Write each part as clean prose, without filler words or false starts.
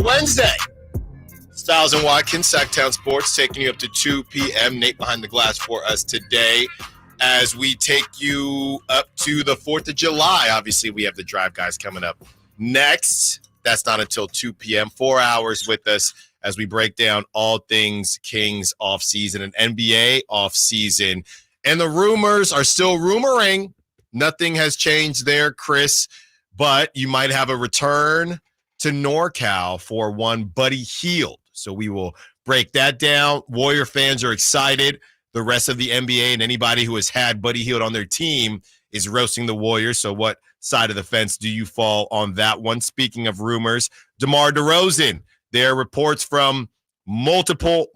a Wednesday. Stiles and Watkins, Sactown Sports, taking you up to 2 p.m. Nate behind the glass for us today as we take you up to the 4th of July. Obviously, we have the Drive Guys coming up next. That's not until 2 p.m. 4 hours with us as we break down all things Kings offseason and NBA offseason. And the rumors are still rumoring. Nothing has changed there, Chris, but you might have a return to NorCal for one Buddy Hield. So we will break that down. Warrior fans are excited. The rest of the NBA and anybody who has had Buddy Hield on their team is roasting the Warriors. So what side of the fence do you fall on that one? Speaking of rumors, DeMar DeRozan, there are reports from multiple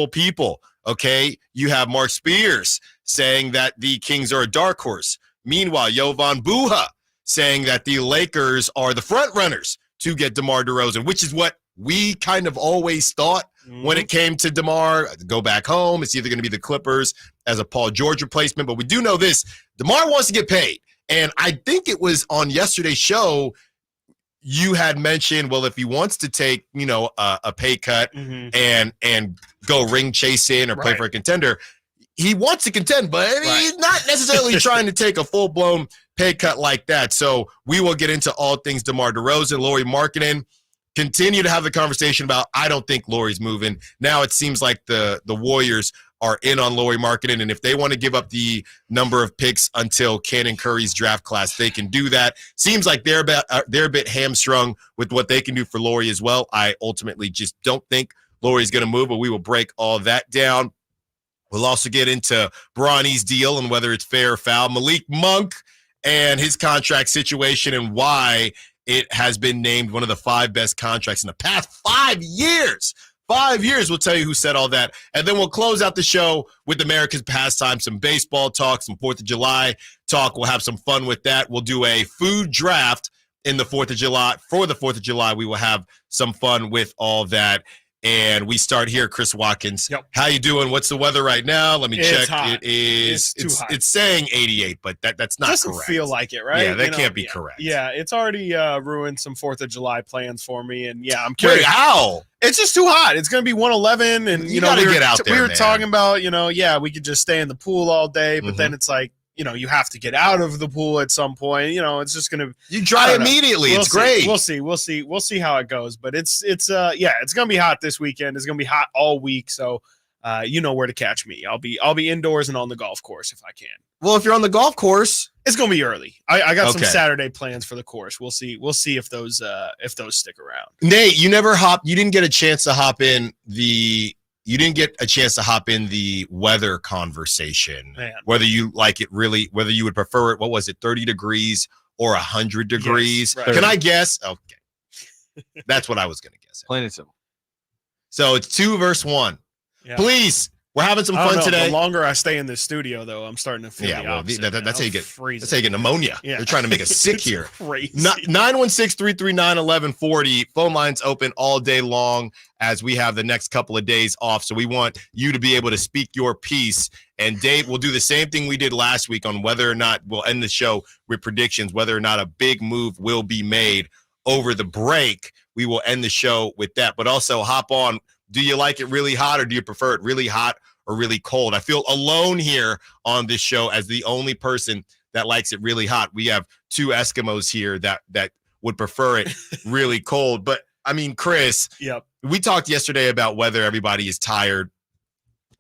people. Okay, you have Mark Spears saying that the Kings are a dark horse. Meanwhile, Jovan Buha saying that the Lakers are the front runners to get DeMar DeRozan, which is what we kind of always thought when it came to DeMar. Go back home. It's either going to be the Clippers as a Paul George replacement, but we do know this. DeMar wants to get paid. And I think it was on yesterday's show you had mentioned, well, if he wants to take, a pay cut and go ring chasing or play for a contender, he wants to contend, but he's not necessarily trying to take a full-blown pay cut like that. So we will get into all things DeMar DeRozan, Lauri Markkanen. Continue to have the conversation about, I don't think Lauri's moving. Now it seems like the Warriors are in on Lauri Markkanen, and if they want to give up the number of picks until Cannon Curry's draft class, they can do that. Seems like they're a bit hamstrung with what they can do for Lauri as well. I ultimately just don't think Lauri's going to move, but we will break all that down. We'll also get into Bronny's deal and whether it's fair or foul. Malik Monk and his contract situation and why it has been named one of the 5 best contracts in the past 5 years. 5 years, we'll tell you who said all that. And then we'll close out the show with America's pastime, some baseball talk, some 4th of July talk. We'll have some fun with that. We'll do a food draft in the 4th of July. For the 4th of July, we will have some fun with all that. And we start here, Chris Watkins. Yep. How you doing? What's the weather right now? Let me check. Hot. It's too hot. It's saying 88, but that's not doesn't correct. Feel like it, right? Yeah, that can't be correct. Yeah, it's already ruined some 4th of July plans for me. And yeah, I'm curious. Wait, how? It's just too hot. It's going to be 111. And, you gotta get out there, we were man. talking about, we could just stay in the pool all day. But then it's like, you have to get out of the pool at some point. It's just going to. You dry immediately. It's great. We'll see how it goes. But it's going to be hot this weekend. It's going to be hot all week. So, you know where to catch me. I'll be indoors and on the golf course if I can. Well, if you're on the golf course, it's going to be early. I got some Saturday plans for the course. We'll see if those stick around. Nate, you didn't get a chance to hop in the weather conversation. Man. Whether you like it really, whether you would prefer it, what was it, 30 degrees or 100 degrees? Yes, right. Can I guess? Okay. That's what I was going to guess. Plain and simple. So it's 2 versus 1. Yeah. Please. We're having some fun today. The longer I stay in this studio, though, I'm starting to feel the opposite. That's how you get pneumonia. Yeah. They're trying to make us sick here. Crazy. 916-339-1140. Phone lines open all day long as we have the next couple of days off. So we want you to be able to speak your piece. And Dave will do the same thing we did last week on whether or not we'll end the show with predictions, whether or not a big move will be made over the break. We will end the show with that. But also hop on. Do you like it really hot or do you prefer it really hot or really cold? I feel alone here on this show as the only person that likes it really hot. We have 2 Eskimos here that would prefer it really cold. But, I mean, Chris, we talked yesterday about whether everybody is tired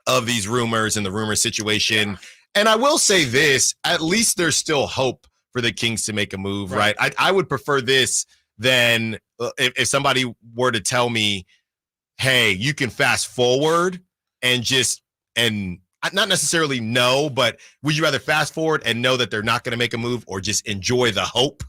of these rumors and the rumor situation. And I will say this, at least there's still hope for the Kings to make a move, right? I would prefer this than if somebody were to tell me, hey, you can fast forward and not necessarily know, but would you rather fast forward and know that they're not going to make a move or just enjoy the hope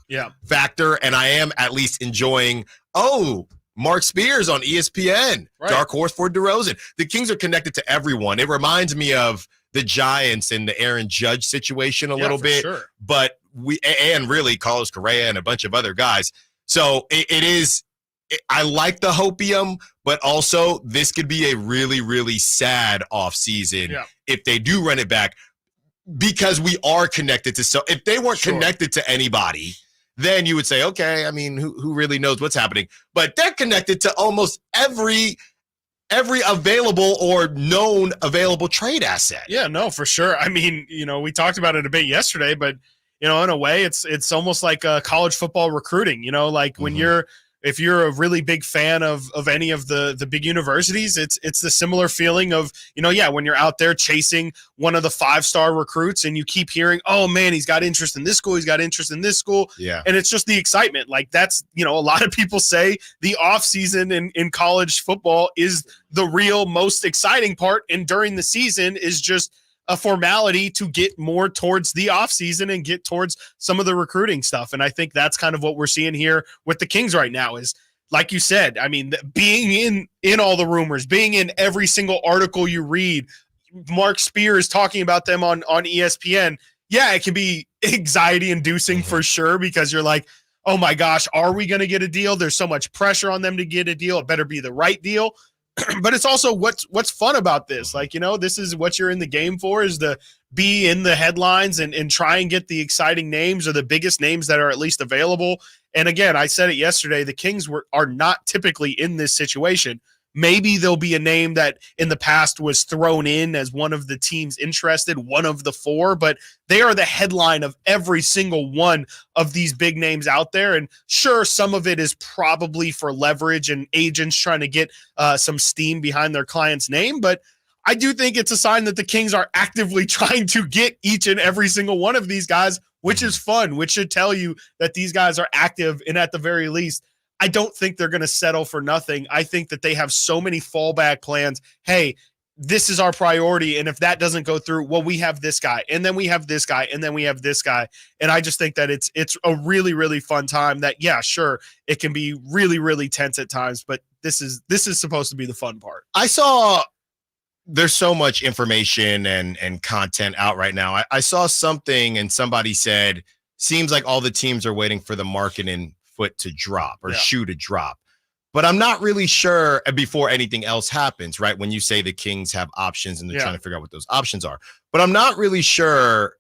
factor? And I am at least enjoying, Mark Spears on ESPN, dark horse for DeRozan. The Kings are connected to everyone. It reminds me of the Giants and the Aaron Judge situation a little bit, but and really Carlos Correa and a bunch of other guys. So it is. I like the hopium, but also this could be a really, really sad offseason if they do run it back because we are connected to. So if they weren't connected to anybody, then you would say, okay, I mean, who really knows what's happening? But they're connected to almost every available or known available trade asset. Yeah, no, for sure. I mean, we talked about it a bit yesterday, but in a way, it's almost like college football recruiting. Like when if you're a really big fan of any of the big universities, it's the similar feeling of, when you're out there chasing one of the 5-star recruits and you keep hearing, oh man, he's got interest in this school, he's got interest in this school. Yeah. And it's just the excitement. Like that's, a lot of people say the offseason in college football is the real most exciting part. And during the season is just a formality to get more towards the offseason and get towards some of the recruiting stuff. And I think that's kind of what we're seeing here with the Kings right now is, like you said, I mean, being in all the rumors, being in every single article you read, Mark Spears talking about them on ESPN. Yeah, it can be anxiety inducing for sure, because you're like, oh my gosh, are we going to get a deal? There's so much pressure on them to get a deal. It better be the right deal. But it's also what's fun about this. Like, this is what you're in the game for, is to be in the headlines and try and get the exciting names or the biggest names that are at least available. And again, I said it yesterday, the Kings are not typically in this situation. Maybe there'll be a name that in the past was thrown in as one of the teams interested, one of the 4, but they are the headline of every single one of these big names out there. And sure, some of it is probably for leverage and agents trying to get some steam behind their client's name. But I do think it's a sign that the Kings are actively trying to get each and every single one of these guys, which is fun, which should tell you that these guys are active. And at the very least, I don't think they're going to settle for nothing. I think that they have so many fallback plans. Hey, this is our priority. And if that doesn't go through, well, we have this guy, and then we have this guy, and then we have this guy. And I just think that it's a really, really fun time that, yeah, sure, it can be really, really tense at times, but this is supposed to be the fun part. I saw there's so much information and content out right now. I saw something and somebody said, seems like all the teams are waiting for the marketing foot to drop or shoe to drop. But I'm not really sure before anything else happens, right? When you say the Kings have options and they're trying to figure out what those options are. But I'm not really sure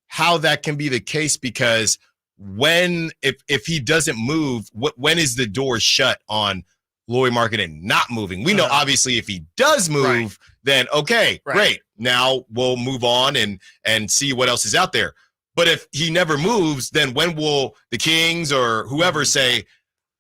how that can be the case, because if he doesn't move, when is the door shut on Lauri Markkanen not moving? We know obviously if he does move, then okay, great. Now we'll move on and see what else is out there. But if he never moves, then when will the Kings or whoever say,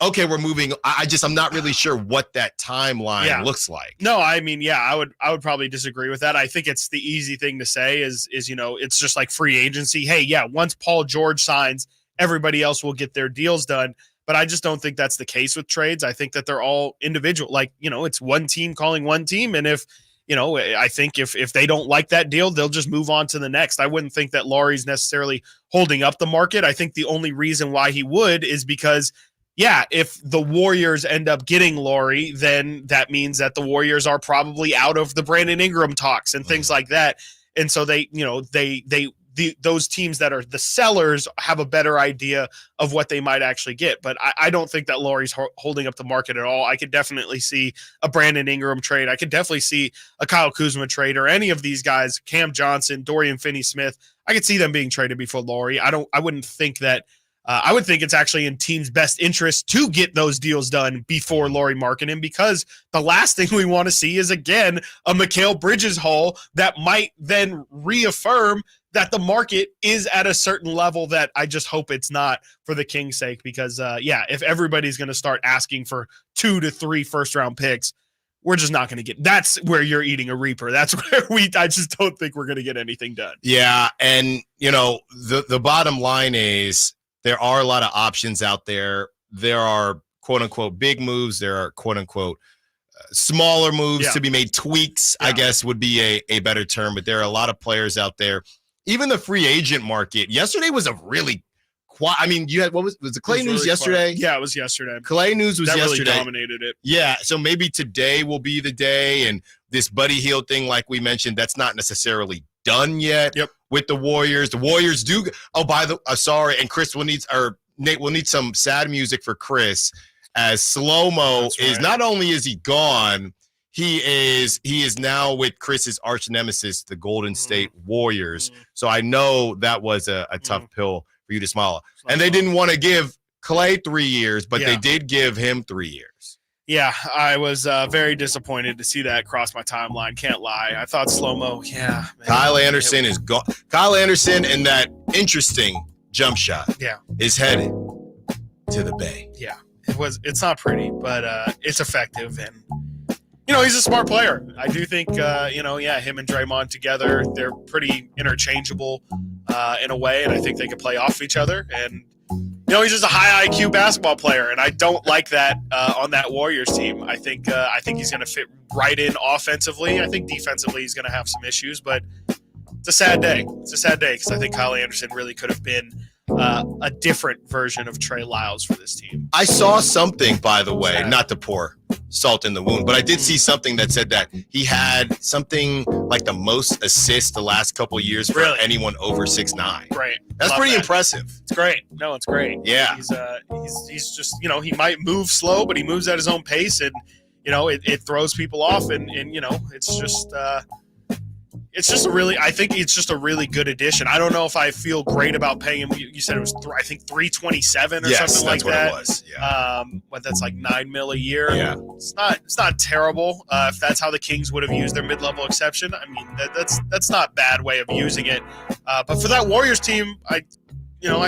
okay, we're moving? I'm not really sure what that timeline looks like. No, I mean, I would probably disagree with that. I think it's the easy thing to say is it's just like free agency. Hey, once Paul George signs, everybody else will get their deals done. But I just don't think that's the case with trades. I think that they're all individual. Like, it's one team calling one team. And if, I think if they don't like that deal, they'll just move on to the next. I wouldn't think that Lauri's necessarily holding up the market. I think the only reason why he would is because, if the Warriors end up getting Lauri, then that means that the Warriors are probably out of the Brandon Ingram talks and things like that. And so those teams that are the sellers have a better idea of what they might actually get. But I don't think that Lauri's holding up the market at all. I could definitely see a Brandon Ingram trade. I could definitely see a Kyle Kuzma trade, or any of these guys, Cam Johnson, Dorian Finney-Smith. I could see them being traded before Lauri. I wouldn't think that. I would think it's actually in teams' best interest to get those deals done before Lauri Markkanen, because the last thing we want to see is, again, a Mikal Bridges haul that might then reaffirm that the market is at a certain level that I just hope it's not, for the Kings' sake. Because, if everybody's going to start asking for 2 to 3 first-round picks, we're just not going to get – that's where you're eating a reaper. That's where I just don't think we're going to get anything done. Yeah, and, the bottom line is – there are a lot of options out there. There are quote unquote big moves. There are quote unquote smaller moves to be made. Tweaks, I guess, would be a better term. But there are a lot of players out there. Even the free agent market yesterday was a really quiet. I mean, you had was the Clay news really yesterday? Quiet. Yeah, it was yesterday. Clay news was that yesterday. Really dominated it. Yeah, so maybe today will be the day. And this Buddy Hield thing, like we mentioned, that's not necessarily done yet. Yep. With the Warriors. The Warriors do. Oh, sorry. And Nate will need some sad music for Chris, as Slow-Mo is not only is he gone, he is now with Chris's arch nemesis, the Golden State Warriors. So I know that was a tough pill for you to smile. And they didn't want to give Clay 3 years, but they did give him 3 years. Yeah, I was very disappointed to see that cross my timeline. Can't lie. I thought slow-mo, man. Kyle Anderson is gone. Kyle Anderson and that interesting jump shot is headed to the Bay. Yeah, it's not pretty, but it's effective. And, he's a smart player. I do think, him and Draymond together, they're pretty interchangeable in a way, and I think they could play off each other. And, he's just a high IQ basketball player, and I don't like that on that Warriors team. I think he's going to fit right in offensively. I think defensively he's going to have some issues, but it's a sad day. It's a sad day because I think Kyle Anderson really could have been a different version of Trey Lyles for this team. I saw something, by the way, not to pour salt in the wound, but I did see something that said that he had something like the most assists the last couple of years for anyone over 6'9". Great. That's pretty impressive. It's great. No, it's great. Yeah. He's just, he might move slow, but he moves at his own pace, and, it throws people off, and it's just I think it's just a really good addition. I don't know if I feel great about paying him. You said it was, I think, $327 or something like that. It was. Yeah. But that's like $9 million a year. Yeah. It's not terrible. If that's how the Kings would have used their mid-level exception, I mean, that's not a bad way of using it. But for that Warriors team, I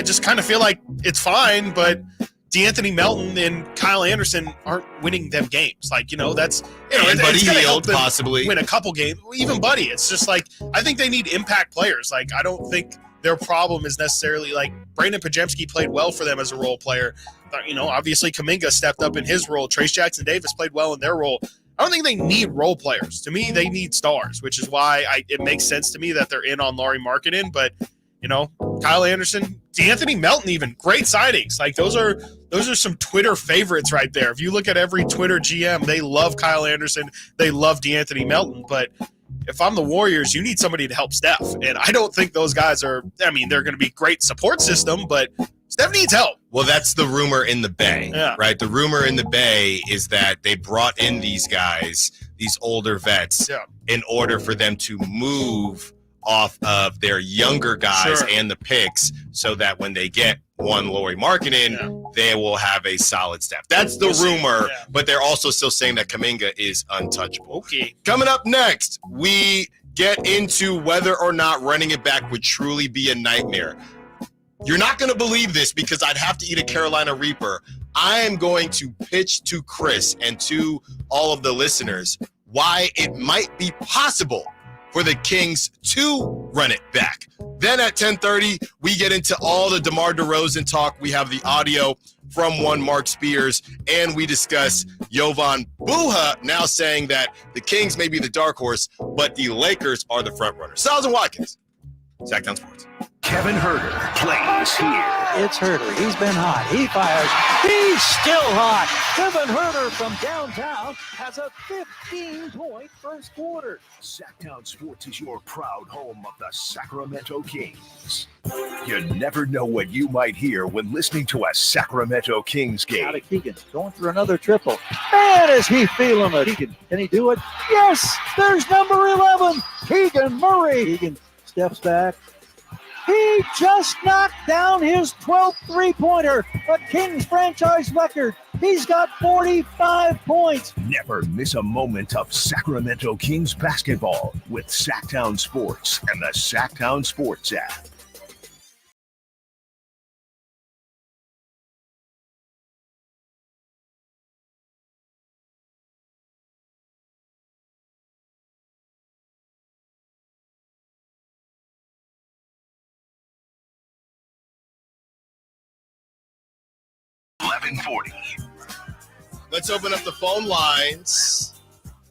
just kind of feel like it's fine, but DeAnthony Melton and Kyle Anderson aren't winning them games. Like, that's and Buddy Hield possibly win a couple games. Even Buddy. It's just like, I think they need impact players. Like, I don't think their problem is necessarily like Brandon Pajemski played well for them as a role player. Obviously Kuminga stepped up in his role. Trace Jackson-Davis played well in their role. I don't think they need role players. To me, they need stars, which is why it makes sense to me that they're in on Lauri Markkanen. But Kyle Anderson, DeAnthony Melton, even great sightings. Like those are some Twitter favorites right there. If you look at every Twitter GM, they love Kyle Anderson, they love DeAnthony Melton. But if I'm the Warriors, you need somebody to help Steph, and I don't think those guys are. I mean, they're going to be great support system, but Steph needs help. Well, that's the rumor in the Bay, right? The rumor in the Bay is that they brought in these guys, these older vets, in order for them to move off of their younger guys and the picks, so that when they get one Lauri Markkanen, they will have a solid staff. That's the rumor, but they're also still saying that Kuminga is untouchable. Okay. Coming up next, we get into whether or not running it back would truly be a nightmare. You're not going to believe this because I'd have to eat a Carolina Reaper. I am going to pitch to Chris and to all of the listeners why it might be possible for the Kings to run it back. Then at 10:30, we get into all the DeMar DeRozan talk. We have the audio from one Mark Spears, and we discuss Jovan Buha now saying that the Kings may be the dark horse, but the Lakers are the front runner. Stiles and Watkins, Sactown Sports. Kevin Herter plays here. It's Herter. He's been hot. He fires. He's still hot. Kevin Herter from downtown has a 15-point first quarter. Sactown Sports is your proud home of the Sacramento Kings. You never know what you might hear when listening to a Sacramento Kings game. Out of Keegan, going for another triple. Man, is he feeling it. Keegan, can he do it? Yes, there's number 11, Keegan Murray. Keegan steps back. He just knocked down his 12th three-pointer, a Kings franchise record. He's got 45 points. Never miss a moment of Sacramento Kings basketball with Sactown Sports and the Sactown Sports app. Let's open up the phone lines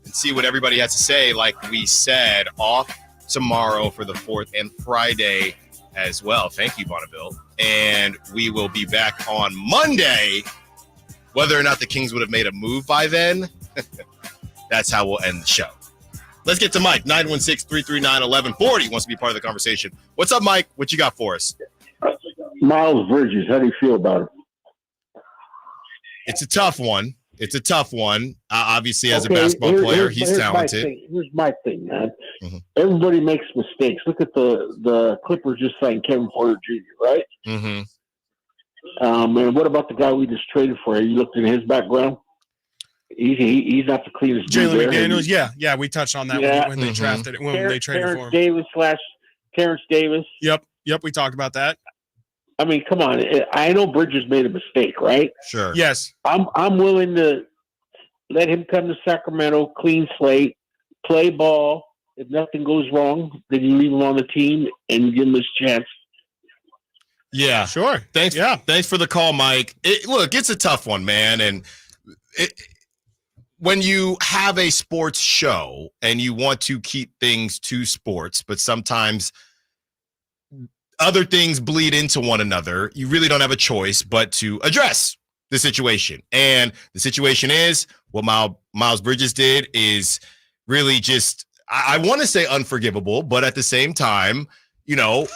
and see what everybody has to say. Like we said, off tomorrow for the 4th and Friday as well. Thank you, Bonneville. And we will be back on Monday. Whether or not the Kings would have made a move by then, that's how we'll end the show. Let's get to Mike, 916-339-1140. Wants to be part of the conversation. What's up, Mike? What you got for us? Miles Bridges, how do you feel about it? It's a tough one. It's a tough one. Obviously, as a basketball player, he's talented. Here's my thing, man. Mm-hmm. Everybody makes mistakes. Look at the Clippers just signed Kevin Porter Jr., right? Mm-hmm. And what about the guy we just traded for? You looked at his background. He's not the cleanest. Jalen McDaniels, yeah, we touched on that when they drafted it, when they traded for him. Terrence Davis. Yep, we talked about that. I mean, come on. I know Bridges made a mistake, right? Sure. Yes. I'm willing to let him come to Sacramento, clean slate, play ball. If nothing goes wrong, then you leave him on the team and give him his chance. Yeah. Sure. Thanks for the call, Mike. Look, it's a tough one, man. And when you have a sports show and you want to keep things to sports, but sometimes other things bleed into one another, you really don't have a choice but to address the situation. And the situation is what Miles Bridges did is really just, I want to say unforgivable, but at the same time, you know,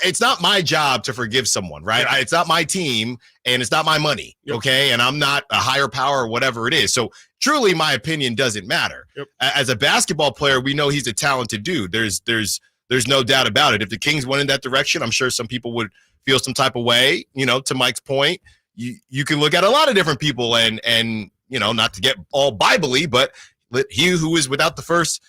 it's not my job to forgive someone, right? Yeah. It's not my team and it's not my money. Yep. Okay. And I'm not a higher power or whatever it is. So truly my opinion doesn't matter. Yep. As a basketball player, we know he's a talented dude. There's no doubt about it. If the Kings went in that direction, I'm sure some people would feel some type of way. You know, to Mike's point, you can look at a lot of different people and you know, not to get all Bible-y, but he who is without the first,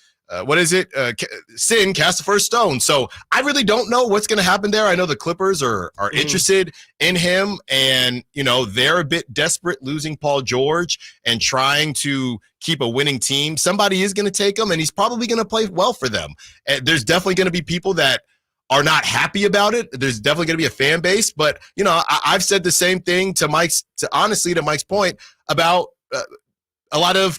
sin cast the first stone. So I really don't know what's going to happen there. I know the Clippers are interested in him, and you know they're a bit desperate, losing Paul George and trying to keep a winning team. Somebody is going to take him, and he's probably going to play well for them. And there's definitely going to be people that are not happy about it. There's definitely going to be a fan base, but you know I've said the same thing to Mike's point about a lot of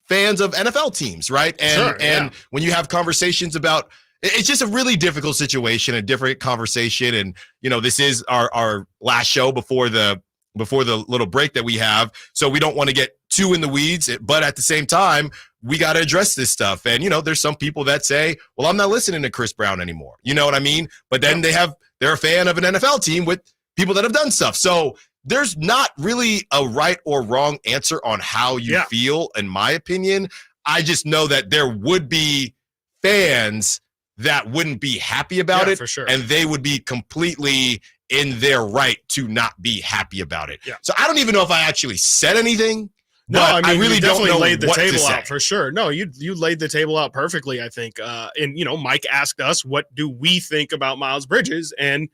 fans of NFL teams, right? And when you have conversations about, it's just a really difficult situation, a different conversation. And, you know, this is our last show before the little break that we have. So we don't want to get too in the weeds, but at the same time, we got to address this stuff. And, you know, there's some people that say, well, I'm not listening to Chris Brown anymore. You know what I mean? But then they're a fan of an NFL team with people that have done stuff. So there's not really a right or wrong answer on how you feel, in my opinion. I just know that there would be fans that wouldn't be happy about it, for sure. And they would be completely in their right to not be happy about it. Yeah. So I don't even know if I actually said anything. No, but I mean, really you don't definitely know laid the what table to say. out for sure. No, you laid the table out perfectly, I think. And you know, Mike asked us, what do we think about Miles Bridges? And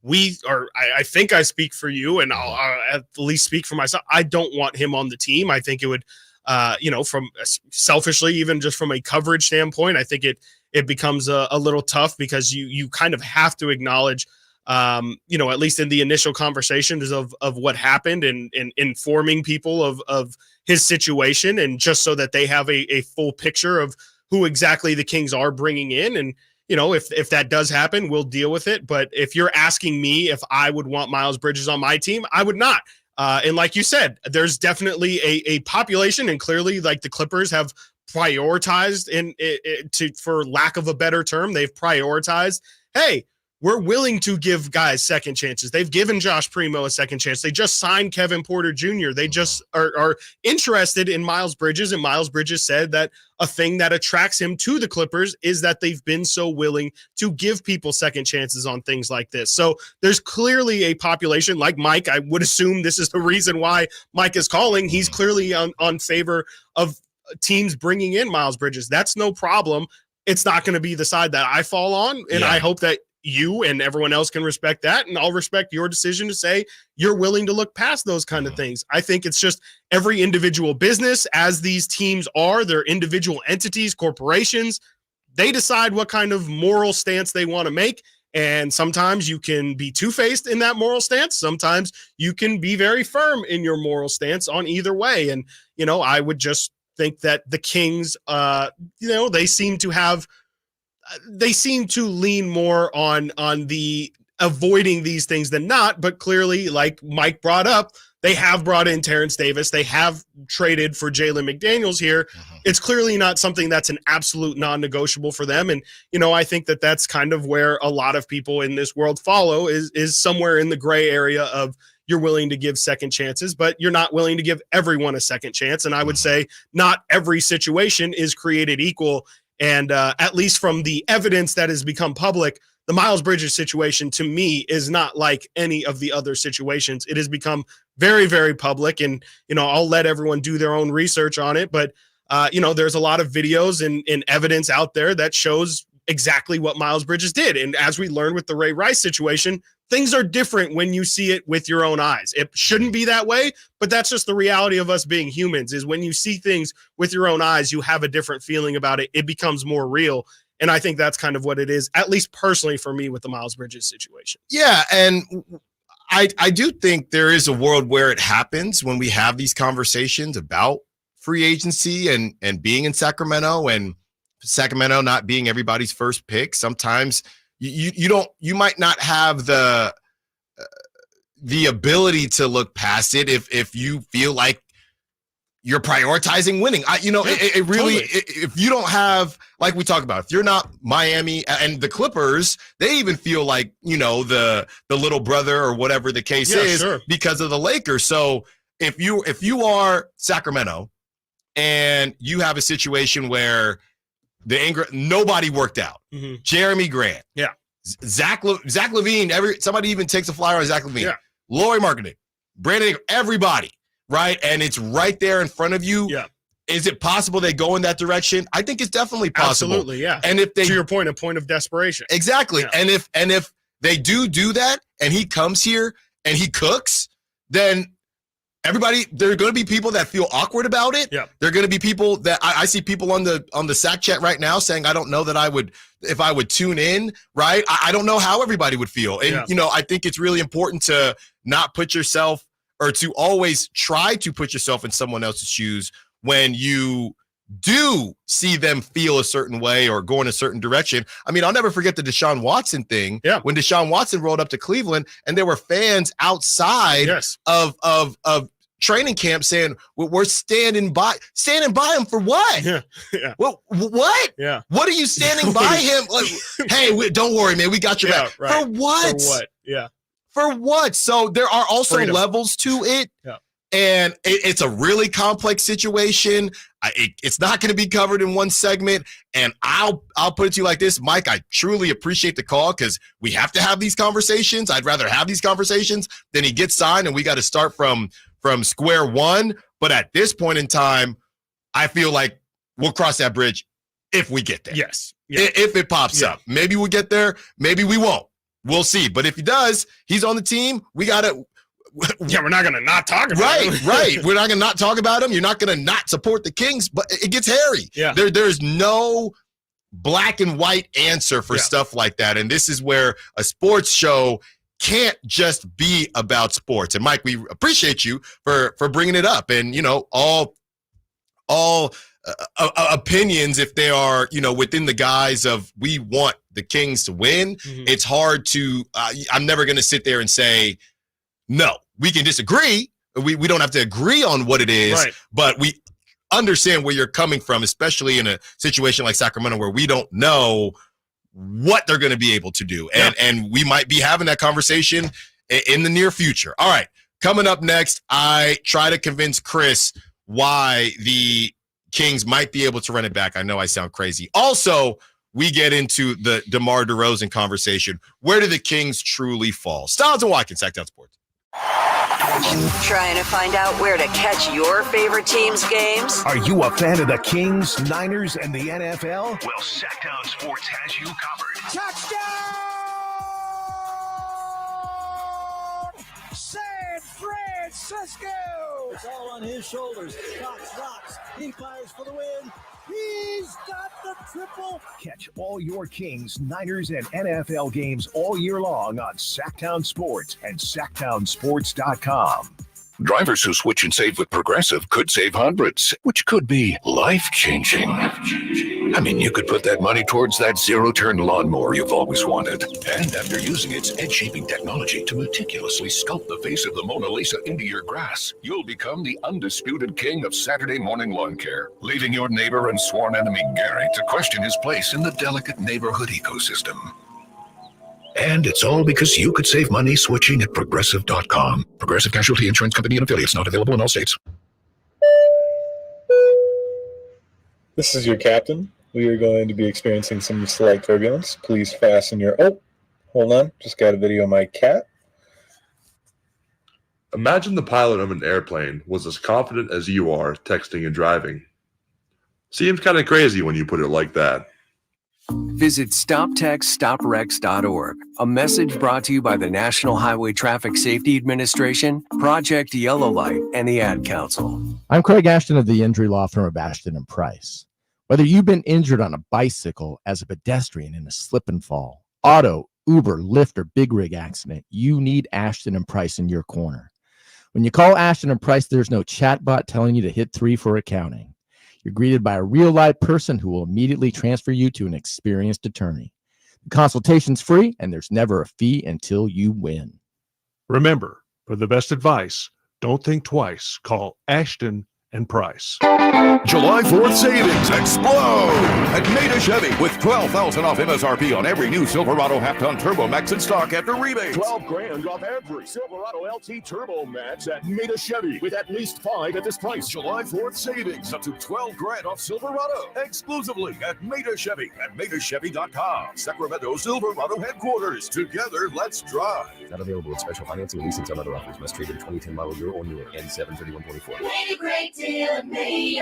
I think I speak for you, and I'll at least speak for myself. I don't want him on the team. I think it would, you know, from selfishly, even just from a coverage standpoint, I think it becomes a little tough because you kind of have to acknowledge, you know, at least in the initial conversations of what happened and informing people of his situation, and just so that they have a full picture of who exactly the Kings are bringing in. And you know, if that does happen, we'll deal with it. But if you're asking me if I would want Miles Bridges on my team, I would not. And like you said, there's definitely a population, and clearly, like the Clippers have prioritized, for lack of a better term, they've prioritized, hey, we're willing to give guys second chances. They've given Josh Primo a second chance. They just signed Kevin Porter Jr. They just are interested in Miles Bridges, and Miles Bridges said that a thing that attracts him to the Clippers is that they've been so willing to give people second chances on things like this. So there's clearly a population like Mike. I would assume this is the reason why Mike is calling. He's clearly on favor of teams bringing in Miles Bridges. That's no problem. It's not going to be the side that I fall on, and I hope that you and everyone else can respect that, and I'll respect your decision to say you're willing to look past those kind of things. I think it's just every individual business, as these teams are, they're individual entities, corporations. They decide what kind of moral stance they want to make, and sometimes you can be two-faced in that moral stance. Sometimes you can be very firm in your moral stance on either way. And, you know, I would just think that the Kings, you know, they seem to lean more on the avoiding these things than not. But clearly, like Mike brought up, they have brought in Terrence Davis. They have traded for Jalen McDaniels here. It's clearly not something that's an absolute non-negotiable for them. And, you know, I think that that's kind of where a lot of people in this world follow is somewhere in the gray area of, you're willing to give second chances, but you're not willing to give everyone a second chance. And I would say not every situation is created equal. And at least from the evidence that has become public, the Miles Bridges situation to me is not like any of the other situations. It has become very, very public, and, I'll let everyone do their own research on it. But, there's a lot of videos and evidence out there that shows exactly what Miles Bridges did. And as we learned with the Ray Rice situation, things are different when you see it with your own eyes. It shouldn't be that way, but that's just the reality of us being humans, is when you see things with your own eyes, you have a different feeling about it. It becomes more real. And I think that's kind of what it is, at least personally for me with the Miles Bridges situation. Yeah, and I do think there is a world where it happens when we have these conversations about free agency and being in Sacramento, and Sacramento not being everybody's first pick. Sometimes you might not have the ability to look past it if you feel like you're prioritizing winning. It really, totally. If you don't have, like we talk about, if you're not Miami and the Clippers, they even feel like, the little brother or whatever the case is, sure, because of the Lakers. So if you are Sacramento and you have a situation where nobody worked out, Jeremy Grant, Zach LaVine, somebody even takes a flyer on Zach LaVine, Lauri Markkanen, Brandon Ingram, everybody. Right. And it's right there in front of you. Yeah. Is it possible they go in that direction? I think it's definitely possible. Absolutely. Yeah. And if they, to your point, a point of desperation. Exactly. Yeah. And if they do that and he comes here and he cooks, then there are going to be people that feel awkward about it. Yeah. There are going to be people that I see people on the Sac chat right now saying, I don't know that if I would tune in. Right. I don't know how everybody would feel. And, I think it's really important to not put yourself, or to always try to put yourself in someone else's shoes when you do see them feel a certain way or go in a certain direction. I mean, I'll never forget the Deshaun Watson thing. Yeah. When Deshaun Watson rolled up to Cleveland and there were fans outside of training camp saying, we're standing by him for what? Yeah. Well, what? Yeah. What are you standing by him? Like, hey, don't worry, man. We got your back. Right. For what? For what? Yeah. For what? So there are also levels to it. Yeah. And it's a really complex situation. It's not going to be covered in one segment. And I'll put it to you like this, Mike, I truly appreciate the call because we have to have these conversations. I'd rather have these conversations than he gets signed and we got to start from square one. But at this point in time, I feel like we'll cross that bridge if we get there. Yes. Yeah. If it pops up. Maybe we'll get there. Maybe we won't. We'll see. But if he does, he's on the team. We got to. Yeah, we're not going to not talk about him. Right. We're not going to not talk about him. You're not going to not support the Kings, but it gets hairy. Yeah. There's no black and white answer for stuff like that. And this is where a sports show can't just be about sports. And Mike, we appreciate you for bringing it up. And, all opinions, if they are, within the guise of we want the Kings to win, it's hard to, I'm never going to sit there and say, no, we can disagree. We don't have to agree on what it is, but we understand where you're coming from, especially in a situation like Sacramento where we don't know what they're going to be able to do. And we might be having that conversation in the near future. All right, coming up next, I try to convince Chris why the Kings might be able to run it back. I know I sound crazy. Also, we get into the DeMar DeRozan conversation. Where do the Kings truly fall? Stiles and Watkins, Sactown Sports. Trying to find out where to catch your favorite team's games? Are you a fan of the Kings, Niners, and the NFL? Well, Sactown Sports has you covered. Touchdown! San Francisco! It's all on his shoulders. Cox rocks. He fires for the win. He's got the triple. Catch all your Kings, Niners, and NFL games all year long on Sactown Sports and SactownSports.com. Drivers who switch and save with Progressive could save hundreds, which could be life-changing. I mean, you could put that money towards that zero-turn lawnmower you've always wanted. And after using its edge-shaping technology to meticulously sculpt the face of the Mona Lisa into your grass, you'll become the undisputed king of Saturday morning lawn care, leaving your neighbor and sworn enemy Gary to question his place in the delicate neighborhood ecosystem. And it's all because you could save money switching at Progressive.com. Progressive Casualty Insurance Company and affiliates, not available in all states. This is your captain. We are going to be experiencing some slight turbulence. Please fasten your... Oh, hold on. Just got a video of my cat. Imagine the pilot of an airplane was as confident as you are texting and driving. Seems kind of crazy when you put it like that. Visit StopTextStopWrecks.org. A message brought to you by the National Highway Traffic Safety Administration, Project Yellow Light, and the Ad Council. I'm Craig Ashton of the injury law firm of Ashton & Price. Whether you've been injured on a bicycle, as a pedestrian in a slip and fall, auto, Uber, Lyft, or big rig accident, you need Ashton & Price in your corner. When you call Ashton & Price, there's no chatbot telling you to hit 3 for accounting. You're greeted by a real-life person who will immediately transfer you to an experienced attorney. The consultation's free, and there's never a fee until you win. Remember, for the best advice, don't think twice. Call Ashton and Price. July 4th savings explode at Maida Chevy with $12,000 off MSRP on every new Silverado half-ton Turbo Max in stock after rebates. $12,000 off every Silverado LT Turbo Max at Maida Chevy with at least 5 at this price. July 4th savings up to $12,000 off Silverado exclusively at Maida Chevy at MaidaChevy.com. Sacramento Silverado headquarters. Together, let's drive. Not available with special financing and leasing. Some other offers must trade in 2010 model year or newer and 7/31/24. Made a great deal of Maida.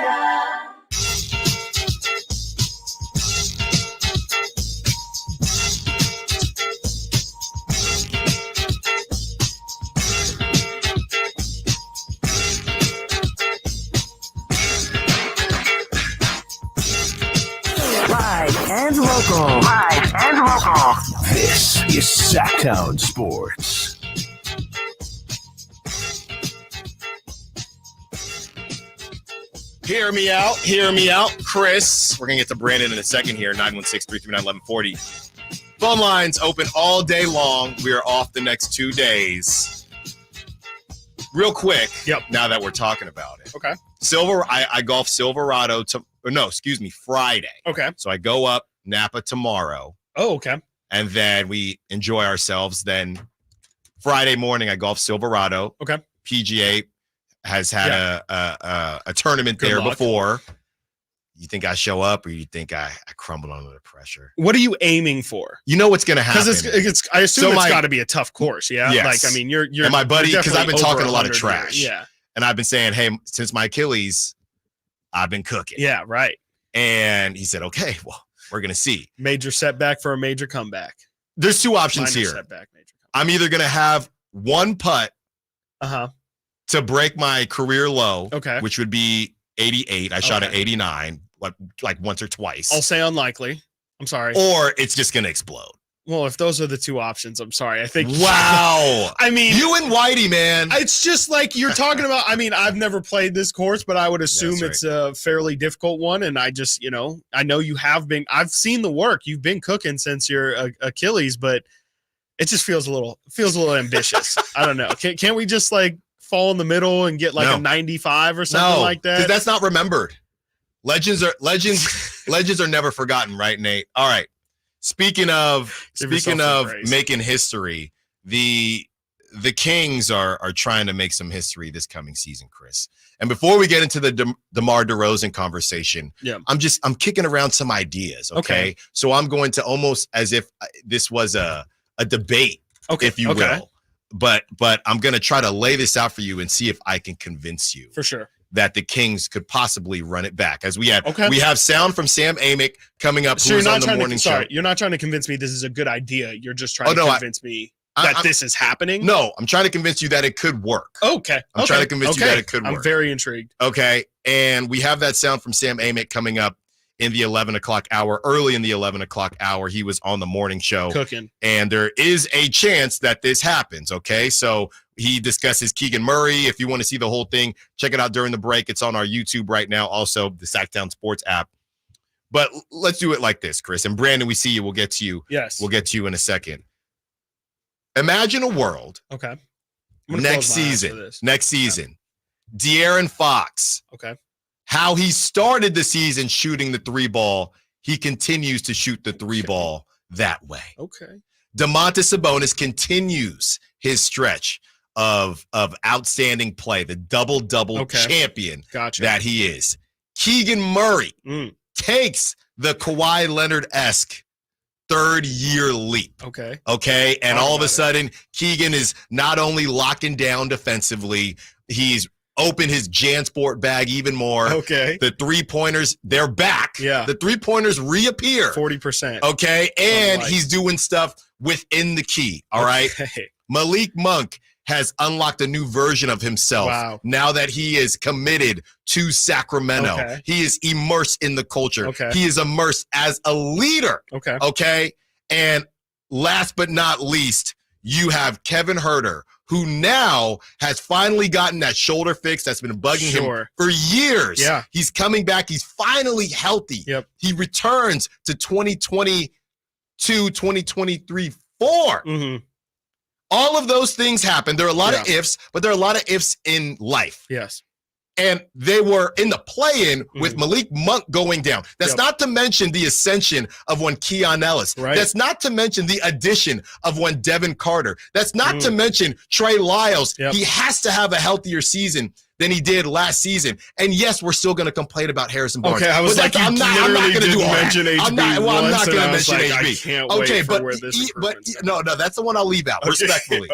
Live and local. This is Sactown Sports. Hear me out, Chris. We're going to get to Brandon in a second here, 916-339-1140. Phone lines open all day long. We are off the next 2 days. Real quick, now that we're talking about it. Okay. I golf Silverado, Friday. Okay. So I go up Napa tomorrow. Oh, okay. And then we enjoy ourselves. Then Friday morning, I golf Silverado. Okay. PGA has had a tournament Good there luck. before. You think I show up, or you think I crumble under the pressure? What are you aiming for? You know what's going to happen. Because it's I assume it's got to be a tough course, yeah? Yes. Like, I mean, you're and my buddy, because I've been definitely talking over a lot of 100 trash. here. Yeah. And I've been saying, hey, since my Achilles, I've been cooking. Yeah, right. And he said, okay, well, we're going to see. Major setback for a major comeback. There's two options Minor here. setback, major comeback. I'm either going to have one putt Uh-huh. to break my career low, Okay. which would be 88. I shot at Okay. 89, like once or twice. I'll say unlikely. I'm sorry. Or it's just going to explode. Well, if those are the two options, I'm sorry. I think. Wow. I mean, you and Whitey, man. It's just like you're talking about. I mean, I've never played this course, but I would assume it's a fairly difficult one. And I just, I know you have been. I've seen the work. You've been cooking since your Achilles, but it just feels a little ambitious. I don't know. Can't we just like fall in the middle and get like a 95 or something like that? Because that's not remembered. Legends are never forgotten, right, Nate? All right. Speaking of making history, the Kings are trying to make some history this coming season, Chris. And before we get into the DeMar DeRozan conversation, I'm kicking around some ideas. Okay. So I'm going to almost as if this was a debate, if you will. But I'm going to try to lay this out for you and see if I can convince you for sure that the Kings could possibly run it back. As we have sound from Sam Amick coming up, so who's on the morning show. Sorry, you're not trying to convince me this is a good idea. You're just trying to convince me that this is happening. No, I'm trying to convince you that it could work. Okay. I'm trying to convince you that it could work. I'm very intrigued. Okay. And we have that sound from Sam Amick coming up in the 11 o'clock hour, early in the 11 o'clock hour. He was on the morning show cooking. And there is a chance that this happens. Okay. So he discusses Keegan Murray. If you want to see the whole thing, check it out during the break. It's on our YouTube right now. Also the Sactown Sports app. But let's do it like this, Chris. And Brandon, we see you. We'll get to you. Yes. We'll get to you in a second. Imagine a world. Okay. Next season. De'Aaron Fox. Okay. How he started the season shooting the 3 ball. He continues to shoot the 3 ball that way. Okay. Domantas Sabonis continues his stretch of outstanding play, the double-double champion that he is. Keegan Murray takes the Kawhi Leonard-esque third-year leap. Okay. And all of a sudden, Keegan is not only locking down defensively, he's opened his JanSport bag even more. Okay. The three-pointers, they're back. Yeah. The three-pointers reappear. 40%. Okay. And he's doing stuff within the key. All right. Malik Monk has unlocked a new version of himself now that he is committed to Sacramento. He is immersed in the culture. He is immersed as a leader. Okay. And last but not least, you have Kevin Huerter, who now has finally gotten that shoulder fix that's been bugging him for years. Yeah. He's coming back. He's finally healthy. Yep. He returns to 2022, 2023 4. All of those things happen. There are a lot of ifs, but there are a lot of ifs in life. Yes. And they were in the play-in with Malik Monk going down. That's not to mention the ascension of one Keon Ellis. That's not to mention the addition of one Devin Carter. That's not to mention Trey Lyles. He has to have a healthier season than he did last season. And yes, we're still going to complain about Harrison Barnes. Okay, I was like, I'm not going to do all that. I'm not going to mention HB. HB. I can't wait for where this is no, that's the one I'll leave out, respectfully.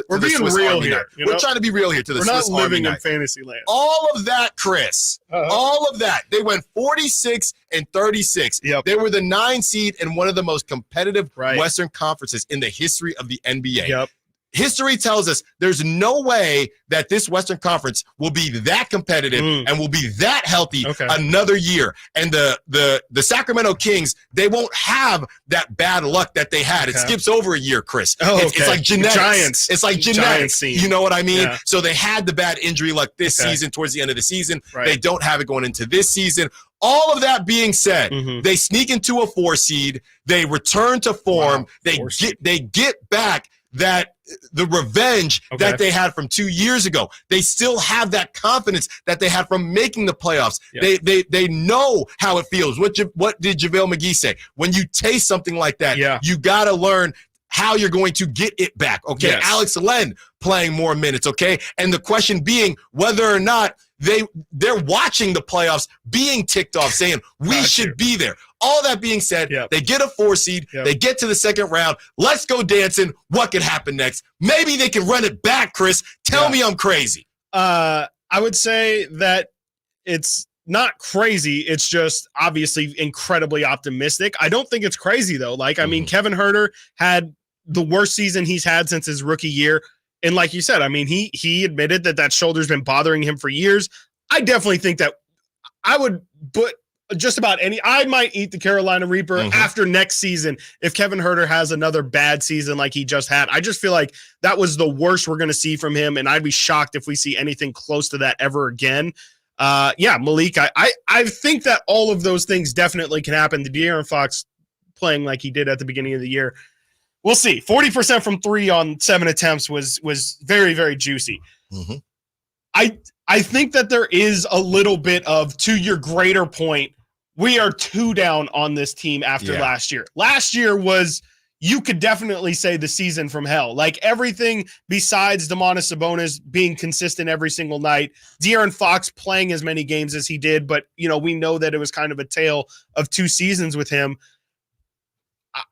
We're being real here. We're trying to be real here to the We're Swiss not living Army in fantasy land. All of that, Chris, all of that, they went 46 and 36. They were the 9 seed in one of the most competitive Western conferences in the history of the NBA. History tells us there's no way that this Western Conference will be that competitive and will be that healthy another year. And the Sacramento Kings, they won't have that bad luck that they had. It skips over a year, Chris. It's like genetics. Giants. It's like genetics. You know what I mean? Yeah. So they had the bad injury luck this season towards the end of the season. They don't have it going into this season. All of that being said, they sneak into a 4 seed. They return to form. They get back that the revenge that they had from 2 years ago. They still have that confidence that they had from making the playoffs. They know how it feels. What did JaVale McGee say? When you taste something like that, you got to learn how you're going to get it back. Okay. Alex Len playing more minutes. Okay. And the question being whether or not they're watching the playoffs being ticked off, saying we should be there. All that being said, they get a 4 seed. They get to the second round. Let's go dancing. What could happen next? Maybe they can run it back, Chris. Tell me I'm crazy. I would say that it's not crazy. It's just obviously incredibly optimistic. I don't think it's crazy, though. Like, I mean, Kevin Huerter had the worst season he's had since his rookie year. And like you said, I mean, he admitted that shoulder's been bothering him for years. I definitely think that I would put just about I might eat the Carolina Reaper after next season if Kevin Huerter has another bad season like he just had. I just feel like that was the worst we're going to see from him, and I'd be shocked if we see anything close to that ever again. Malik, I think that all of those things definitely can happen. The De'Aaron Fox playing like he did at the beginning of the year, we'll see. 40% from 3 on 7 attempts was very, very juicy. I think that there is a little bit of, to your greater point, we are 2 down on this team after last year. Last year was, you could definitely say, the season from hell. Like, everything besides Domantas Sabonis being consistent every single night, De'Aaron Fox playing as many games as he did, but we know that it was kind of a tale of 2 seasons with him.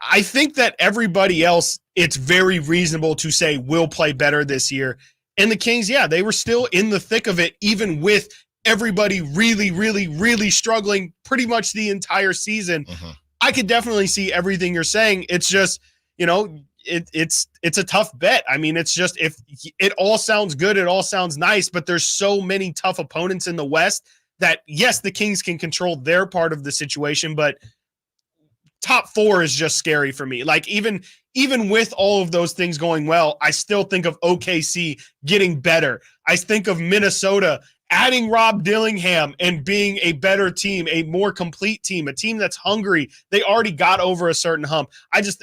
I think that everybody else, it's very reasonable to say will play better this year. And the Kings, they were still in the thick of it, even with everybody really, really, really struggling pretty much the entire season. I could definitely see everything you're saying. It's just, it's a tough bet. I mean, it's just, if it all sounds good, it all sounds nice, but there's so many tough opponents in the West that, yes, the Kings can control their part of the situation, but top 4 is just scary for me. Like, even with all of those things going well, I still think of OKC getting better. I think of Minnesota adding Rob Dillingham and being a better team, a more complete team, a team that's hungry. They already got over a certain hump.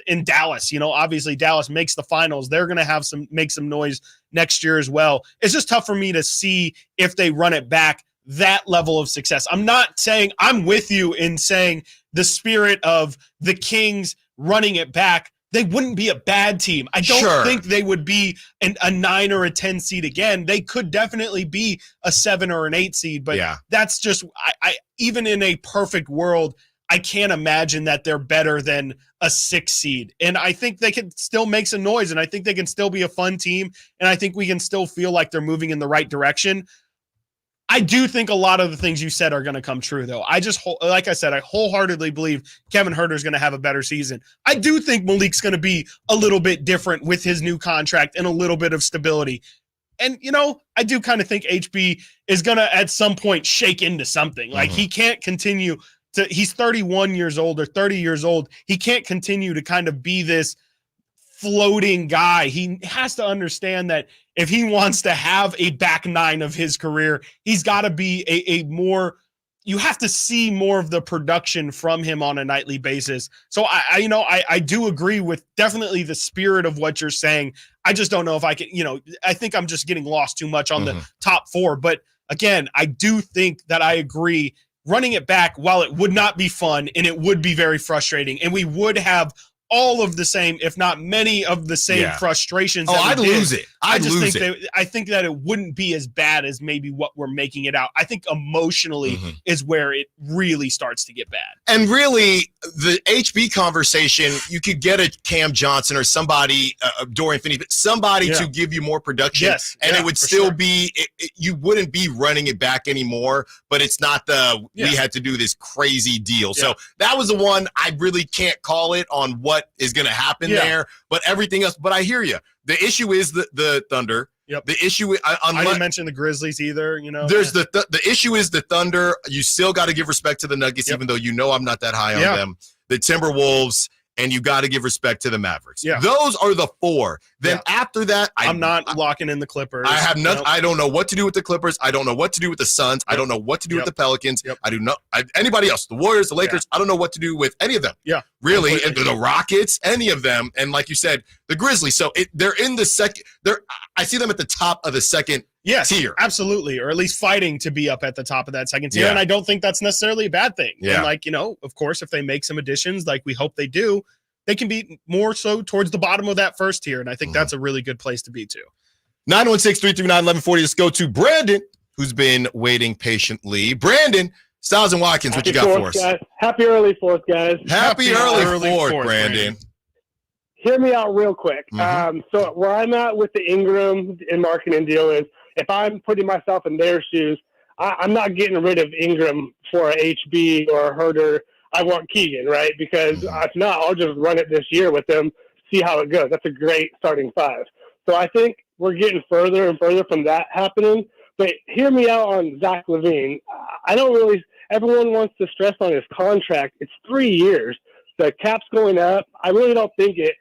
In Dallas, obviously Dallas makes the finals. They're going to make some noise next year as well. It's just tough for me to see if they run it back, that level of success. I'm not saying, I'm with you in saying the spirit of the Kings running it back, they wouldn't be a bad team. I don't think they would be a 9 or a 10 seed again. They could definitely be a 7 or an 8 seed, but that's just I even in a perfect world, I can't imagine that they're better than a 6 seed. And I think they can still make some noise, and I think they can still be a fun team, and I think we can still feel like they're moving in the right direction. I do think a lot of the things you said are going to come true, though. Like I said, I wholeheartedly believe Kevin Huerter's going to have a better season. I do think Malik's going to be a little bit different with his new contract and a little bit of stability. And, I do kind of think HB is going to at some point shake into something. Like he can't continue he's 31 years old or 30 years old. He can't continue to kind of be this floating guy. He has to understand that if he wants to have a back 9 of his career, he's got to be a more, you have to see more of the production from him on a nightly basis. So I do agree with definitely the spirit of what you're saying. I just don't know if I can, I think I'm just getting lost too much on the top 4. But again, I do think that I agree. Running it back, while it would not be fun and it would be very frustrating, and we would have all of the same, if not many of the same frustrations. I'd lose it. I think that it wouldn't be as bad as maybe what we're making it out. I think emotionally is where it really starts to get bad. And really, the HB conversation, you could get a Cam Johnson or somebody, Dorian Finney, but somebody to give you more production. And it would still be, you wouldn't be running it back anymore, but it's not we had to do this crazy deal. So that was the one I really can't call it on what is going to happen there, but everything else. But I hear you. The issue is the Thunder. The issue, I didn't mention the Grizzlies either. There's the issue is the Thunder. You still got to give respect to the Nuggets, even though I'm not that high on them. The Timberwolves, and you got to give respect to the Mavericks. Those are the 4. Then after that, I'm not locking in the Clippers. I have nothing. I don't know what to do with the Clippers. I don't know what to do with the Suns. I don't know what to do with the Pelicans. I do not. Anybody else? The Warriors, the Lakers. I don't know what to do with any of them. Really, and the Rockets, any of them, and like you said, the Grizzlies. So they're in the second. I see them at the top of the second tier. Absolutely, or at least fighting to be up at the top of that second tier. And I don't think that's necessarily a bad thing. And of course, if they make some additions, like we hope they do, they can be more so towards the bottom of that first tier. And I think that's a really good place to be too. 916-339-1140. Let's go to Brandon, who's been waiting patiently. Brandon, Stiles and Watkins, what you got for us? Guys. Happy early 4th, guys. Happy early 4th, Brandon. Hear me out real quick. So where I'm at with the Ingram and marketing deal is, if I'm putting myself in their shoes, I'm not getting rid of Ingram for a HB or a Huerter. I want Keegan, right? Because if not, I'll just run it this year with them, see how it goes. That's a great starting 5. So I think we're getting further and further from that happening. But hear me out on Zach LaVine. Everyone wants to stress on his contract. It's 3 years. The cap's going up. I really don't think it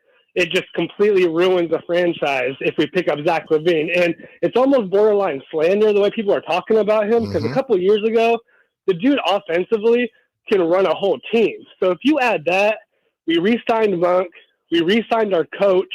just completely ruins the franchise if we pick up Zach LaVine. And it's almost borderline slander the way people are talking about him, because a couple of years ago, the dude offensively can run a whole team. So if you add that, we re-signed Monk, we re-signed our coach.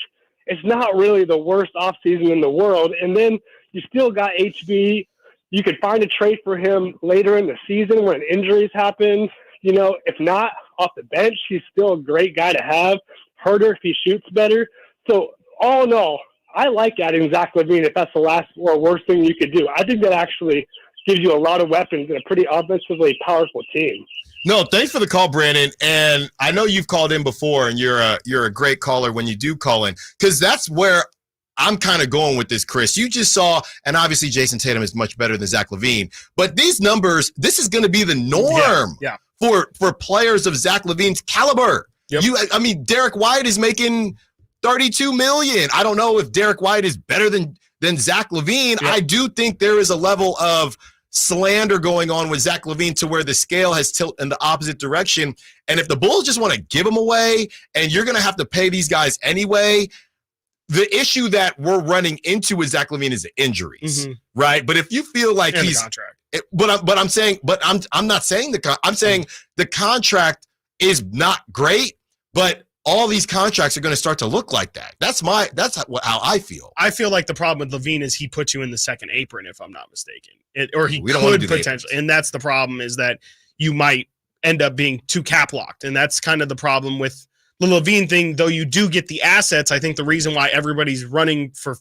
It's not really the worst offseason in the world. And then you still got HB. You could find a trade for him later in the season when injuries happen. If not, off the bench, he's still a great guy to have. Huerter if he shoots better. So all in all, I like adding Zach LaVine if that's the last or worst thing you could do. I think that actually gives you a lot of weapons and a pretty offensively powerful team. No, thanks for the call, Brandon. And I know you've called in before, and you're a great caller when you do call in, because that's where I'm kind of going with this, Chris. You just saw, and obviously Jason Tatum is much better than Zach LaVine, but these numbers, this is going to be the norm for players of Zach LaVine's caliber. Derek White is making $32 million. I don't know if Derek White is better than Zach LaVine. I do think there is a level of slander going on with Zach LaVine to where the scale has tilted in the opposite direction. And if the Bulls just want to give him away and you're going to have to pay these guys anyway, the issue that we're running into with Zach LaVine is the injuries, right? But if you feel like and he's the contract. I'm not saying I'm saying the contract is not great, but all these contracts are going to start to look like that. That's how I feel. I feel like the problem with LaVine is he puts you in the second apron, if I'm not mistaken, we don't want to do potentially. And that's the problem, is that you might end up being too cap locked, and that's kind of the problem with the LaVine thing, though you do get the assets, I think the reason why everybody's running from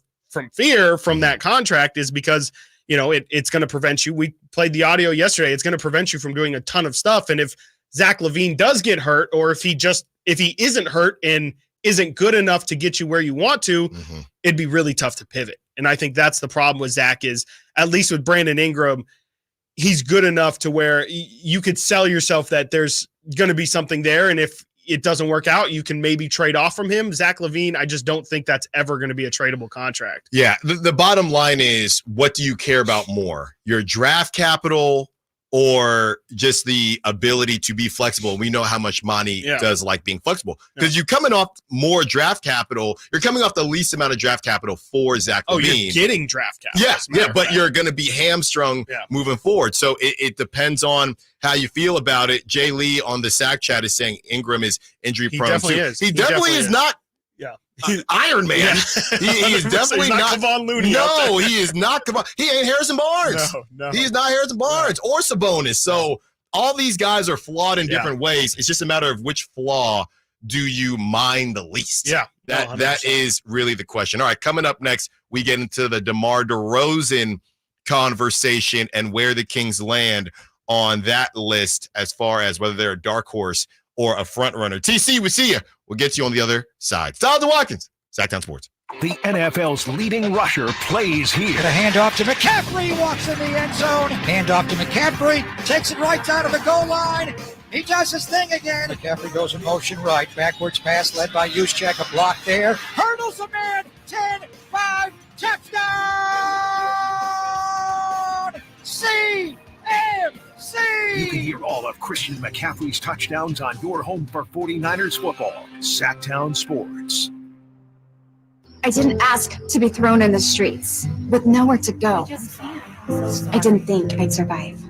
fear from that contract is because, it's going to prevent you. We played the audio yesterday. It's going to prevent you from doing a ton of stuff. And if Zach LaVine does get hurt, or if he isn't hurt and isn't good enough to get you where you want to, it'd be really tough to pivot. And I think that's the problem with Zach is, at least with Brandon Ingram, he's good enough to where you could sell yourself that there's going to be something there. And if it doesn't work out, you can maybe trade off from him. Zach LaVine, I just don't think that's ever going to be a tradable contract. Yeah. The bottom line is, what do you care about more? Your draft capital or just the ability to be flexible? We know how much Monty does like being flexible, because you're coming off more draft capital. You're coming off the least amount of draft capital for Zach LaVine. You're getting draft capital. Yeah, but you're going to be hamstrung moving forward. So it depends on how you feel about it. Jay Lee on the Sac chat is saying Ingram is injury prone. He definitely is not. Yeah. Iron Man. Yeah. He is definitely not Kevon Looney. No, he is not Kevon. He ain't Harrison Barnes. No. He's not Harrison Barnes or Sabonis. So all these guys are flawed in different ways. It's just a matter of which flaw do you mind the least. Yeah. That is really the question. All right, coming up next, we get into the DeMar DeRozan conversation and where the Kings land on that list as far as whether they're a dark horse or a front runner. TC, we see you. We'll get you on the other side. Stiles and Watkins, Sactown Sports. The NFL's leading rusher plays here. A handoff to McCaffrey, walks in the end zone. Handoff to McCaffrey, takes it right down to the goal line. He does his thing again. McCaffrey goes in motion right. Backwards pass led by Juszczyk. A block there. Hurdles a man. 10, 5, touchdown! CMC! You can hear all of Christian McCaffrey's touchdowns on your home for 49ers football. Sactown Sports. I didn't ask to be thrown in the streets with nowhere to go. I didn't think I'd survive.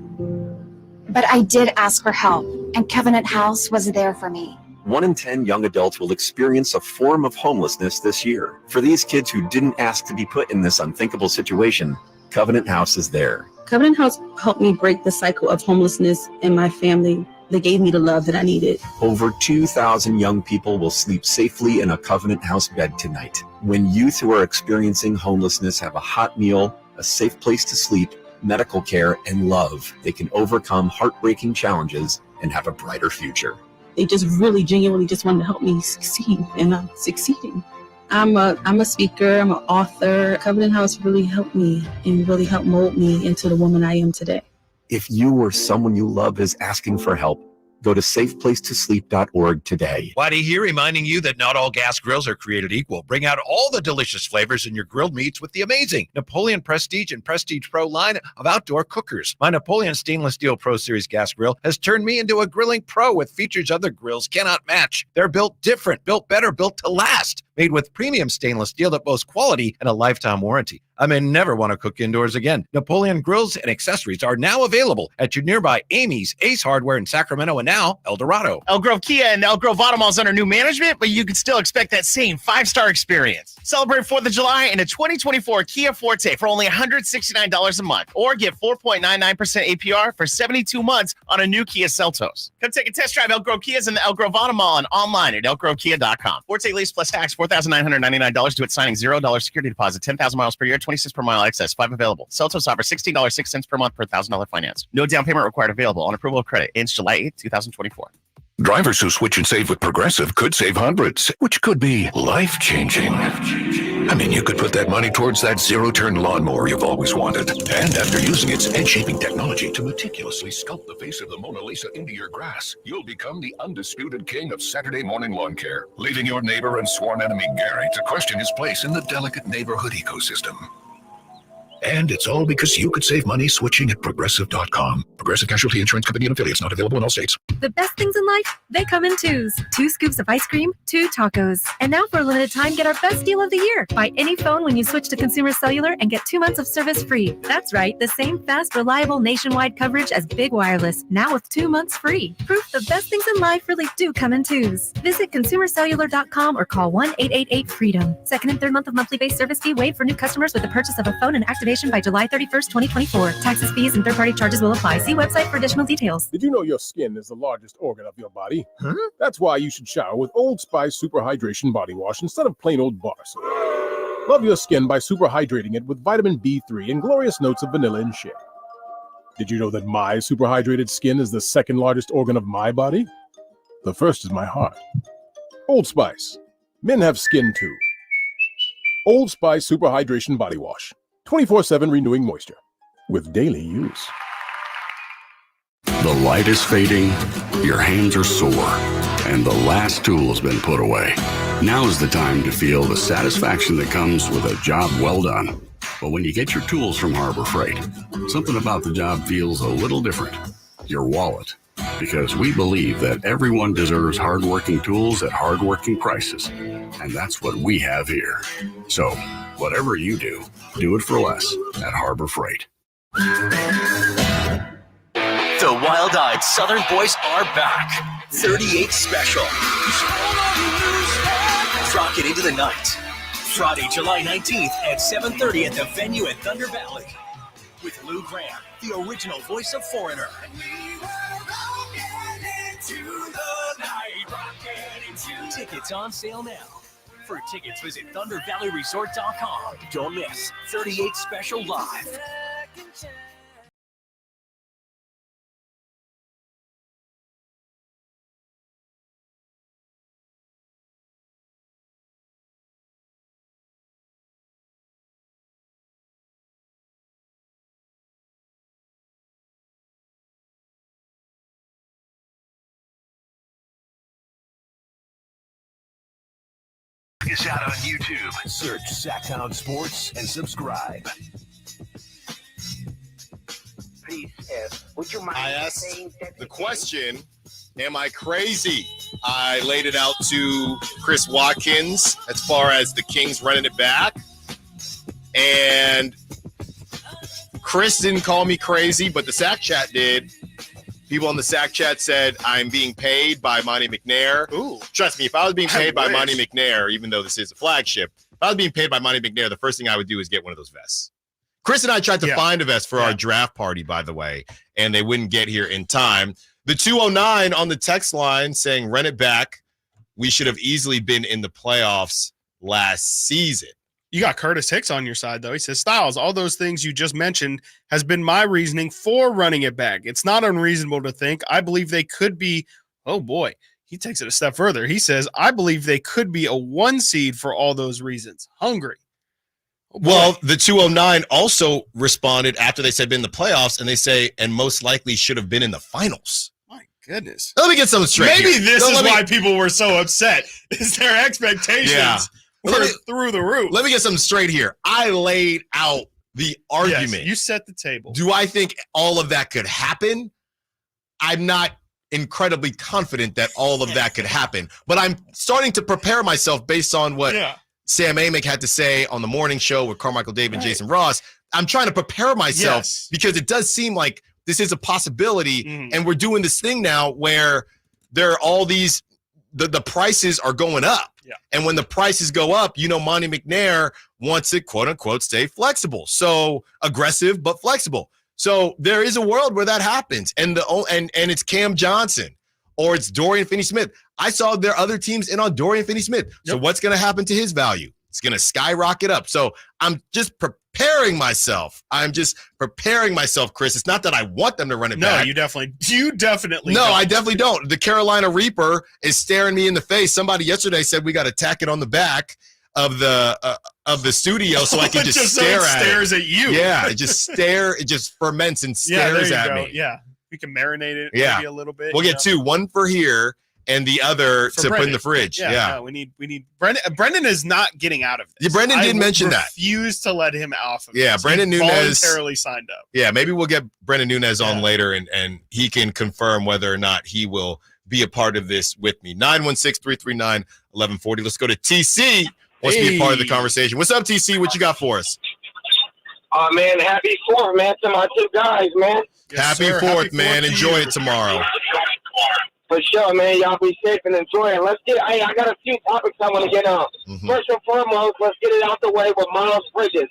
But I did ask for help, and Covenant House was there for me. 1 in 10 young adults will experience a form of homelessness this year. For these kids who didn't ask to be put in this unthinkable situation, Covenant House is there. Covenant House helped me break the cycle of homelessness in my family. They gave me the love that I needed. Over 2,000 young people will sleep safely in a Covenant House bed tonight. When youth who are experiencing homelessness have a hot meal, a safe place to sleep, medical care, and love, they can overcome heartbreaking challenges and have a brighter future. They just really genuinely just wanted to help me succeed, and I'm succeeding. I'm a speaker, I'm an author. Covenant House really helped me and really helped mold me into the woman I am today. If you or someone you love is asking for help, go to safeplacetosleep.org today. Whitey here, reminding you that not all gas grills are created equal. Bring out all the delicious flavors in your grilled meats with the amazing Napoleon Prestige and Prestige Pro line of outdoor cookers. My Napoleon Stainless Steel Pro Series gas grill has turned me into a grilling pro with features other grills cannot match. They're built different, built better, built to last. Made with premium stainless steel that boasts quality and a lifetime warranty. I may never want to cook indoors again. Napoleon grills and accessories are now available at your nearby Amy's, Ace Hardware in Sacramento, and now El Dorado. Elk Grove Kia and Elk Grove Auto Mall is under new management, but you can still expect that same 5-star experience. Celebrate 4th of July in a 2024 Kia Forte for only $169 a month, or get 4.99% APR for 72 months on a new Kia Seltos. Come take a test drive Elk Grove Kias in the Elk Grove Auto Mall and online at elkgrovekia.com. Forte lease plus tax, $4,999 due at signing, $0 security deposit, 10,000 miles per year, 26 per mile excess, 5 available. Seltos offers $16.06 per month per $1,000 finance. No down payment required. Available on approval of credit. Ends July 8th, 2024. Drivers who switch and save with Progressive could save hundreds, which could be life-changing. I mean, you could put that money towards that zero-turn lawnmower you've always wanted. And after using its edge-shaping technology to meticulously sculpt the face of the Mona Lisa into your grass, you'll become the undisputed king of Saturday morning lawn care, leaving your neighbor and sworn enemy Gary to question his place in the delicate neighborhood ecosystem. And it's all because you could save money switching at Progressive.com. Progressive Casualty Insurance Company and affiliates, not available in all states. The best things in life, they come in twos. 2 scoops of ice cream, 2 tacos. And now for a limited time, get our best deal of the year. Buy any phone when you switch to Consumer Cellular and get 2 months of service free. That's right, the same fast, reliable nationwide coverage as Big Wireless, now with 2 months free. Proof the best things in life really do come in twos. Visit ConsumerCellular.com or call 1-888-FREEDOM. Second and third month of monthly base service fee waived for new customers with the purchase of a phone and activation activation by July 31st, 2024. Taxes, fees, and third-party charges will apply. See website for additional details. Did you know your skin is the largest organ of your body? Huh? That's why you should shower with Old Spice Super Hydration Body Wash instead of plain old bar soap. Love your skin by super hydrating it with vitamin B3 and glorious notes of vanilla and shea. Did you know that my super hydrated skin is the second largest organ of my body? The first is my heart. Old Spice. Men have skin too. Old Spice Super Hydration Body Wash. 24/7 renewing moisture. With daily use. The light is fading, your hands are sore, and the last tool has been put away. Now is the time to feel the satisfaction that comes with a job well done. But when you get your tools from Harbor Freight, something about the job feels a little different. Your wallet. Because we believe that everyone deserves hardworking tools at hardworking prices. And that's what we have here. So, whatever you do it for less at Harbor Freight. The wild-eyed Southern boys are back. 38 Special. Rocket into the night. Friday, July 19th at 7:30 at the venue at Thunder Valley. With Lou Graham, the original voice of Foreigner. Tickets on sale now. For tickets, visit ThunderValleyResort.com. Don't miss 38 Special Live. Check us out on YouTube. Search Sactown Sports and subscribe. Please, would you mind I asked the question, am I crazy? I laid it out to Chris Watkins as far as the Kings running it back. And Chris didn't call me crazy, but the Sac Chat did. People on the Sac Chat said, I'm being paid by Monty McNair. Ooh. Trust me, if I was being paid by Monty McNair, even though this is a flagship, if I was being paid by Monty McNair, the first thing I would do is get one of those vests. Chris and I tried to find a vest for our draft party, by the way, and they wouldn't get here in time. The 209 on the text line saying, run it back. We should have easily been in the playoffs last season. You got Curtis Hicks on your side, though. He says, Stiles, all those things you just mentioned has been my reasoning for running it back. It's not unreasonable to think. I believe they could be, oh boy, he takes it a step further. He says, I believe they could be a 1 seed for all those reasons. Hungry. Oh, well, the 209 also responded after they said been in the playoffs, and they say, and most likely should have been in the finals. My goodness. Let me get something straight. Maybe here. this is why people were so upset, is their expectations. Yeah. We're through the roof. Let me get something straight here. I laid out the argument. Yes, you set the table. Do I think all of that could happen? I'm not incredibly confident that all of that could happen, but I'm starting to prepare myself based on what Sam Amick had to say on the morning show with Carmichael Dave and Jason Ross. I'm trying to prepare myself because it does seem like this is a possibility, and we're doing this thing now where there are all these the prices are going up. Yeah. And when the prices go up, Monty McNair wants it, quote unquote, stay flexible. So aggressive, but flexible. So there is a world where that happens. And it's Cam Johnson or it's Dorian Finney-Smith. I saw there are other teams in on Dorian Finney-Smith. Yep. So what's going to happen to his value? It's going to skyrocket up. So I'm just preparing myself. Chris. It's not that I want them to run it back. No, you definitely No, don't. I definitely don't. The Carolina Reaper is staring me in the face. Somebody yesterday said we got to tack it on the back of the studio so I can just stare at it. Stares at you. Yeah, it just ferments and stares at me. Yeah, we can marinate it maybe a little bit. We'll get two, one for here and the other to put in the fridge. Yeah. No, we need Brendan. Brendan is not getting out of this. Yeah, Brendan did mention that. Refuse to let him off of this. Brendan Nunez voluntarily signed up. Yeah, maybe we'll get Brendan Nunez on later and he can confirm whether or not he will be a part of this with me. 916-339-1140. Let's go to TC. Wants to be a part of the conversation. What's up, TC? What you got for us? Man, happy 4th, man, to my two guys, man. Happy 4th, man. Enjoy it tomorrow. For sure, man. Y'all be safe and enjoy it. I got a few topics I want to get on. First and foremost, let's get it out the way with Miles Bridges.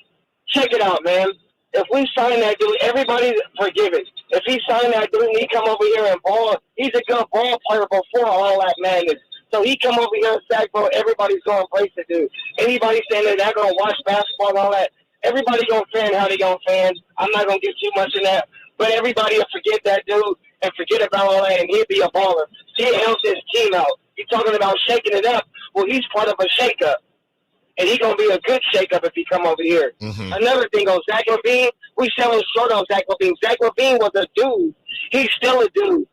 Check it out, man. If we sign that dude, everybody forgive it. If he signed that dude and he come over here and ball, he's a good ball player before all that madness. So he come over here and Sackville, everybody's going to embrace the dude. Anybody saying that they're going to watch basketball and all that, everybody going to fan how they going to fan. I'm not going to get too much in that. But everybody will forget that dude and forget about all that, and he'll be a baller. He helps his team out. You're talking about shaking it up. Well, he's part of a shake-up. And he's going to be a good shake-up if he come over here. Mm-hmm. Another thing on Zach LaVine, we selling short on Zach LaVine. Zach LaVine was a dude. He's still a dude.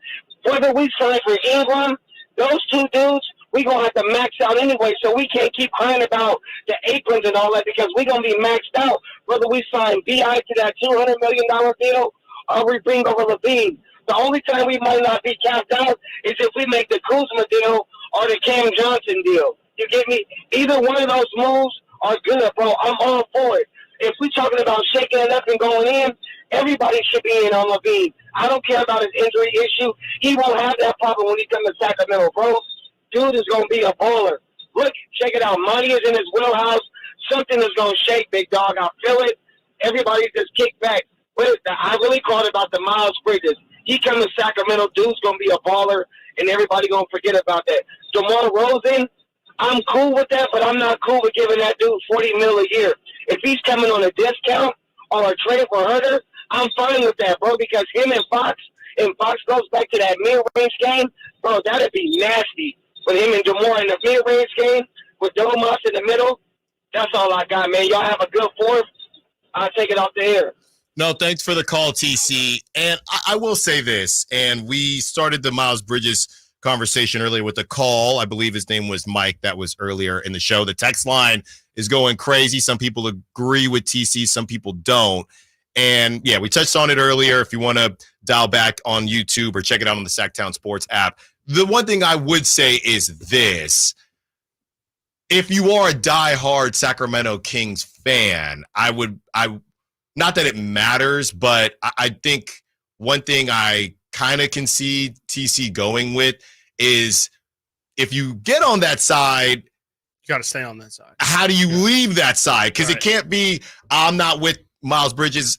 Whether we sign for Ingram, those two dudes, we're going to have to max out anyway, so we can't keep crying about the aprons and all that because we're going to be maxed out. Whether we sign B.I. to that $200 million deal or we bring over LaVine. The only time we might not be capped out is if we make the Kuzma deal or the Cam Johnson deal. You get me? Either one of those moves are good, bro. I'm all for it. If we're talking about shaking it up and going in, everybody should be in on LaVine. I don't care about his injury issue. He won't have that problem when he comes to Sacramento, bro. Dude is going to be a baller. Look, check it out. Money is in his wheelhouse. Something is going to shake, big dog. I feel it. Everybody just kick back. But I really called about the Miles Bridges. He comes to Sacramento, dude's going to be a baller, and everybody going to forget about that. DeMar DeRozan, I'm cool with that, but I'm not cool with giving that dude $40 million a year. If he's coming on a discount or a trade for Herter, I'm fine with that, bro, because him and Fox goes back to that mid-range game, bro, that'd be nasty. With him and DeMar in the mid-range game, with Domas in the middle, that's all I got, man. Y'all have a good fourth. I'll take it off the air. No, thanks for the call, TC. And I will say this, and we started the Miles Bridges conversation earlier with a call. I believe his name was Mike. That was earlier in the show. The text line is going crazy. Some people agree with TC. Some people don't. And, yeah, we touched on it earlier. If you want to dial back on YouTube or check it out on the Sactown Sports app. The one thing I would say is this. If you are a diehard Sacramento Kings fan, not that it matters, but I think one thing I kind of can see TC going with is if you get on that side, you got to stay on that side. How do you leave that side? Because it can't be, I'm not with Miles Bridges.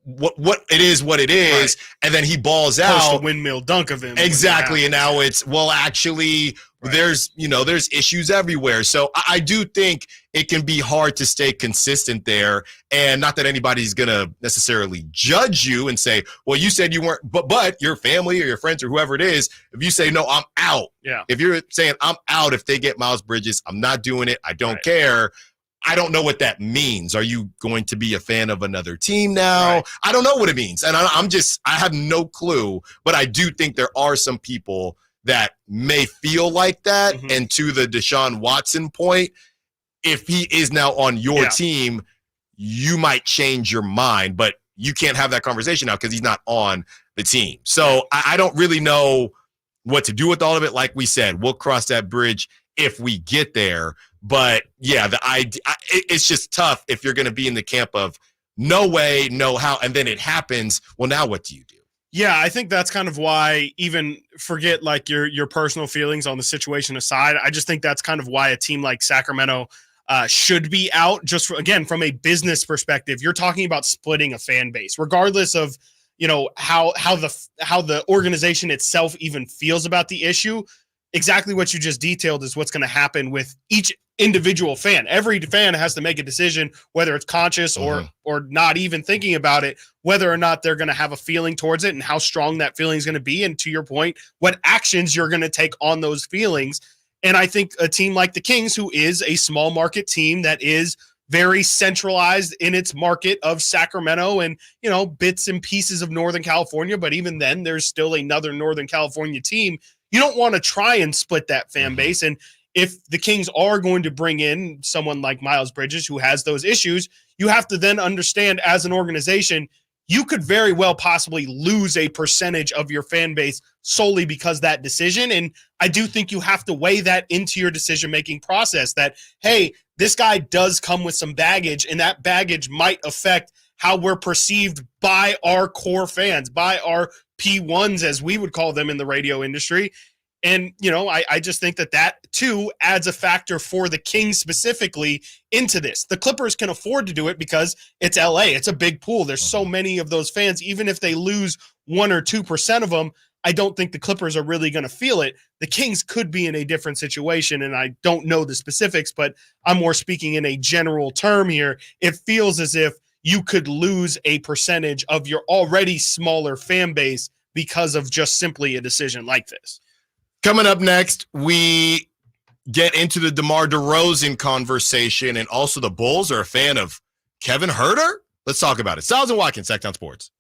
What it is, right. And then he balls out. The windmill dunk of him. Exactly. And now it's, well, actually, there's issues everywhere. So I do think it can be hard to stay consistent there. And not that anybody's going to necessarily judge you and say, well, you said you weren't, but your family or your friends or whoever it is, if you say, no, I'm out. Yeah. If you're saying I'm out, if they get Miles Bridges, I'm not doing it. I don't care. I don't know what that means. Are you going to be a fan of another team now? Right. I don't know what it means. And I have no clue, but I do think there are some people that may feel like that. Mm-hmm. And to the Deshaun Watson point, if he is now on your team, you might change your mind, but you can't have that conversation now because he's not on the team. So I don't really know what to do with all of it. Like we said, we'll cross that bridge if we get there. But yeah, the idea, it's just tough if you're going to be in the camp of no way, no how, and then it happens. Well, now what do you do? Yeah, I think that's kind of why, even forget like your personal feelings on the situation aside, I just think that's kind of why a team like Sacramento should be out. Just again, from a business perspective, you're talking about splitting a fan base, regardless of how the organization itself even feels about the issue. Exactly what you just detailed is what's going to happen with each individual fan. Every fan has to make a decision, whether it's conscious or not even thinking about it, whether or not they're going to have a feeling towards it and how strong that feeling is going to be. And to your point, what actions you're going to take on those feelings. And I think a team like the Kings, who is a small market team that is very centralized in its market of Sacramento and, bits and pieces of Northern California. But even then, there's still another Northern California team. You don't want to try and split that fan base. And if the Kings are going to bring in someone like Miles Bridges who has those issues, you have to then understand as an organization, you could very well possibly lose a percentage of your fan base solely because that decision. And I do think you have to weigh that into your decision-making process that, hey, this guy does come with some baggage, and that baggage might affect how we're perceived by our core fans, by our P1s, as we would call them in the radio industry. And, I just think that too adds a factor for the Kings specifically into this. The Clippers can afford to do it because it's LA. It's a big pool. There's so many of those fans. Even if they lose 1 or 2% of them, I don't think the Clippers are really going to feel it. The Kings could be in a different situation, and I don't know the specifics, but I'm more speaking in a general term here. It feels as if you could lose a percentage of your already smaller fan base because of just simply a decision like this. Coming up next, we get into the DeMar DeRozan conversation, and also the Bulls are a fan of Kevin Huerter. Let's talk about it. Stiles and Watkins, Sactown Sports.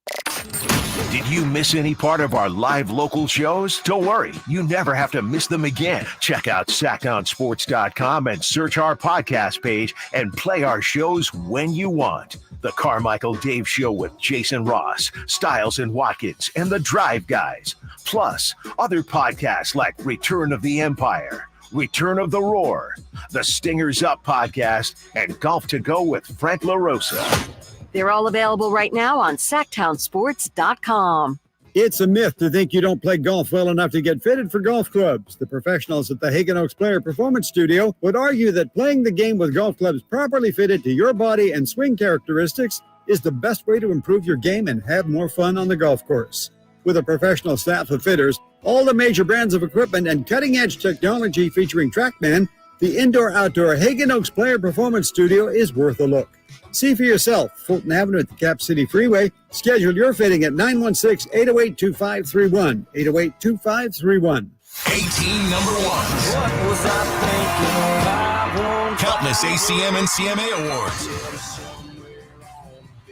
Did you miss any part of our live local shows? Don't worry, you never have to miss them again. Check out SactownSports.com and search our podcast page and play our shows when you want. The Carmichael Dave Show with Jason Ross, Stiles and Watkins, and The Drive Guys. Plus, other podcasts like Return of the Empire, Return of the Roar, The Stingers Up podcast, and Golf to Go with Frank LaRosa. They're all available right now on SactownSports.com. It's a myth to think you don't play golf well enough to get fitted for golf clubs. The professionals at the Hagen Oaks Player Performance Studio would argue that playing the game with golf clubs properly fitted to your body and swing characteristics is the best way to improve your game and have more fun on the golf course. With a professional staff of fitters, all the major brands of equipment, and cutting-edge technology featuring TrackMan, the indoor-outdoor Hagen Oaks Player Performance Studio is worth a look. See for yourself, Fulton Avenue at the Cap City Freeway. Schedule your fitting at 916-808-2531, 808-2531. 18 number ones. What was I thinking? Countless ACM and CMA awards.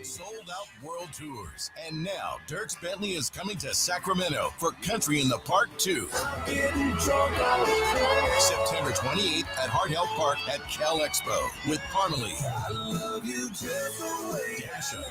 Sold out world tours. And now Dierks Bentley is coming to Sacramento for Country in the Park 2. September 28th at Hart Health Park at Cal Expo with Parmalee, Dasha,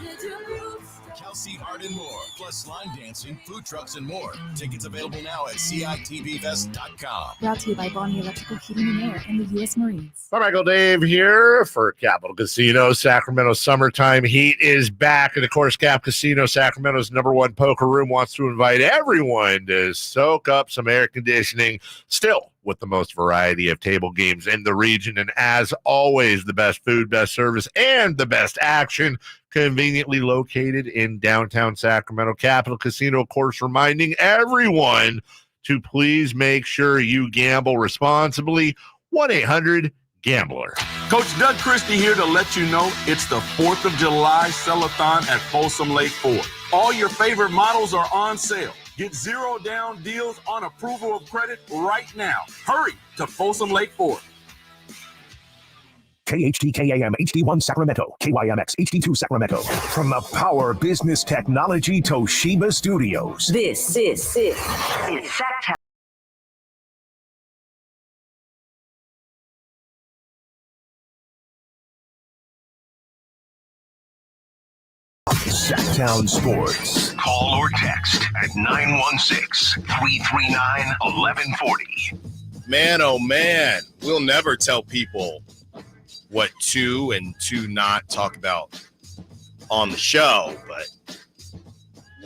Kelsey Hart, and more. Plus line dancing, food trucks, and more. Tickets available now at CITVFest.com. Brought to you by Bonnie Electrical Heating and Air and the U.S. Marines. Carmichael Dave here for Capital Casino. Sacramento summertime heat is back. And of course, Cap Casino, Sacramento's #1 poker room, wants to invite everyone to soak up some air conditioning, still with the most variety of table games in the region. And as always, the best food, best service, and the best action, conveniently located in downtown Sacramento. Capital Casino, of course, reminding everyone to please make sure you gamble responsibly. 1-800-GAMBLER. Coach Doug Christie here to let you know it's the 4th of July Sell-a-thon at Folsom Lake Ford. All your favorite models are on sale. Get 0 down deals on approval of credit right now. Hurry to Folsom Lake Ford. KHTKAM HD1 Sacramento, KYMX HD2 Sacramento. From the Power Business Technology Toshiba Studios. This is Sactown. Sactown Sports. Call or text at 916-339-1140. Man, oh man, we'll never tell people what to and to not talk about on the show, but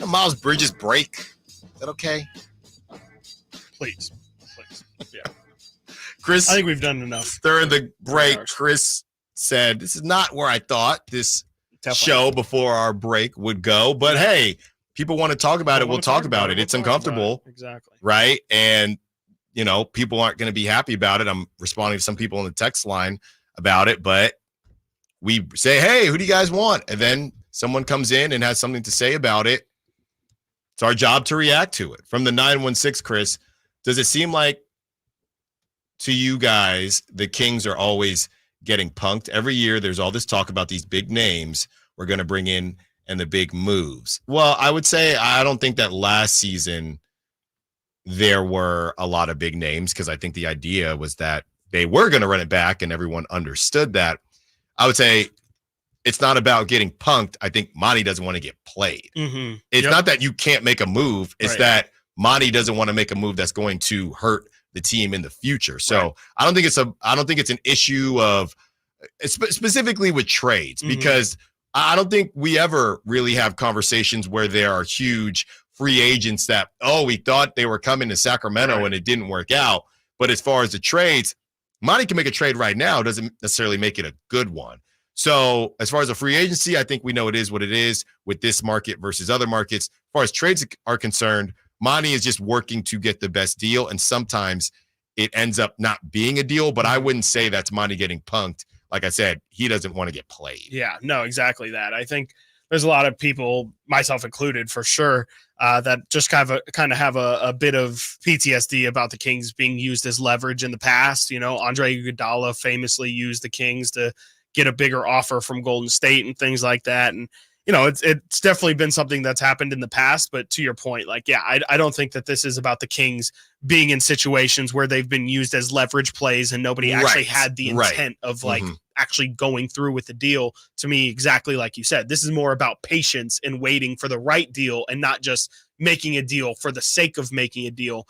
Miles Bridges break. Is that okay? Please. Yeah. Chris, I think we've done enough. During the break, Chris said, this is not where I thought this show before our break would go, but hey, people want to talk about it. We'll talk about it. It's uncomfortable. Exactly. Right. And, people aren't going to be happy about it. I'm responding to some people in the text line about it, but we say, hey, who do you guys want? And then someone comes in and has something to say about it. It's our job to react to it. From the 916, Chris, does it seem like to you guys, the Kings are always getting punked? Every year there's all this talk about these big names we're going to bring in and the big moves. Well, I would say I don't think that last season there were a lot of big names, because I think the idea was that they were going to run it back and everyone understood that. I would say it's not about getting punked. I think Monty doesn't want to get played. Mm-hmm. It's not that you can't make a move. It's that Monty doesn't want to make a move that's going to hurt the team in the future. So I don't think it's an issue of specifically with trades, because I don't think we ever really have conversations where there are huge free agents that, we thought they were coming to Sacramento and it didn't work out. But as far as the trades, Monty can make a trade right now, doesn't necessarily make it a good one. So as far as a free agency, I think we know it is what it is with this market versus other markets. As far as trades are concerned, Monty is just working to get the best deal, and sometimes it ends up not being a deal, but I wouldn't say that's Monty getting punked. Like I said, he doesn't want to get played. Yeah, no, exactly that. I think there's a lot of people, myself included for sure, that just kind of have a bit of PTSD about the Kings being used as leverage in the past. Andre Iguodala famously used the Kings to get a bigger offer from Golden State and things like that. And it's definitely been something that's happened in the past, but to your point, I don't think that this is about the Kings being in situations where they've been used as leverage plays and nobody actually had the intent of actually going through with the deal. To me, exactly like you said, this is more about patience and waiting for the right deal and not just making a deal for the sake of making a deal.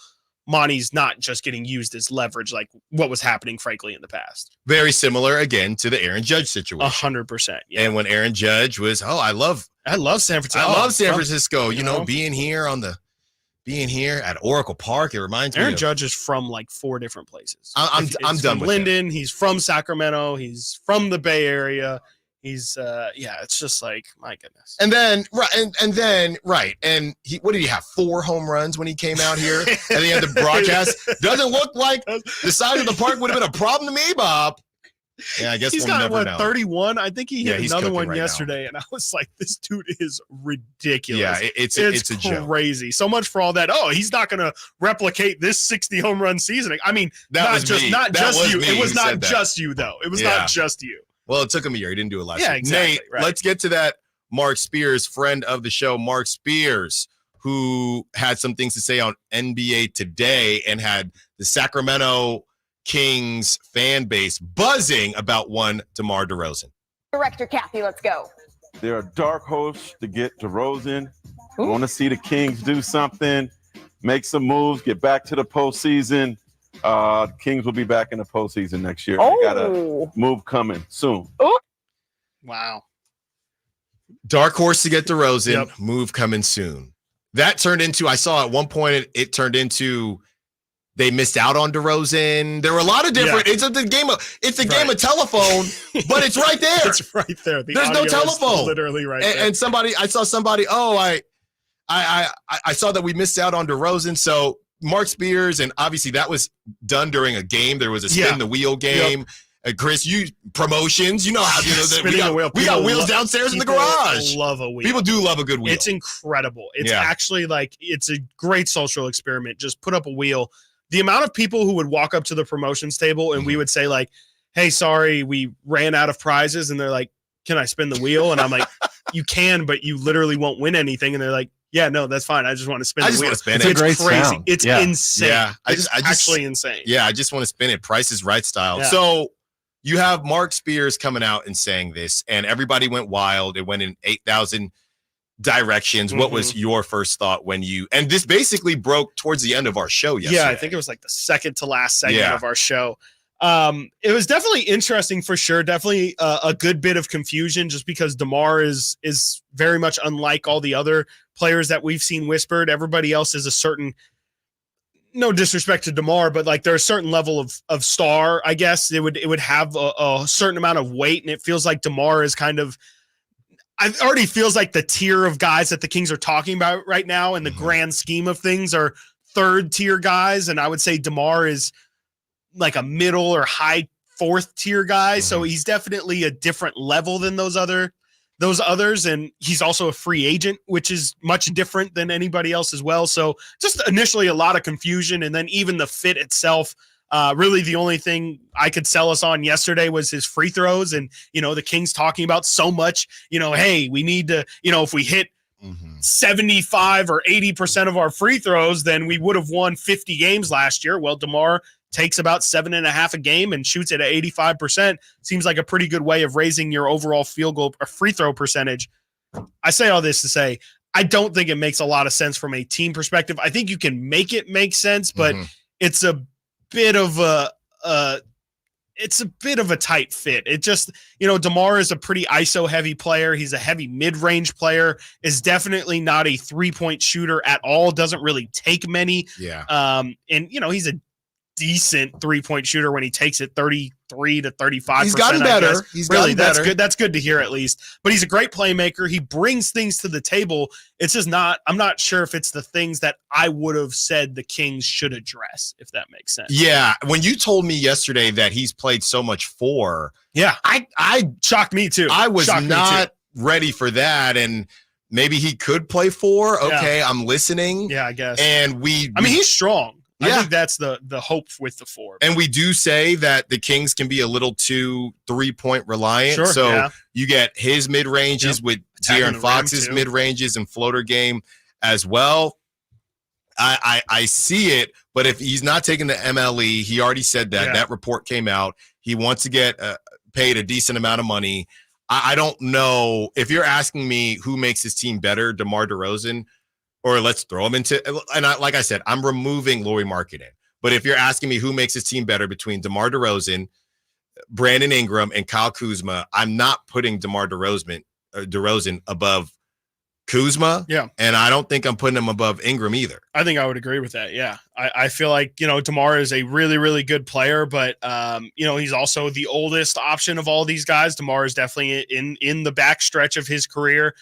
Monty's not just getting used as leverage like what was happening, frankly, in the past. Very similar, again, to the Aaron Judge situation. 100%. Yeah. And when Aaron Judge was, I love San Francisco. I love San Francisco. Being here at Oracle Park, it reminds me. Aaron Judge is from 4 different places. I'm done with Linden. He's from Sacramento. He's from the Bay Area. He's it's just my goodness. And then and he, what did he have, 4 home runs when he came out here at the end of the broadcast? Doesn't look like the size of the park would have been a problem to me, Bob. Yeah, I guess he's we'll got never know. 31. I think he hit another one right yesterday, and I was like, this dude is ridiculous. Yeah, it's a joke. Crazy. So much for all that. Oh, he's not going to replicate this 60 home run season. I mean, not just you. It was not just you though. It was not just you. Well, it took him a year. He didn't do it last year. Exactly. Nate, let's get to that Mark Spears, friend of the show, Mark Spears, who had some things to say on NBA Today and had the Sacramento Kings fan base buzzing about one DeMar DeRozan. Director Kathy, let's go. They're a dark horse to get DeRozan. I want to see the Kings do something, make some moves, get back to the postseason. Kings will be back in the postseason next year. They got a move coming soon. Wow. Dark horse to get DeRozan, move coming soon. That turned into, I saw at one point, it turned into they missed out on DeRozan. There were a lot of different. It's a game of telephone, but it's right there. It's right there. There's no telephone. Literally right there. And I saw somebody. I saw that we missed out on DeRozan. So Mark Spears, and obviously that was done during a game. There was a spin the wheel game. Chris, you promotions, we got wheels downstairs in the garage. Love a wheel. People do love a good wheel. It's incredible. It's actually it's a great social experiment. Just put up a wheel. The amount of people who would walk up to the promotions table and we would say hey, sorry, we ran out of prizes. And they're like, can I spin the wheel? And I'm like, you can, but you literally won't win anything. And they're like, yeah, no, that's fine. I just want to spin the wheel. Want to spin it. It's crazy. Sound. It's insane. Yeah. It's actually insane. Yeah, I just want to spin it. Price is Right style. Yeah. So you have Mark Spears coming out and saying this, and everybody went wild. It went in 8,000 directions. What was your first thought when and this basically broke towards the end of our show yesterday? Yeah, I think it was the second to last segment of our show. It was definitely interesting for sure. Definitely a good bit of confusion just because DeMar is very much unlike all the other players that we've seen whispered. Everybody else is a certain, no disrespect to DeMar, but there's a certain level of star, I guess. It would have a certain amount of weight, and it feels like DeMar is it already feels like the tier of guys that the Kings are talking about right now in the grand scheme of things are third tier guys. And I would say DeMar is a middle or high 4th tier guy. So he's definitely a different level than those others. And he's also a free agent, which is much different than anybody else as well. So just initially a lot of confusion. And then even the fit itself, really the only thing I could sell us on yesterday was his free throws. And, the Kings talking about so much, hey, we need to, if we hit 75 or 80% of our free throws, then we would have won 50 games last year. Well, DeMar takes about 7.5 a game and shoots it at 85%. Seems like a pretty good way of raising your overall field goal or free throw percentage. I say all this to say, I don't think it makes a lot of sense from a team perspective. I think you can make it make sense, but it's a bit of it's a bit of a tight fit. It just, DeMar is a pretty ISO heavy player. He's a heavy mid-range player, is definitely not a 3-point shooter at all. Doesn't really take many. Yeah. And he's a decent 3-point shooter when he takes it 33 to 35%. He's gotten better. He's gotten better. That's good. That's good to hear at least. But he's a great playmaker. He brings things to the table. It's just I'm not sure if it's the things that I would have said the Kings should address, if that makes sense. Yeah. When you told me yesterday that he's played so much 4, yeah, I shocked me too. I was not ready for that. And maybe he could play 4. Okay, yeah. I'm listening. Yeah, I guess. And he's strong. Yeah. I think that's the hope with the 4. And we do say that the Kings can be a little too 3-point reliant. Sure, so yeah. you get his mid-ranges with De'Aaron Fox's mid-ranges and floater game as well. I see it, but if he's not taking the MLE, he already said that. Yeah. That report came out. He wants to get paid a decent amount of money. I don't know. If you're asking me who makes his team better, DeMar DeRozan, or let's throw him into, and like I said, I'm removing Lauri Markkanen. But if you're asking me who makes his team better between DeMar DeRozan, Brandon Ingram, and Kyle Kuzma, I'm not putting DeMar DeRozan above Kuzma. Yeah. And I don't think I'm putting him above Ingram either. I think I would agree with that. Yeah. I feel like, DeMar is a really, really good player, but, he's also the oldest option of all these guys. DeMar is definitely in the back stretch of his career.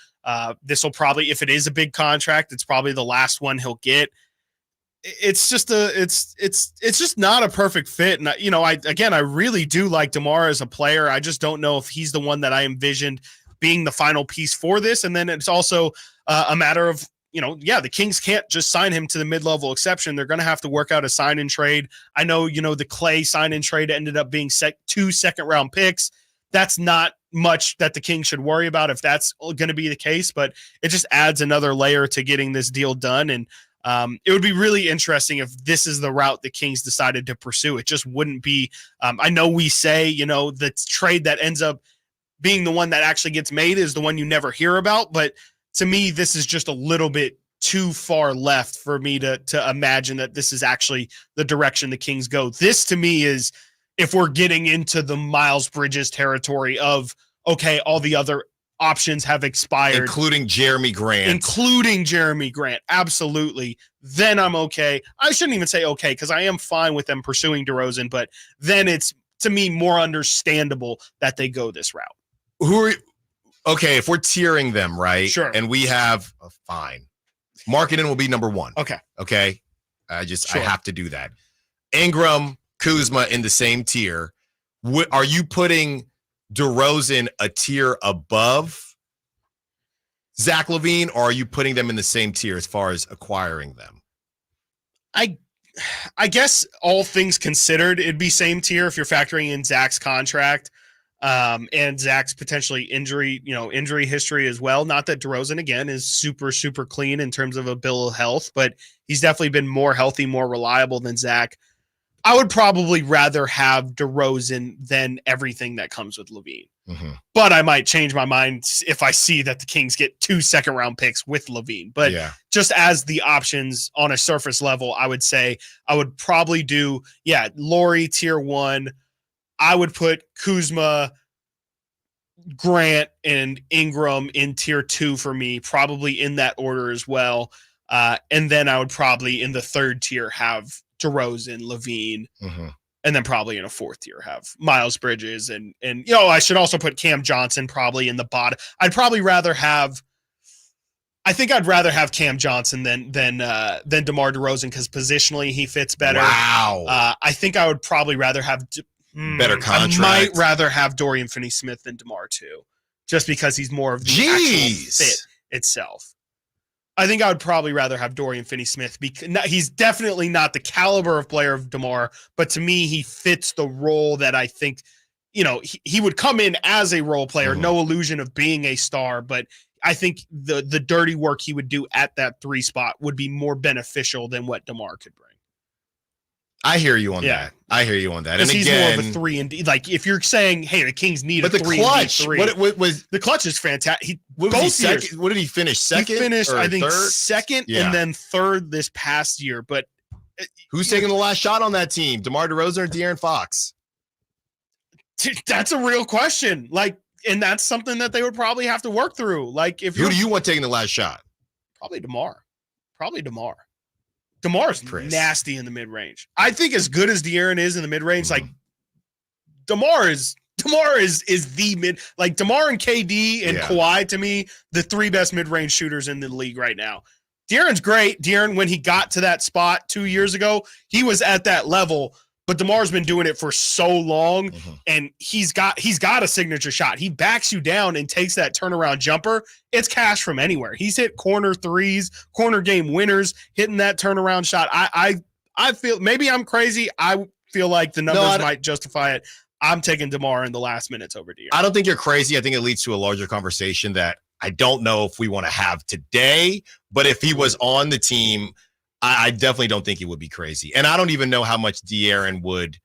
This will probably, if it is a big contract, it's probably the last one he'll get. It's just it's just not a perfect fit. And I really do like DeMar as a player. I just don't know if he's the one that I envisioned being the final piece for this. And then it's also a matter of, the Kings can't just sign him to the mid-level exception. They're going to have to work out a sign and trade. I know, the Clay sign and trade ended up being 2 second-round picks. That's not much that the Kings should worry about if that's going to be the case, but it just adds another layer to getting this deal done. And it would be really interesting if this is the route the Kings decided to pursue. It just wouldn't be, I know we say, the trade that ends up being the one that actually gets made is the one you never hear about. But to me, this is just a little bit too far left for me to imagine that this is actually the direction the Kings go. This to me is, if we're getting into the Miles Bridges territory of, okay, all the other options have expired. Including Jeremy Grant. Absolutely. Then I'm okay. I shouldn't even say okay, because I am fine with them pursuing DeRozan, but then it's, to me, more understandable that they go this route. Okay, if we're tiering them, right? Sure. And we have, fine. Markkanen will be number 1. Okay. I have to do that. Ingram, Kuzma in the same tier. Are you putting DeRozan a tier above Zach LaVine, or are you putting them in the same tier as far as acquiring them? I guess all things considered, it'd be same tier if you're factoring in Zach's contract and Zach's potentially injury history as well. Not that DeRozan, again, is super, super clean in terms of a bill of health, but he's definitely been more healthy, more reliable than Zach. I would probably rather have DeRozan than everything that comes with LaVine. Mm-hmm. But I might change my mind if I see that the Kings get 2 second-round picks with LaVine. But just as the options on a surface level, I would say I would probably do, Lauri tier 1. I would put Kuzma, Grant, and Ingram in tier 2 for me, probably in that order as well. And then I would probably in the third tier have DeRozan, LaVine, and then probably in a fourth tier have Miles Bridges and I should also put Cam Johnson probably in the bottom. I'd rather have Cam Johnson than DeMar DeRozan because positionally he fits better. Wow. I think I would probably rather have better contract. I might rather have Dorian Finney-Smith than DeMar too, just because he's more of the actual fit itself. I think I would probably rather have Dorian Finney-Smith because he's definitely not the caliber of player of DeMar, but to me, he fits the role that I think, he would come in as a role player, no illusion of being a star, but I think the dirty work he would do at that 3 spot would be more beneficial than what DeMar could bring. I hear you on that. And he's again, more of a 3 and D. Like if you're saying, hey, the Kings need a 3 clutch, and D3. what was the clutch is fantastic. What did he finish? Second? He finished, I think, third? second and then third this past year. But who's taking the last shot on that team? DeMar DeRozan or De'Aaron Fox? That's a real question. And that's something that they would probably have to work through. Who do you want taking the last shot? Probably DeMar. DeMar's nasty in the mid-range. I think as good as De'Aaron is in the mid-range, DeMar is the mid. DeMar and KD and Kawhi, to me, the 3 best mid-range shooters in the league right now. De'Aaron's great. De'Aaron, when he got to that spot 2 years ago, he was at that level. But DeMar's been doing it for so long, and he's got a signature shot. He backs you down and takes that turnaround jumper. It's cash from anywhere. He's hit corner threes, corner game winners, hitting that turnaround shot. I feel maybe I'm crazy. I feel like the numbers might justify it. I'm taking DeMar in the last minutes over De'Aaron. I don't think you're crazy. I think it leads to a larger conversation that I don't know if we want to have today. But if he was on the team, I definitely don't think he would be crazy. And I don't even know how much De'Aaron would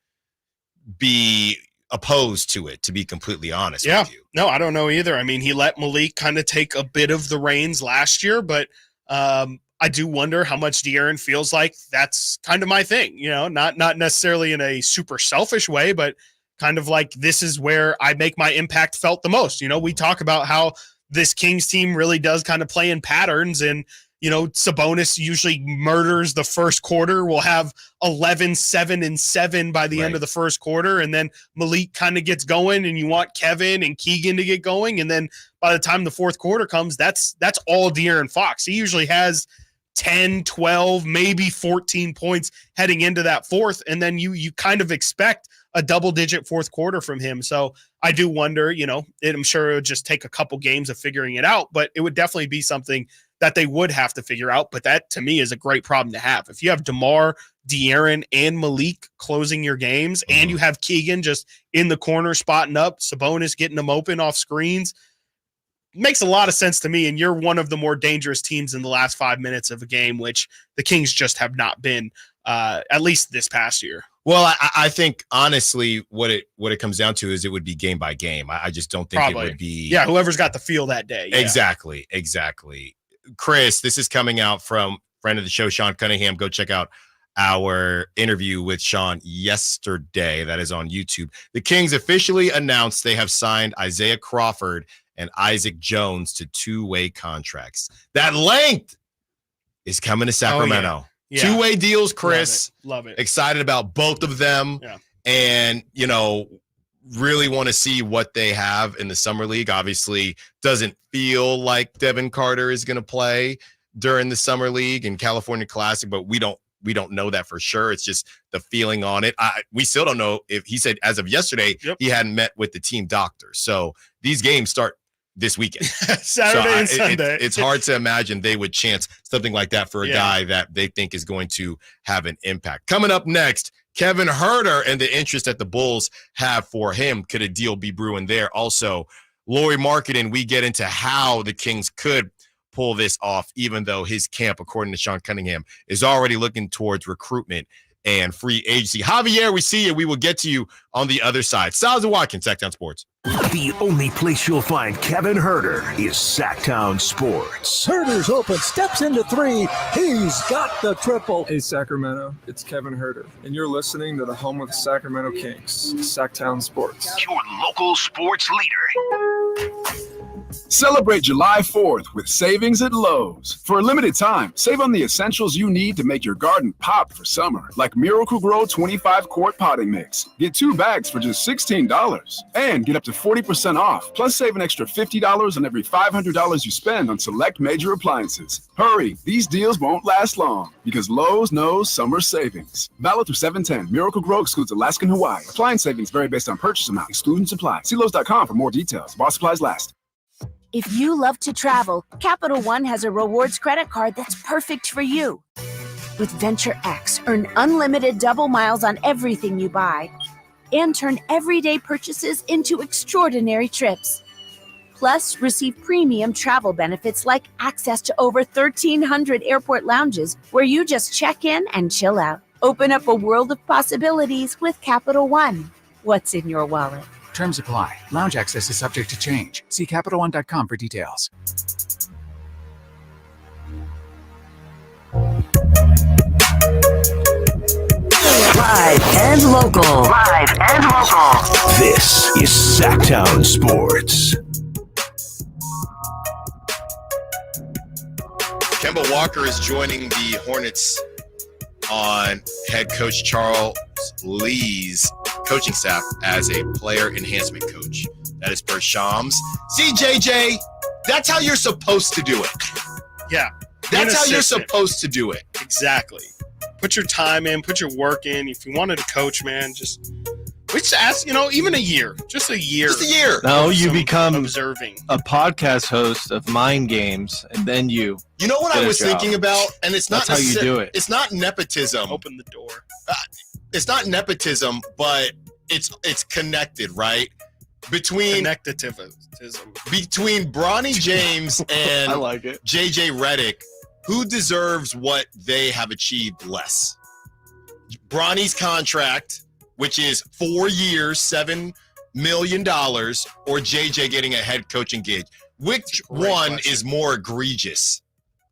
be opposed to it, to be completely honest with you. No, I don't know either. I mean, he let Malik kind of take a bit of the reins last year, but I do wonder how much De'Aaron feels like that's kind of my thing, not necessarily in a super selfish way, but kind of like this is where I make my impact felt the most. We talk about how this Kings team really does kind of play in patterns, and Sabonis usually murders the first quarter. We'll have 11, 7, and 7 by the end of the first quarter. And then Malik kind of gets going, and you want Kevin and Keegan to get going. And then by the time the fourth quarter comes, that's all De'Aaron Fox. He usually has 10, 12, maybe 14 points heading into that fourth. And then you kind of expect a double-digit fourth quarter from him. So I do wonder, I'm sure it would just take a couple games of figuring it out, but it would definitely be something that they would have to figure out. But that, to me, is a great problem to have. If you have DeMar, De'Aaron, and Malik closing your games, and you have Keegan just in the corner spotting up, Sabonis getting them open off screens, makes a lot of sense to me. And you're one of the more dangerous teams in the last 5 minutes of a game, which the Kings just have not been, at least this past year. Well, I think honestly, what it comes down to is it would be game by game. I just don't think it would be. Yeah, whoever's got the feel that day. Yeah. Exactly. Chris, this is coming out from friend of the show, Sean Cunningham. Go check out our interview with Sean yesterday. That is on YouTube. The Kings officially announced they have signed Isaiah Crawford and Isaac Jones to 2-way contracts. That length is coming to Sacramento. Yeah. 2-way deals, Chris. Love it. Excited about both of them. Yeah. And, really want to see what they have in the summer league. Obviously, doesn't feel like Devin Carter is going to play during the summer league and California Classic, but we don't know that for sure. It's just the feeling on it. We still don't know if he said as of yesterday, he hadn't met with the team doctor. So these games start this weekend. Saturday and Sunday. It's hard to imagine they would chance something like that for a guy that they think is going to have an impact. Coming up next, Kevin Huerter and the interest that the Bulls have for him. Could a deal be brewing there? Also, Lauri Markkanen, we get into how the Kings could pull this off, even though his camp, according to Sean Cunningham, is already looking towards recruitment and free agency. Javier, we see you. We will get to you on the other side. Stiles and Watkins, Sactown Sports. The only place you'll find Kevin Huerter is Sactown Sports. Huerter's open, steps into three. He's got the triple. Hey, Sacramento, it's Kevin Huerter, and you're listening to the home of the Sacramento Kings, Sactown Sports. Your local sports leader. Celebrate July 4th with savings at Lowe's. For a limited time, save on the essentials you need to make your garden pop for summer, like Miracle Grow 25-quart potting mix. Get 2 bags for just $16 and get up to 40% off, plus save an extra $50 on every $500 you spend on select major appliances. Hurry, these deals won't last long because Lowe's knows summer savings. Valid through 7/10. Miracle Grow excludes Alaska and Hawaii. Appliance savings vary based on purchase amount. Exclusions apply. See Lowe's.com for more details. While supplies last. If you love to travel, Capital One has a rewards credit card that's perfect for you. With Venture X, earn unlimited double miles on everything you buy and turn everyday purchases into extraordinary trips. Plus, receive premium travel benefits like access to over 1,300 airport lounges where you just check in and chill out. Open up a world of possibilities with Capital One. What's in your wallet? Terms apply. Lounge access is subject to change. See CapitalOne.com for details. Live and local. This is Sactown Sports. Kemba Walker is joining the Hornets on head coach Charles Lee's coaching staff as a player enhancement coach. That is per Shams. See, JJ, that's how you're supposed to do it. Yeah. That's how you're supposed to do it. Exactly. Put your time in, put your work in. If you wanted to coach, man, just ask, even a year. Just a year. Just a year. No, you become observing a podcast host of Mind Games, and then you. You know what I was thinking about? And it's not That's how you do it. It's not nepotism. Open the door. It's not nepotism, but it's connected, right? Between Bronny James and I like it. JJ Redick, who deserves what they have achieved less? Bronny's contract, which is 4 years, $7 million, or JJ getting a head coaching gig? Which one is more egregious?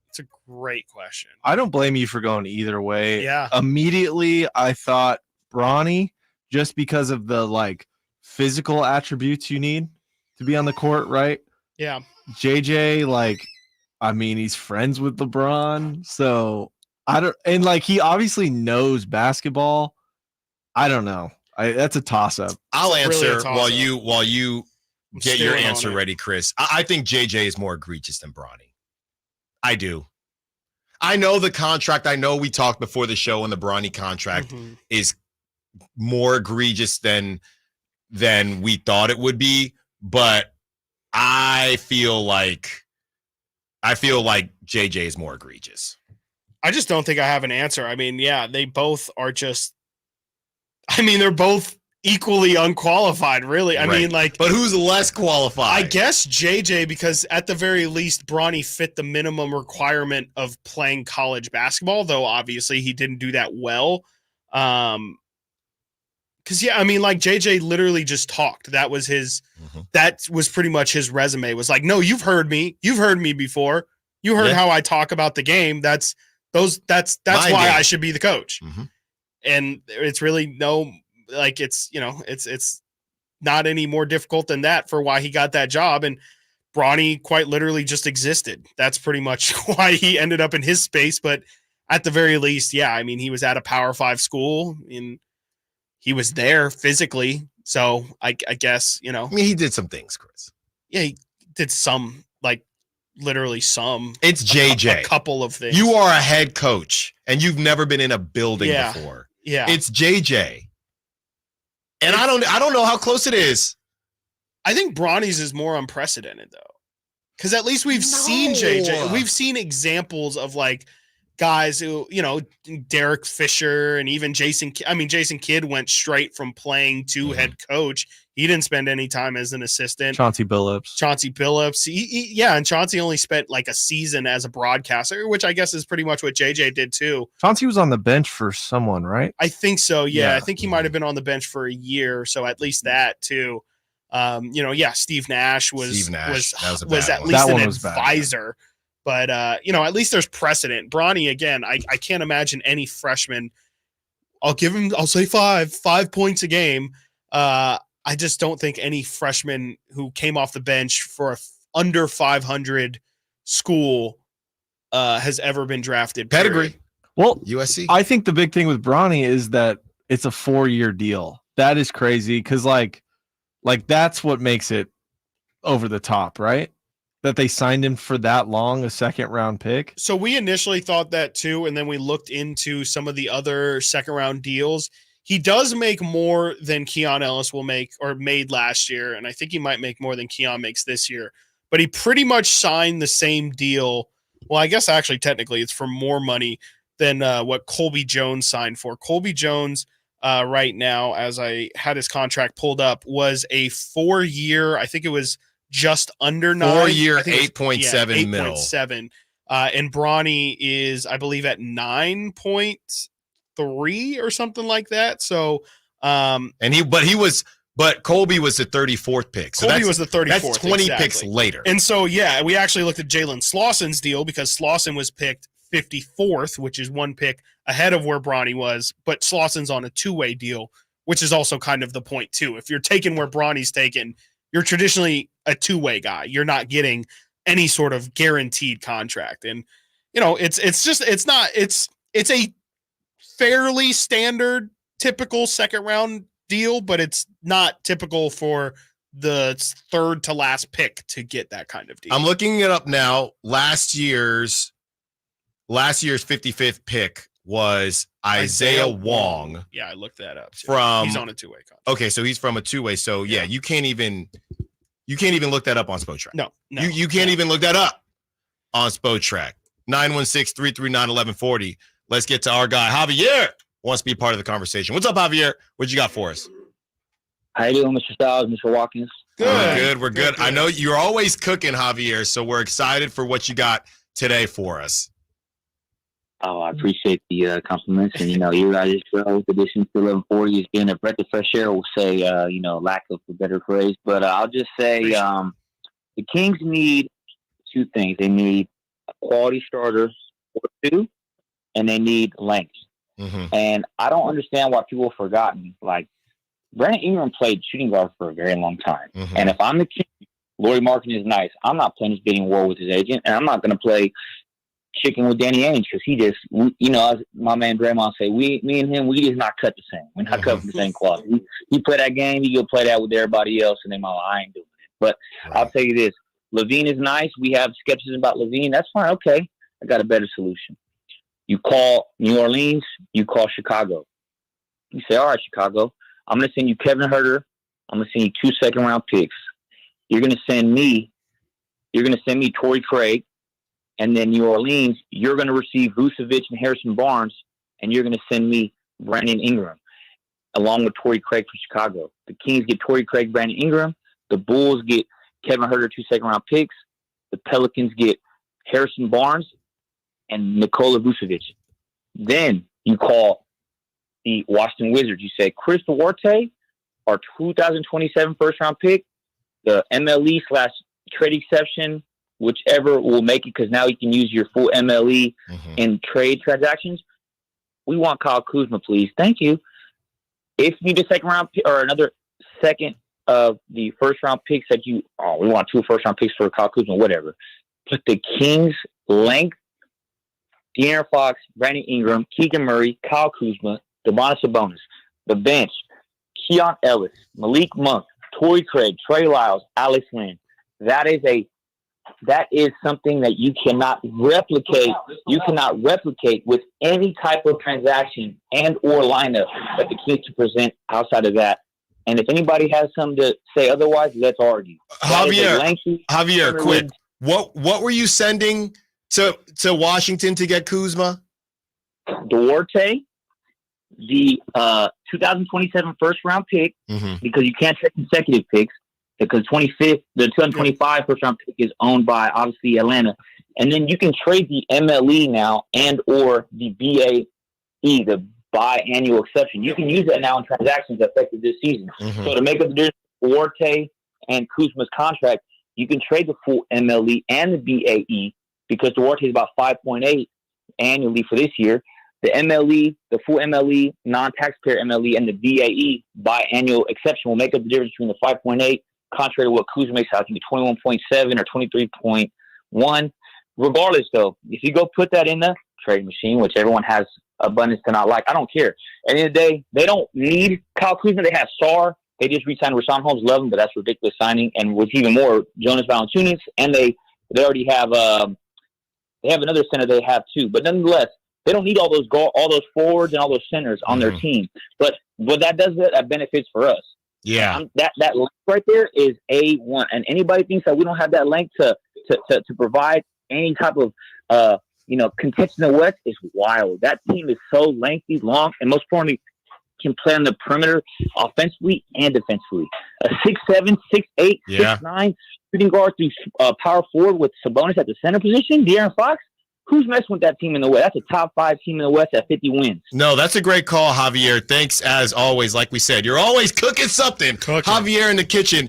It's a great question. I don't blame you for going either way. Yeah. Immediately, I thought Bronny, just because of the physical attributes you need to be on the court, right? Yeah. JJ, he's friends with LeBron, so he obviously knows basketball. I don't know. That's a toss-up. I'll answer really while you get your staring on answer it. ready, Chris. I think JJ is more egregious than Bronny. I do. I know the contract. I know we talked before the show, and the Bronny contract is more egregious than we thought it would be. But I feel like JJ is more egregious. I just don't think I have an answer. I mean, yeah, they both are just. They're both equally unqualified, really. But who's less qualified? I guess JJ, because at the very least, Bronny fit the minimum requirement of playing college basketball, though obviously he didn't do that well. JJ literally just talked. That was that was pretty much his resume. Was like, no, you've heard me before. You heard how I talk about the game. That's why I should be the coach. Mm-hmm. And it's really it's not any more difficult than that for why he got that job. And Bronny quite literally just existed. That's pretty much why he ended up in his space. But at the very least, yeah, he was at a Power 5 school and he was there physically. So I guess, he did some things, Chris. Yeah, he did some, literally some. It's JJ. A couple of things. You are a head coach and you've never been in a building before. Yeah. It's JJ. And I don't know how close it is. I think Bronny's is more unprecedented though. Cuz at least we've seen JJ. We've seen examples of guys who, Derek Fisher and even Jason Kidd went straight from playing to head coach. He didn't spend any time as an assistant. Chauncey Billups. And Chauncey only spent a season as a broadcaster, which I guess is pretty much what JJ did too. Chauncey was on the bench for someone, right? I think so. Yeah. I think he might've been on the bench for a year. So at least that too. Steve Nash was at least an advisor. But, at least there's precedent. Bronny, again, I can't imagine any freshman. I'll say 5 points a game. I just don't think any freshman who came off the bench for a under 500 school has ever been drafted. Pedigree. Well, USC. I think the big thing with Bronny is that it's a 4-year deal. That is crazy because, that's what makes it over the top, right? That they signed him for that long, a second-round pick. So we initially thought that too, and then we looked into some of the other second-round deals. He does make more than Keon Ellis will make or made last year, and I think he might make more than Keon makes this year. But he pretty much signed the same deal. Well, I guess actually technically it's for more money than what Colby Jones signed for. Colby Jones right now, as I had his contract pulled up, was a 4-year, I think it was just under 9. 4-year, $8.7 mil. 8.7. And Bronny is, I believe, at 9.3 or something like that. So, but Colby was the 34th pick. So Colby was the 34th. That's 20 picks later. And so, yeah, we actually looked at Jalen Slauson's deal because Slauson was picked 54th, which is one pick ahead of where Bronny was, but Slauson's on a two-way deal, which is also kind of the point too. If you're taking where Bronny's taken, you're traditionally a two-way guy. You're not getting any sort of guaranteed contract. And, it's a fairly standard, typical second round deal, but it's not typical for the third to last pick to get that kind of deal. I'm looking it up now. Last year's 55th pick was Isaiah Wong. Yeah, I looked that up too. He's on a two-way contract. Okay, so he's from a two-way. So yeah, you can't even look that up on Spotrac. No. You can't even look that up on Spotrac. 916-339-1140. Let's get to our guy. Javier wants to be part of the conversation. What's up, Javier? What you got for us? How you doing, Mr. Stiles, Mr. Watkins? We're good. I know you're always cooking, Javier, so we're excited for what you got today for us. Oh, I appreciate the compliments. And, you guys' show, addition to 1140 has been a breath of fresh air, we'll say, lack of a better phrase. But I'll just say the Kings need two things. They need a quality starter or two, and they need length. Mm-hmm. And I don't understand why people have forgotten. Like, Brandon Ingram played shooting guard for a very long time. Mm-hmm. And if I'm the King, Lauri Markkanen is nice. I'm not playing this bidding war with his agent, and I'm not going to play chicken with Danny Ainge because he just, as my man Draymond say, me and him, we just not cut the same. We're not cut from the same cloth. He play that game, he go play that with everybody else, and then I ain't doing it. But I'll tell you this, Levine is nice. We have skepticism about Levine. That's fine. Okay, I got a better solution. You call New Orleans, you call Chicago. You say, all right, Chicago, I'm going to send you Kevin Huerter. I'm going to send you 2 second-round picks. You're going to send me Torrey Craig. And then New Orleans, you're going to receive Vucevic and Harrison Barnes, and you're going to send me Brandon Ingram, along with Torrey Craig from Chicago. The Kings get Torrey Craig, Brandon Ingram. The Bulls get Kevin Huerter, 2 second-round picks. The Pelicans get Harrison Barnes and Nikola Vucevic. Then you call the Washington Wizards. You say, Chris Duarte, our 2027 first-round pick, the MLE/trade exception, whichever will make it, because now you can use your full MLE in trade transactions. We want Kyle Kuzma, please. Thank you. If you need a second-round pick or another second of the first-round picks that we want 2 first-round picks for Kyle Kuzma, whatever. But the Kings' length, De'Aaron Fox, Brandon Ingram, Keegan Murray, Kyle Kuzma, Domantas Sabonis, the bench, Keon Ellis, Malik Monk, Torrey Craig, Trey Lyles, Alex Lynn. That is something that you cannot replicate. You cannot replicate with any type of transaction and or lineup that the Kings to present outside of that. And if anybody has something to say otherwise, let's argue. Javier, quick. What were you sending to Washington to get Kuzma? Duarte, the 2027 first round pick, because you can't take consecutive picks. Because the 2025 first round pick is owned by obviously Atlanta, and then you can trade the MLE now and or the BAE, the biannual exception. You can use that now in transactions effective this season. So to make up the difference, Duarte and Kuzma's contract, you can trade the full MLE and the BAE because Duarte is about 5.8 annually for this year. The MLE, the full MLE, non-taxpayer MLE, and the BAE biannual exception will make up the difference between the 5.8. Contrary to what Kuzma makes out to be 21.7 or 23.1. Regardless, though, if you go put that in the trade machine, which everyone has abundance to not like, I don't care. At the end of the day, they don't need Kyle Kuzma. They have Sarr. They just re-signed Rashawn Holmes. Love him, but that's a ridiculous signing. And what's even more, Jonas Valanciunas. And they already have they have another center they have too. But nonetheless, they don't need all those forwards and all those centers on their team. But what that does, that benefits for us. Yeah, that length right there is A1, and anybody thinks that we don't have that length to provide any type of contention in the West is wild. That team is so lengthy, long, and most importantly, can play on the perimeter offensively and defensively. A 6'7", 6'8", 6'9" shooting guard through power forward with Sabonis at the center position. De'Aaron Fox. Who's messing with that team in the West? That's a top 5 team in the West at 50 wins. No, that's a great call, Javier. Thanks, as always. Like we said, you're always cooking something. Javier in the kitchen.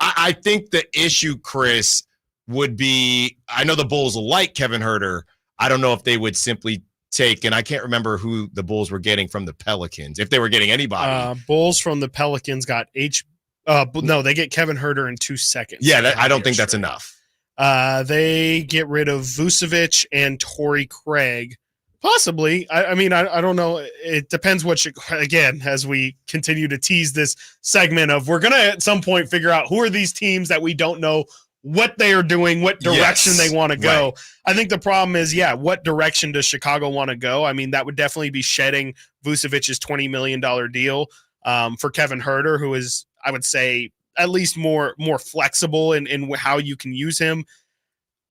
I think the issue, Chris, would be, I know the Bulls like Kevin Huerter. I don't know if they would simply take, and I can't remember who the Bulls were getting from the Pelicans, if they were getting anybody. Bulls from the Pelicans got no, they get Kevin Huerter in 2 seconds. Yeah, I don't think that's enough. They get rid of Vucevic and Torrey Craig. Possibly. I mean, I don't know. It depends again, as we continue to tease this segment of, we're going to at some point figure out who are these teams that we don't know what they are doing, what direction they want to go. Right. I think the problem is, what direction does Chicago want to go? I mean, that would definitely be shedding Vucevic's $20 million deal for Kevin Huerter, who is, I would say, at least more flexible in how you can use him.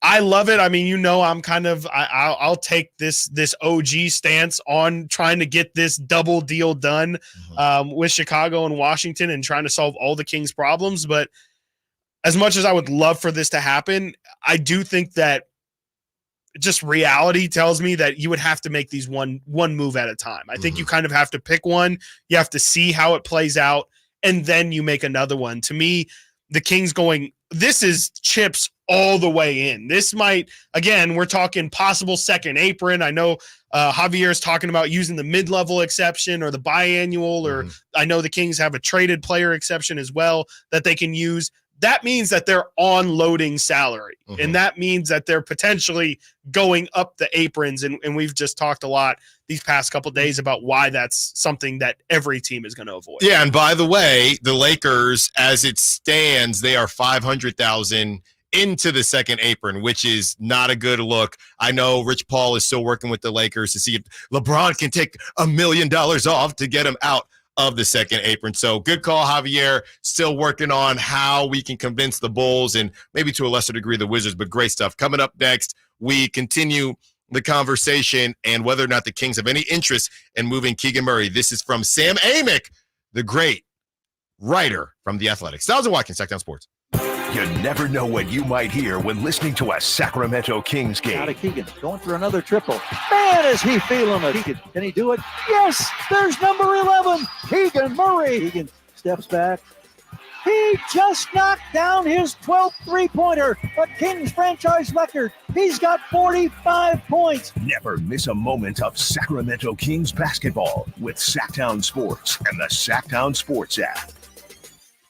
I love it. I mean, I'm kind of I'll take this OG stance on trying to get this double deal done with Chicago and Washington and trying to solve all the Kings' problems. But as much as I would love for this to happen, I do think that just reality tells me that you would have to make these one move at a time. I think you kind of have to pick one. You have to see how it plays out, and then you make another one. To me, the Kings this is chips all the way in. This might, again, we're talking possible second apron. I know Javier's talking about using the mid-level exception or the biannual, or I know the Kings have a traded player exception as well that they can use. That means that they're unloading salary, and that means that they're potentially going up the aprons, and we've just talked a lot these past couple of days about why that's something that every team is going to avoid. Yeah, and by the way, the Lakers, as it stands, they are $500,000 into the second apron, which is not a good look. I know Rich Paul is still working with the Lakers to see if LeBron can take $1 million off to get him out of the second apron. So good call, Javier. Still working on how we can convince the Bulls and maybe to a lesser degree the Wizards, but great stuff. Coming up next, we continue the conversation and whether or not the Kings have any interest in moving Keegan Murray. This is from Sam Amick, the great writer from The Athletic. Stiles and Watkins, Sactown Sports. You never know what you might hear when listening to a Sacramento Kings game. Out of Keegan, going for another triple. Man, is he feeling it. Keegan, can he do it? Yes, there's number 11, Keegan Murray. Keegan steps back. He just knocked down his 12th three-pointer, a Kings franchise record. He's got 45 points. Never miss a moment of Sacramento Kings basketball with Sactown Sports and the Sactown Sports app.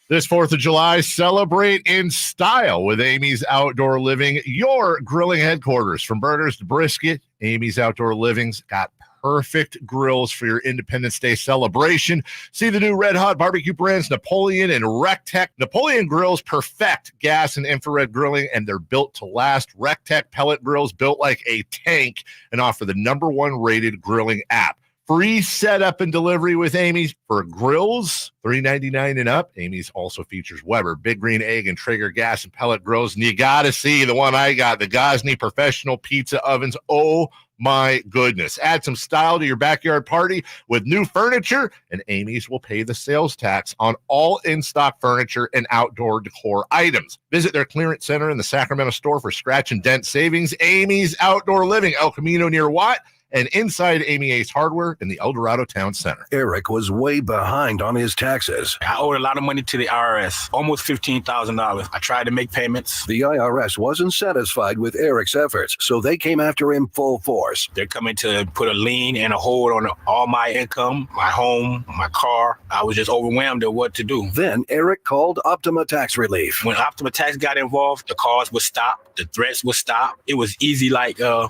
This 4th of July, celebrate in style with Amy's Outdoor Living, your grilling headquarters. From burgers to brisket, Amy's Outdoor Living's got perfect grills for your Independence Day celebration. See the new Red Hot barbecue brands, Napoleon and Rectech. Napoleon grills perfect gas and infrared grilling, and they're built to last. Rectech pellet grills built like a tank and offer the #1 rated grilling app. Free setup and delivery with Amy's for grills, $3.99 and up. Amy's also features Weber, Big Green Egg, and Traeger gas and pellet grills. And you got to see the one I got, the Gosney Professional Pizza Ovens. Oh, my goodness. Add some style to your backyard party with new furniture, and Amy's will pay the sales tax on all in-stock furniture and outdoor decor items. Visit their clearance center in the Sacramento store for scratch and dent savings. Amy's Outdoor Living, El Camino near Watt, and inside Amy Ace Hardware in the El Dorado Town Center. Eric was way behind on his taxes. I owed a lot of money to the IRS, almost $15,000. I tried to make payments. The IRS wasn't satisfied with Eric's efforts, so they came after him full force. They're coming to put a lien and a hold on all my income, my home, my car. I was just overwhelmed at what to do. Then Eric called Optima Tax Relief. When Optima Tax got involved, the calls would stop, the threats would stop. It was easy like 1,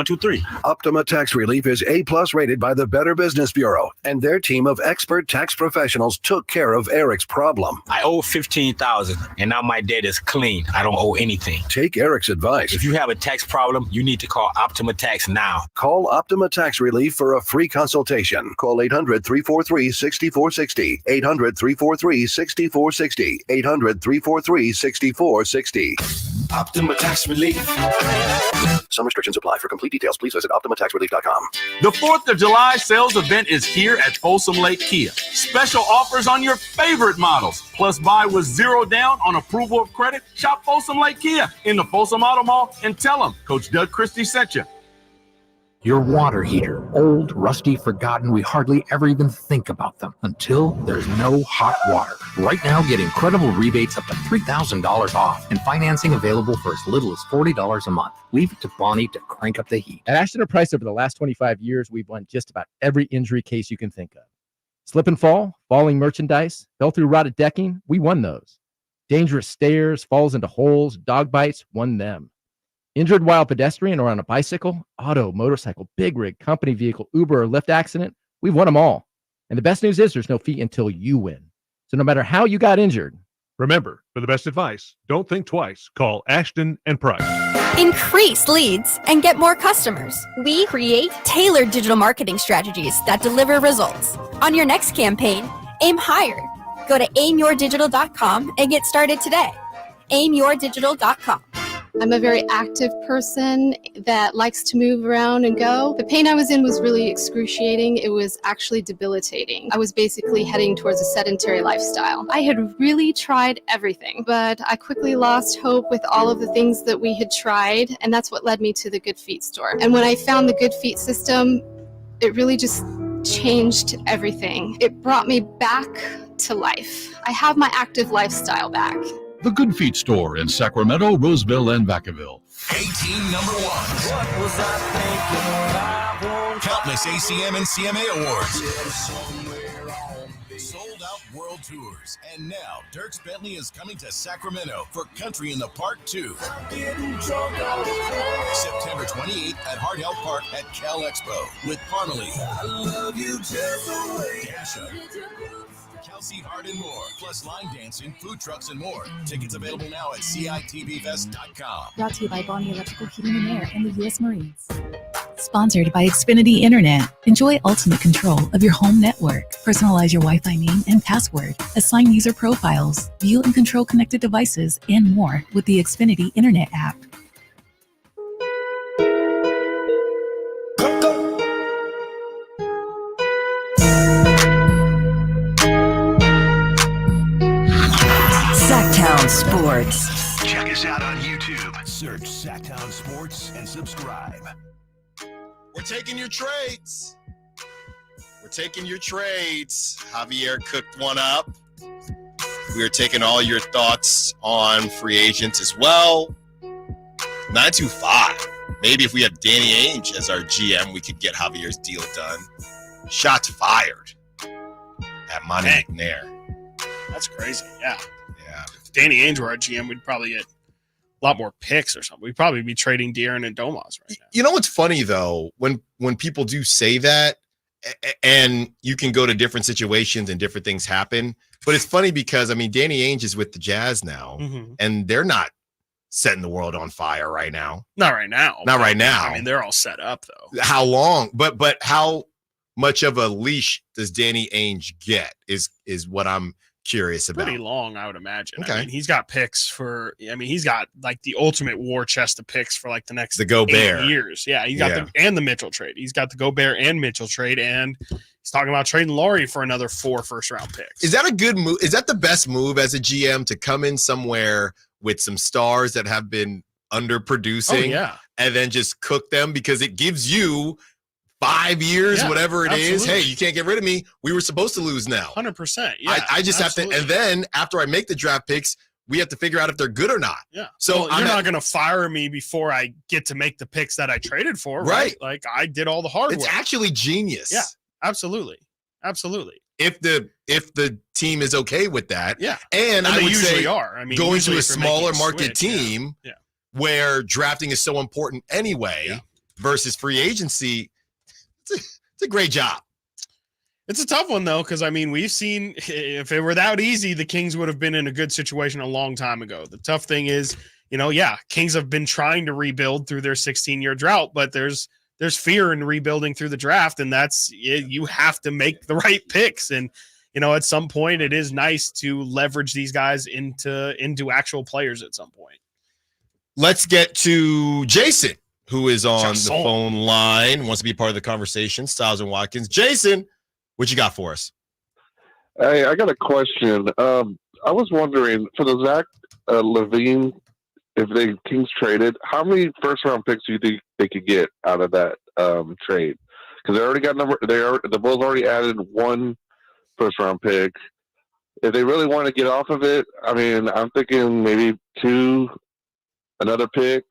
2, 3. Optima Tax Relief is A+ rated by the Better Business Bureau, and their team of expert tax professionals took care of Eric's problem. I owe $15,000, and now my debt is clean. I don't owe anything. Take Eric's advice. If you have a tax problem, you need to call Optima Tax now. Call Optima Tax Relief for a free consultation. Call 800-343-6460. 800-343-6460. 800-343-6460. Optima Tax Relief. Some restrictions apply. For complete details, please visit OptimaTaxRelief.com. The 4th of July sales event is here at Folsom Lake Kia. Special offers on your favorite models. Plus, buy with 0 down on approval of credit. Shop Folsom Lake Kia in the Folsom Auto Mall and tell them Coach Doug Christie sent you. Your water heater. Old, rusty, forgotten. We hardly ever even think about them until there's no hot water. Right now, get incredible rebates up to $3,000 off and financing available for as little as $40 a month. Leave it to Bonnie to crank up the heat. At Ashton & Price, over the last 25 years, we've won just about every injury case you can think of. Slip and fall, falling merchandise, fell through rotted decking, we won those. Dangerous stairs, falls into holes, dog bites, won them. Injured while pedestrian or on a bicycle, auto, motorcycle, big rig, company vehicle, Uber, or Lyft accident, we've won them all. And the best news is there's no fee until you win. So no matter how you got injured, remember, for the best advice, don't think twice. Call Ashton & Price. Increase leads and get more customers. We create tailored digital marketing strategies that deliver results. On your next campaign, aim higher. Go to aimyourdigital.com and get started today. aimyourdigital.com. I'm a very active person that likes to move around and go. The pain I was in was really excruciating. It was actually debilitating. I was basically heading towards a sedentary lifestyle. I had really tried everything, but I quickly lost hope with all of the things that we had tried, and that's what led me to the Good Feet store. And when I found the Good Feet system, it really just changed everything. It brought me back to life. I have my active lifestyle back. The Good Feet store in Sacramento, Roseville, and Vacaville. A-Team number one. What was I thinking? Countless ACM and CMA awards. Sold out world tours. And now, Dierks Bentley is coming to Sacramento for Country in the Park 2. September 28th at Hart Health Park at Cal Expo with Parmalee. I love you just the way Dasha. Kelsey Hart and more, plus line dancing, food trucks, and more. Tickets available now at CITVFest.com. Brought to you by Bonnie Electrical Heating and Air and the U.S. Marines. Sponsored by Xfinity Internet. Enjoy ultimate control of your home network. Personalize your Wi-Fi name and password. Assign user profiles. View and control connected devices and more with the Xfinity Internet app. Sactown Sports. Check us out on YouTube. Search Sactown Sports and subscribe. We're taking your trades. Javier cooked one up. We are taking all your thoughts on free agents as well. 925. Maybe if we have Danny Ainge as our GM, we could get Javier's deal done. Shots fired at Monty McNair. That's crazy. Yeah. If Danny Ainge were our GM, we'd probably get a lot more picks or something. We'd probably be trading De'Aaron and Domas right now. You know what's funny though, when people do say that, and you can go to different situations and different things happen, but it's funny because I mean Danny Ainge is with the Jazz now, and they're not setting the world on fire right now. Not right now. I mean, they're all set up though. How long? But how much of a leash does Danny Ainge get? Is what I'm curious about. Pretty long, I would imagine. Okay. I mean, he's got picks for. I mean, he's got like the ultimate war chest of picks for like the next the Gobert 8 years. Yeah, he's got the Mitchell trade. He's got the Gobert and Mitchell trade, and he's talking about trading Laurie for another 4 first-round picks. Is that a good move? Is that the best move as a GM to come in somewhere with some stars that have been underproducing, and then just cook them because it gives you 5 years, whatever it is. Hey, you can't get rid of me. We were supposed to lose now. 100%. Yeah, I just have to, and then after I make the draft picks, we have to figure out if they're good or not. Yeah. So you're not going to fire me before I get to make the picks that I traded for, right? Like I did all the hard work. It's actually genius. Yeah, absolutely. If the team is okay with that, and I they would usually say are. I mean, going to a if you're smaller making a market switch, team, where drafting is so important anyway, versus free agency. It's a great job. It's a tough one, though, because, I mean, we've seen if it were that easy, the Kings would have been in a good situation a long time ago. The tough thing is, Kings have been trying to rebuild through their 16-year drought, but there's fear in rebuilding through the draft, and that's you have to make the right picks. And, at some point, it is nice to leverage these guys into actual players at some point. Let's get to Jason, who is on the phone line, wants to be part of the conversation. Stiles and Watkins. Jason, what you got for us? Hey, I got a question. I was wondering, for the Zach LaVine, if the Kings traded, how many first-round picks do you think they could get out of that trade? Because they already got the Bulls already added one first-round pick. If they really want to get off of it, I mean, I'm thinking maybe 2, another pick.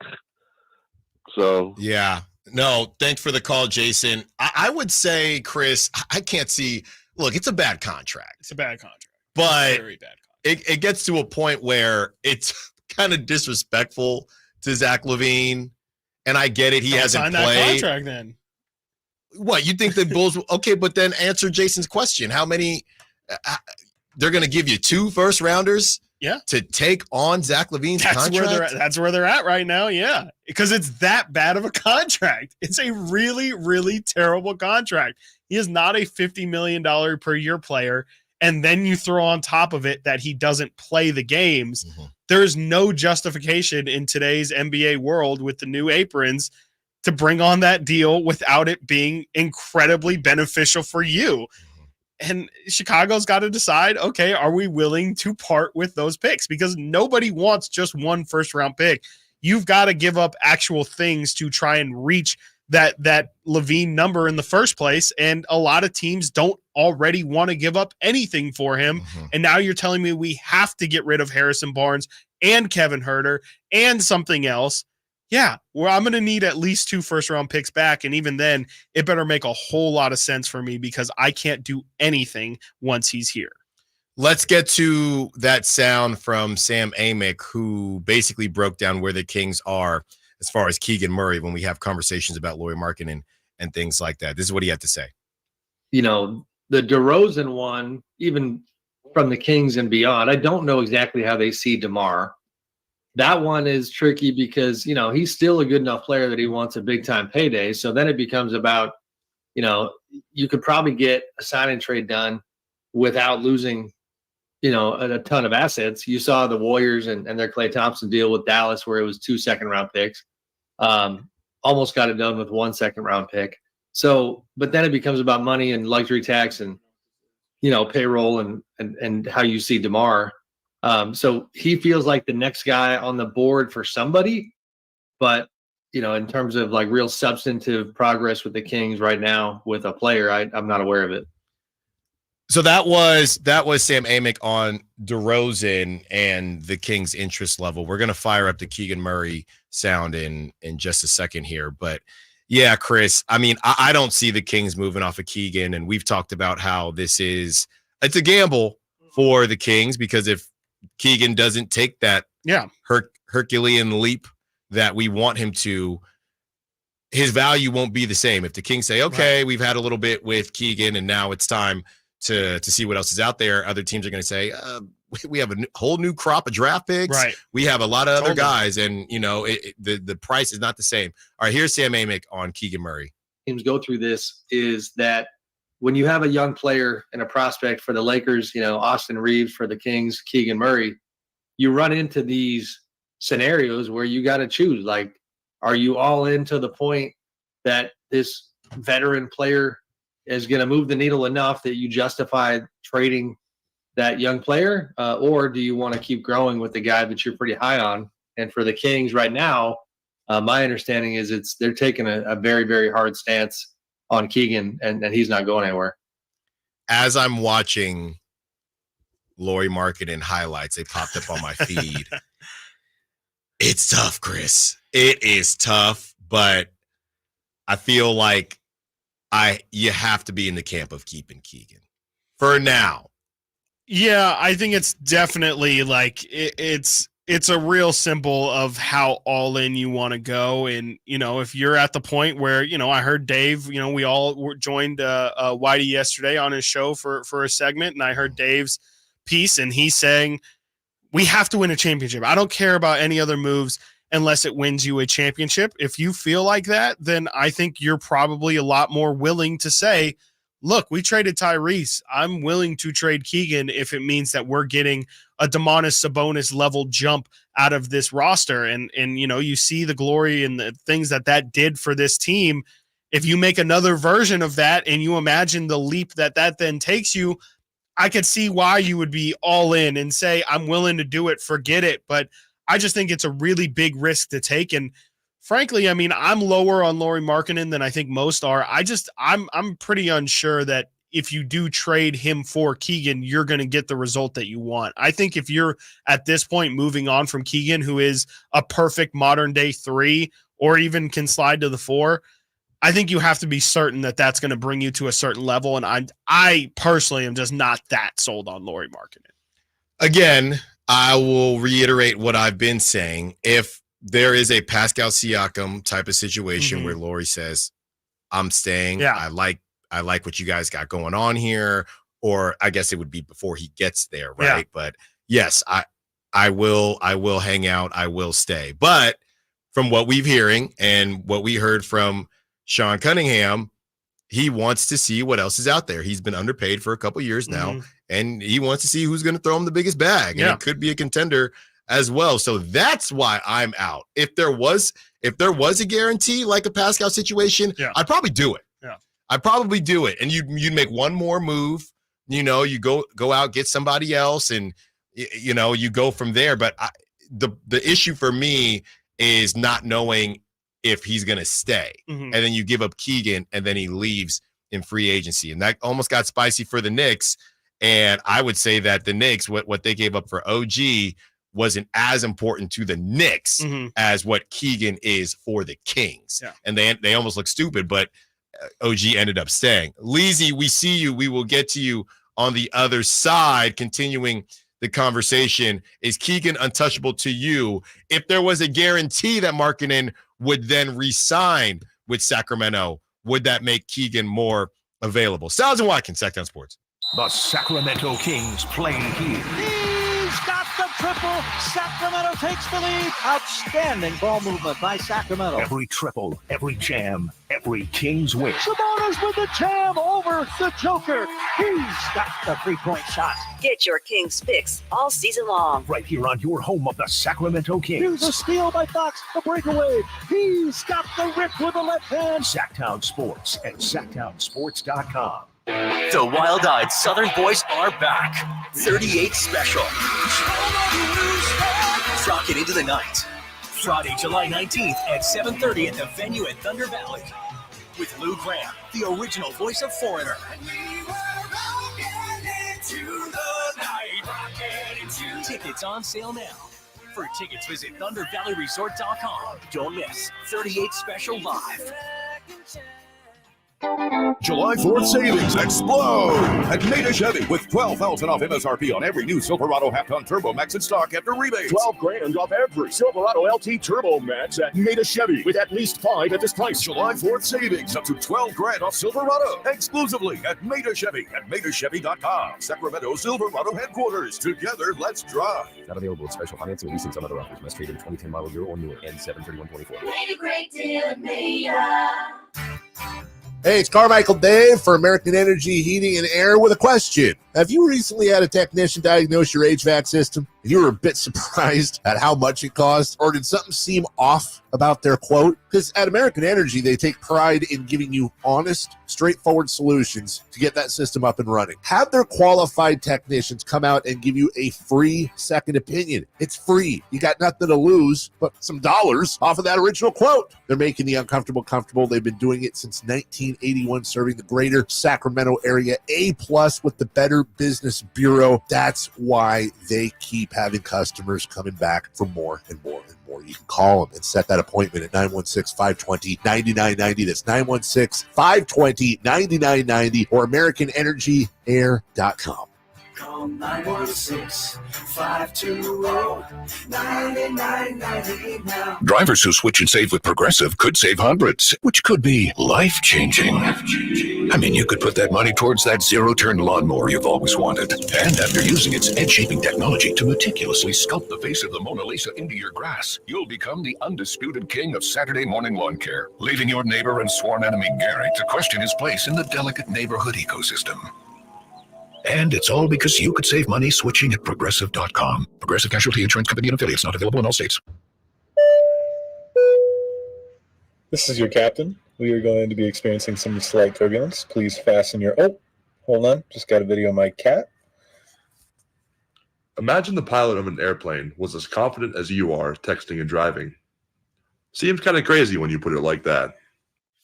So yeah, no, thanks for the call, Jason. I would say, Chris, I can't see. Look, it's a bad contract. It's a bad contract, but very bad. It gets to a point where it's kind of disrespectful to Zach LaVine, and I get it. He hasn't sign played. That contract then. What, you think the Bulls? Okay, but then answer Jason's question. How many? They're going to give you 2 first-rounders. Yeah. To take on Zach LaVine's contract. That's where they're at right now. Yeah, because it's that bad of a contract. It's a really, really terrible contract. He is not a $50 million per year player. And then you throw on top of it that he doesn't play the games. Mm-hmm. There's no justification in today's NBA world with the new aprons to bring on that deal without it being incredibly beneficial for you. And Chicago's got to decide, okay, are we willing to part with those picks? Because nobody wants just one first-round pick. You've got to give up actual things to try and reach that LaVine number in the first place. And a lot of teams don't already want to give up anything for him. Mm-hmm. And now you're telling me we have to get rid of Harrison Barnes and Kevin Huerter and something else. Yeah, well, I'm going to need at least 2 first-round picks back, and even then, it better make a whole lot of sense for me because I can't do anything once he's here. Let's get to that sound from Sam Amick, who basically broke down where the Kings are as far as Keegan Murray when we have conversations about Lauri Markkanen and things like that. This is what he had to say. You know, the DeRozan one, even from the Kings and beyond, I don't know exactly how they see DeMar. That one is tricky because, you know, he's still a good enough player that he wants a big-time payday. So then it becomes about, you know, you could probably get a sign and trade done without losing, you know, a ton of assets. You saw the Warriors and their Klay Thompson deal with Dallas where it was 2 second-round picks. Almost got it done with 1 second-round pick. So, but then it becomes about money and luxury tax and, you know, payroll and how you see DeMar. So he feels like the next guy on the board for somebody, but, you know, in terms of like real substantive progress with the Kings right now with a player, I'm not aware of it. So that was Sam Amick on DeRozan and the Kings' interest level. We're going to fire up the Keegan Murray sound in just a second here. But yeah, Chris, I mean, I don't see the Kings moving off of Keegan. And we've talked about how it's a gamble for the Kings because if Keegan doesn't take that Herculean leap that we want him to, his value won't be the same. If the Kings say, okay, we've had a little bit with Keegan and now it's time to see what else is out there, other teams are going to say, we have a whole new crop of draft picks. Right. We have a lot of other guys, and, you know, the price is not the same. All right, here's Sam Amick on Keegan Murray. Teams go through this is that when you have a young player and a prospect for the Lakers, you know, Austin Reeves for the Kings, Keegan Murray, you run into these scenarios where you got to choose. Like, are you all in to the point that this veteran player is going to move the needle enough that you justify trading that young player? Or do you want to keep growing with the guy that you're pretty high on? And for the Kings right now, my understanding is they're taking a very, very hard stance on Keegan, and he's not going anywhere. As I'm watching Lauri Markkanen highlights, they popped up on my feed. It's tough, Chris. It is tough, but I feel like you have to be in the camp of keeping Keegan for now. Yeah, I think it's definitely like it's a real symbol of how all in you want to go. And, you know, if you're at the point where, you know, I heard Dave, you know, we all joined Whitey yesterday on his show for a segment, and I heard Dave's piece, and he's saying we have to win a championship. I don't care about any other moves unless it wins you a championship. If you feel like that, then I think you're probably a lot more willing to say, look, we traded Tyrese. I'm willing to trade Keegan if it means that we're getting a Domantas Sabonis level jump out of this roster. And you know, you see the glory and the things that did for this team. If you make another version of that and you imagine the leap that then takes you, I could see why you would be all in and say, I'm willing to do it, forget it. But I just think it's a really big risk to take. And frankly, I mean, I'm lower on Lauri Markkanen than I think most are. I'm pretty unsure that if you do trade him for Keegan, you're going to get the result that you want. I think if you're at this point moving on from Keegan, who is a perfect modern day 3 or even can slide to the 4, I think you have to be certain that that's going to bring you to a certain level. And I personally am just not that sold on Lauri Markkanen. Again, I will reiterate what I've been saying. If there is a Pascal Siakam type of situation where Lauri says, I'm staying, I like what you guys got going on here, or I guess it would be before he gets there, right? Yeah. But yes, I will hang out, I will stay. But from what we've hearing and what we heard from Sean Cunningham, he wants to see what else is out there. He's been underpaid for a couple years now, and he wants to see who's going to throw him the biggest bag. And it could be a contender as well. So that's why I'm out. If there was a guarantee like a Pascal situation, I'd probably do it. I'd probably do it. And you'd make one more move, you go out, get somebody else, and you go from there. But the issue for me is not knowing if he's going to stay. And then you give up Keegan, and then he leaves in free agency. And that almost got spicy for the Knicks. And I would say that the Knicks, what they gave up for OG wasn't as important to the Knicks as what Keegan is for the Kings. Yeah. And they almost look stupid, but OG ended up staying. Leezy, we see you. We will get to you on the other side. Continuing the conversation, is Keegan untouchable to you? If there was a guarantee that Markkanen would then re-sign with Sacramento, would that make Keegan more available? Stiles and Watkins, Sactown Sports. The Sacramento Kings play here. He's got the triple. Sacramento takes the lead. Outstanding ball movement by Sacramento. Every triple, every jam, every Kings win. Sabonis with the jam over the Joker. He's got the three-point shot. Get your Kings fix all season long. Right here on your home of the Sacramento Kings. Here's a steal by Fox, the breakaway. He's got the rip with the left hand. Sactown Sports and SactownSports.com. The wild-eyed Southern boys are back. 38 special. Rock it into the night. Friday, July 19th at 7:30 at the venue at Thunder Valley. With Lou Graham, the original voice of Foreigner. Tickets on sale now. For tickets, visit ThunderValleyResort.com. Don't miss 38 special live. July 4th savings explode at Maida Chevy with $12,000 off MSRP on every new Silverado half-ton Turbo Max in stock after rebates. $12,000 off every Silverado LT Turbo Max at Maida Chevy with at least 5 at this price. July 4th savings up to $12,000 off Silverado exclusively at Maida Chevy at MaidaChevy.com. Sacramento Silverado headquarters. Together, let's drive. Not available with special financing or leasing. Some other offers must trade in 2010 model year or newer and 7/31/24. Made a great deal at Maida. Hey, it's Carmichael Dave for American Energy Heating and Air with a question. Have you recently had a technician diagnose your HVAC system and you were a bit surprised at how much it cost? Or did something seem off about their quote? Because at American Energy, they take pride in giving you honest, straightforward solutions to get that system up and running. Have their qualified technicians come out and give you a free second opinion. It's free. You got nothing to lose but some dollars off of that original quote. They're making the uncomfortable comfortable. They've been doing it since 1981, serving the greater Sacramento area. A+ with the Better Business Bureau. That's why they keep having customers coming back for more and more and more. You can call them and set that appointment at 916-520-9990. That's 916-520-9990 or AmericanEnergyAir.com. Call 916-520-9990 now. Drivers who switch and save with Progressive could save hundreds, which could be life-changing. I mean, you could put that money towards that zero-turn lawnmower you've always wanted. And after using its edge-shaping technology to meticulously sculpt the face of the Mona Lisa into your grass, you'll become the undisputed king of Saturday morning lawn care, leaving your neighbor and sworn enemy Gary to question his place in the delicate neighborhood ecosystem. And it's all because you could save money switching at Progressive.com. Progressive Casualty Insurance Company and affiliates, not available in all states. This is your captain. We are going to be experiencing some slight turbulence. Please fasten your... Oh, hold on. Just got a video of my cat. Imagine the pilot of an airplane was as confident as you are texting and driving. Seems kind of crazy when you put it like that.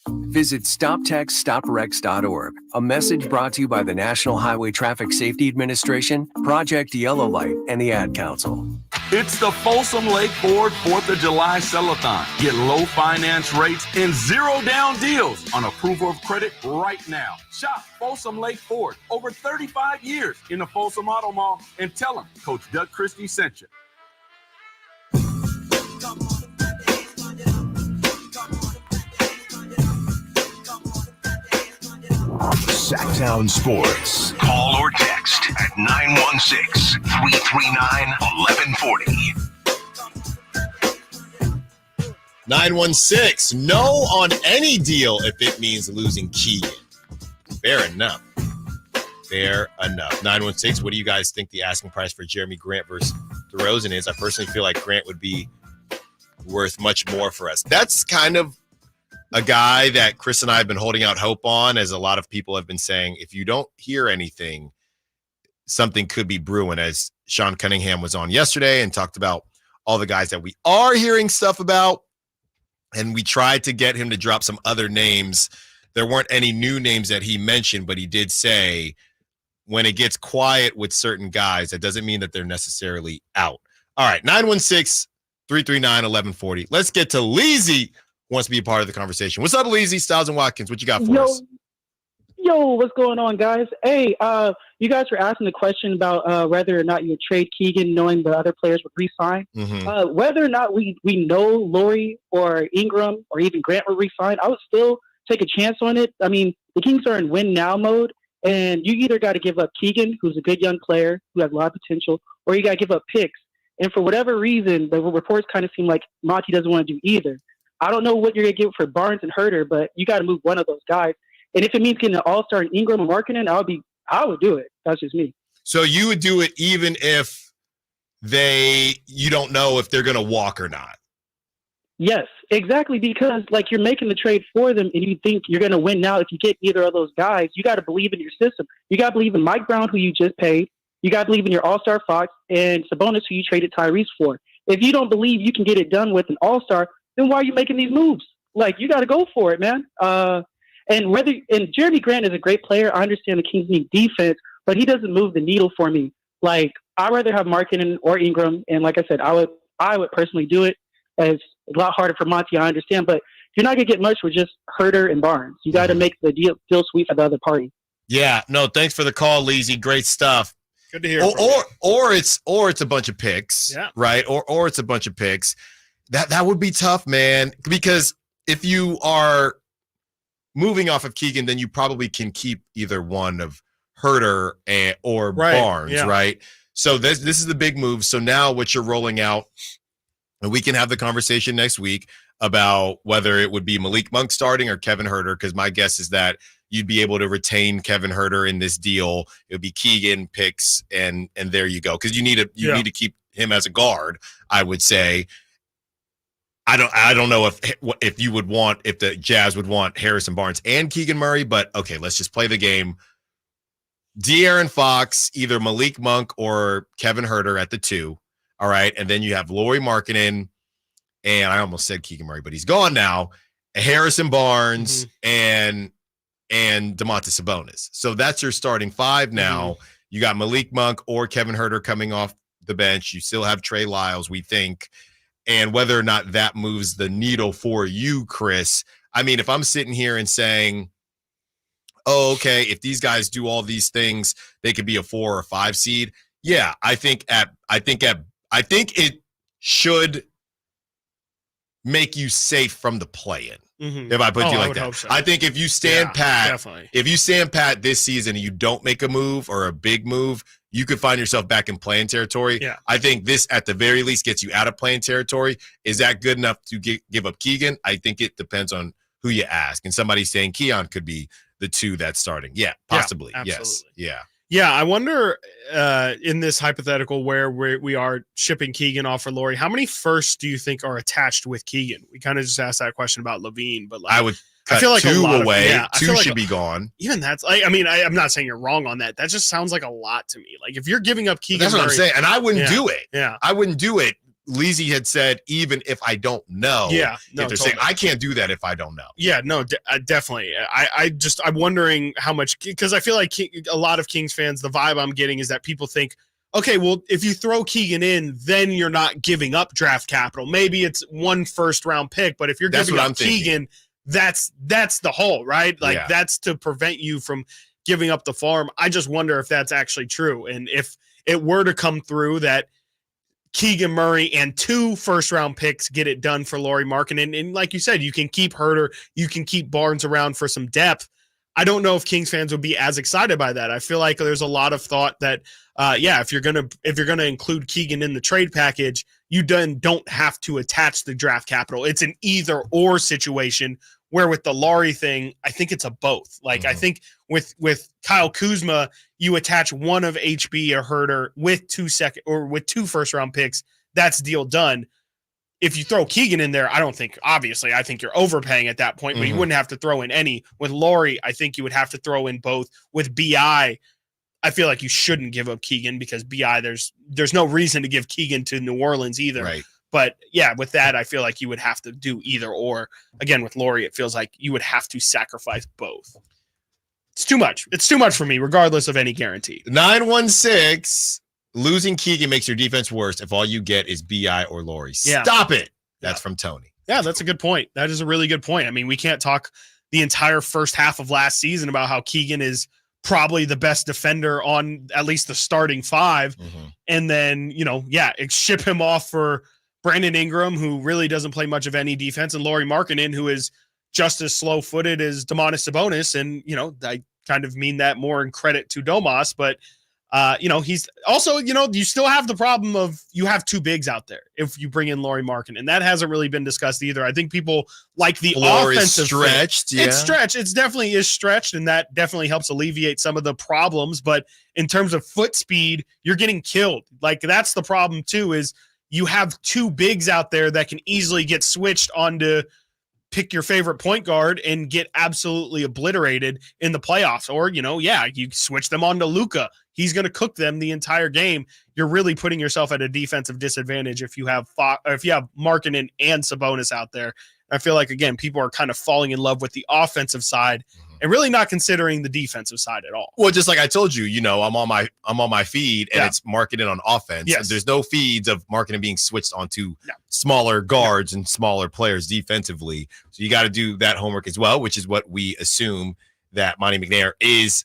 Visit StopTextStopWrecks.org. A message brought to you by the National Highway Traffic Safety Administration, Project Yellow Light, and the Ad Council. It's the Folsom Lake Ford 4th of July Sell-a-thon. Get low finance rates and 0 down deals on approval of credit right now. Shop Folsom Lake Ford, over 35 years in the Folsom Auto Mall, and tell them Coach Doug Christie sent you. Sactown Sports. Call or text at 916-339-1140. 916, no on any deal if it means losing Keegan. Fair enough. 916, what do you guys think the asking price for Jeremy Grant versus DeRozan is? I personally feel like Grant would be worth much more for us. That's kind of a guy that Chris and I have been holding out hope on, as a lot of people have been saying, if you don't hear anything, something could be brewing, as Sean Cunningham was on yesterday and talked about all the guys that we are hearing stuff about. And we tried to get him to drop some other names. There weren't any new names that he mentioned, but he did say when it gets quiet with certain guys, that doesn't mean that they're necessarily out. All right, 916-339-1140. Let's get to Leezy, who wants to be a part of the conversation. What's up, Leezy? Stiles and Watkins, what you got for us? Yo, what's going on, guys? Hey, you guys were asking the question about whether or not you would trade Keegan, knowing the other players would re-sign. Mm-hmm. Whether or not we know Laurie or Ingram or even Grant would re-sign, I would still take a chance on it. I mean, the Kings are in win-now mode, and you either got to give up Keegan, who's a good young player who has a lot of potential, or you got to give up picks. And for whatever reason, the reports kind of seem like Monty doesn't want to do either. I don't know what you're going to get for Barnes and Herter, but you got to move one of those guys. And if it means getting an all-star in Ingram and Markkanen, I would do it. That's just me. So you would do it even if you don't know if they're going to walk or not? Yes, exactly, because like you're making the trade for them and you think you're going to win now if you get either of those guys. You got to believe in your system. You got to believe in Mike Brown, who you just paid. You got to believe in your all-star Fox and Sabonis, who you traded Tyrese for. If you don't believe you can get it done with an all-star, then why are you making these moves? Like, you got to go for it, man. And Jeremy Grant is a great player. I understand the Kings need defense, but he doesn't move the needle for me. Like, I'd rather have Markkanen or Ingram. And like I said, I would personally do it. It's a lot harder for Monty, I understand, but you're not going to get much with just Herter and Barnes. You got to make the deal sweet for the other party. Yeah, no, thanks for the call, Leezy. Great stuff. Good to hear. Or it's a bunch of picks, yeah, right? Or it's a bunch of picks. That would be tough, man, because if you are moving off of Keegan, then you probably can keep either one of Herter or Barnes, yeah, right? So this is the big move. So now what you're rolling out, and we can have the conversation next week about whether it would be Malik Monk starting or Kevin Herter, because my guess is that you'd be able to retain Kevin Herter in this deal. It would be Keegan, picks, and there you go. Because you need to keep him as a guard, I would say. I don't know if you would want, if the Jazz would want Harrison Barnes and Keegan Murray, but okay, let's just play the game. De'Aaron Fox, either Malik Monk or Kevin Herter at the 2. All right. And then you have Lauri Markkanen, and I almost said Keegan Murray, but he's gone now. Harrison Barnes and Domantas Sabonis. So that's your starting 5 now. You got Malik Monk or Kevin Herter coming off the bench. You still have Trey Lyles, we think. And whether or not that moves the needle for you, Chris, I mean, if I'm sitting here and saying, oh, okay, if these guys do all these things, they could be a 4 or 5 seed. Yeah, I think it should make you safe from the play-in. If I put you like that, so. I think if you stand pat, definitely. if you stand pat this season and you don't make a move or a big move, you could find yourself back in playing territory. Yeah. I think this, at the very least, gets you out of playing territory. Is that good enough to give up Keegan? I think it depends on who you ask. And somebody's saying Keon could be the 2 that's starting. Yeah, possibly. Yeah, yes. Yeah. Yeah, I wonder in this hypothetical where we are shipping Keegan off for Laurie, how many firsts do you think are attached with Keegan? We kind of just asked that question about Levine, but like, I would cut I feel like 2 away. I 2 feel like should be gone. Even that's like, I mean, I'm not saying you're wrong on that. That just sounds like a lot to me. Like if you're giving up Keegan, That's what I'm saying, and I wouldn't do it. Yeah, I wouldn't do it Leezy had said, even if I don't know. Yeah, if they're saying I can't do that if I don't know. Yeah, no, definitely. I'm wondering how much, because I feel like a lot of Kings fans, the vibe I'm getting is that people think, okay, well, if you throw Keegan in, then you're not giving up draft capital. Maybe it's 1 first-round pick, but if you're giving up Keegan, that's the whole, right? Like that's to prevent you from giving up the farm. I just wonder if that's actually true, and if it were to come through that Keegan Murray and 2 first-round picks get it done for Lauri Markkanen. And like you said, you can keep Herter, you can keep Barnes around for some depth. I don't know if Kings fans would be as excited by that. I feel like there's a lot of thought that, if you're gonna include Keegan in the trade package, you then don't have to attach the draft capital. It's an either-or situation. Where with the Lauri thing, I think it's a both. Like I think with Kyle Kuzma, you attach one of HB or Herter with 2 first-round picks. That's deal done. If you throw Keegan in there, I think you're overpaying at that point, but you wouldn't have to throw in any. With Lauri, I think you would have to throw in both. With BI, I feel like you shouldn't give up Keegan because BI, there's no reason to give Keegan to New Orleans either. Right. But yeah, with that, I feel like you would have to do either or. Again, with Lauri, it feels like you would have to sacrifice both. It's too much. It's too much for me, regardless of any guarantee. 916, losing Keegan makes your defense worse if all you get is BI or Lauri. Yeah. Stop it. That's from Tony. Yeah, that's a good point. That is a really good point. I mean, we can't talk the entire first half of last season about how Keegan is probably the best defender on at least the starting 5. And then, ship him off for Brandon Ingram, who really doesn't play much of any defense, and Lauri Markkanen, who is just as slow-footed as Domantas Sabonis. And, I kind of mean that more in credit to Domas, but, he's also, you still have the problem of you have 2 bigs out there if you bring in Lauri Markkanen, and that hasn't really been discussed either. I think people like the offensive stretched. Yeah. It's stretched. It's definitely is stretched, and that definitely helps alleviate some of the problems. But in terms of foot speed, you're getting killed. Like, that's the problem too, is you have 2 bigs out there that can easily get switched onto pick your favorite point guard and get absolutely obliterated in the playoffs. Or, you switch them onto Luka. He's going to cook them the entire game. You're really putting yourself at a defensive disadvantage if you have Markkanen and Sabonis out there. I feel like, again, people are kind of falling in love with the offensive side and really not considering the defensive side at all. Well, just like I told you, I'm on my feed and it's Markkanen on offense. Yes. There's no feeds of Markkanen being switched onto smaller guards and smaller players defensively. So you got to do that homework as well, which is what we assume that Monty McNair is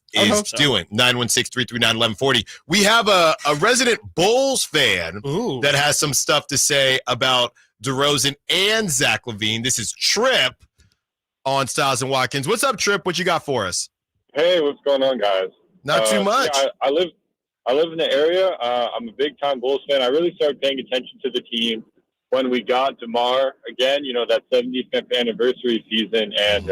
doing. 916-339-1140. We have a resident Bulls fan that has some stuff to say about DeRozan and Zach LaVine. This is Trip on Stiles and Watkins. What's up, Trip? What you got for us? Hey, what's going on, guys? Not too much. Yeah, I live in the area. I'm a big-time Bulls fan. I really started paying attention to the team when we got DeMar again, that 75th anniversary season. And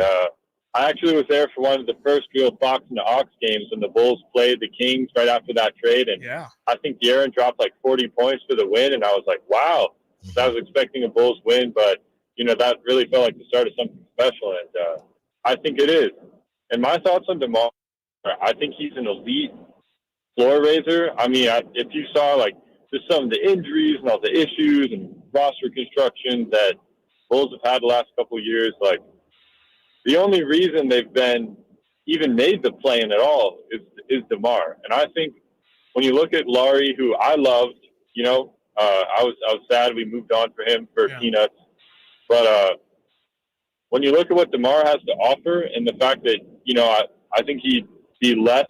I actually was there for one of the first real Fox and the Ox games when the Bulls played the Kings right after that trade. And I think De'Aaron dropped like 40 points for the win. And I was like, wow. So I was expecting a Bulls win, but, that really felt like the start of something special. And I think it is. And my thoughts on DeMar, I think he's an elite floor raiser. I mean, if you saw just some of the injuries and all the issues and roster construction that Bulls have had the last couple of years, the only reason they've been even made the play-in at all is DeMar. And I think when you look at Lauri, who I loved, I was sad we moved on for him for peanuts. But when you look at what DeMar has to offer and the fact that, I think he'd be less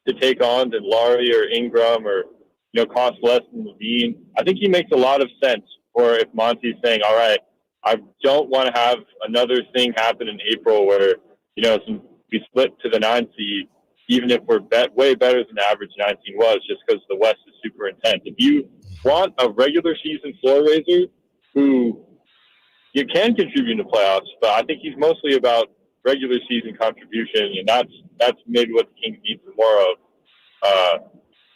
to take on than Lauri or Ingram or, cost less than LaVine, I think he makes a lot of sense for if Monty's saying, all right, I don't want to have another thing happen in April where, we split to the 9 seed, even if we're way better than the average 19 was, just because the West is super intense. If you want a regular season floor raiser who you can contribute in the playoffs, but I think he's mostly about regular season contribution, and that's maybe what the Kings need more of.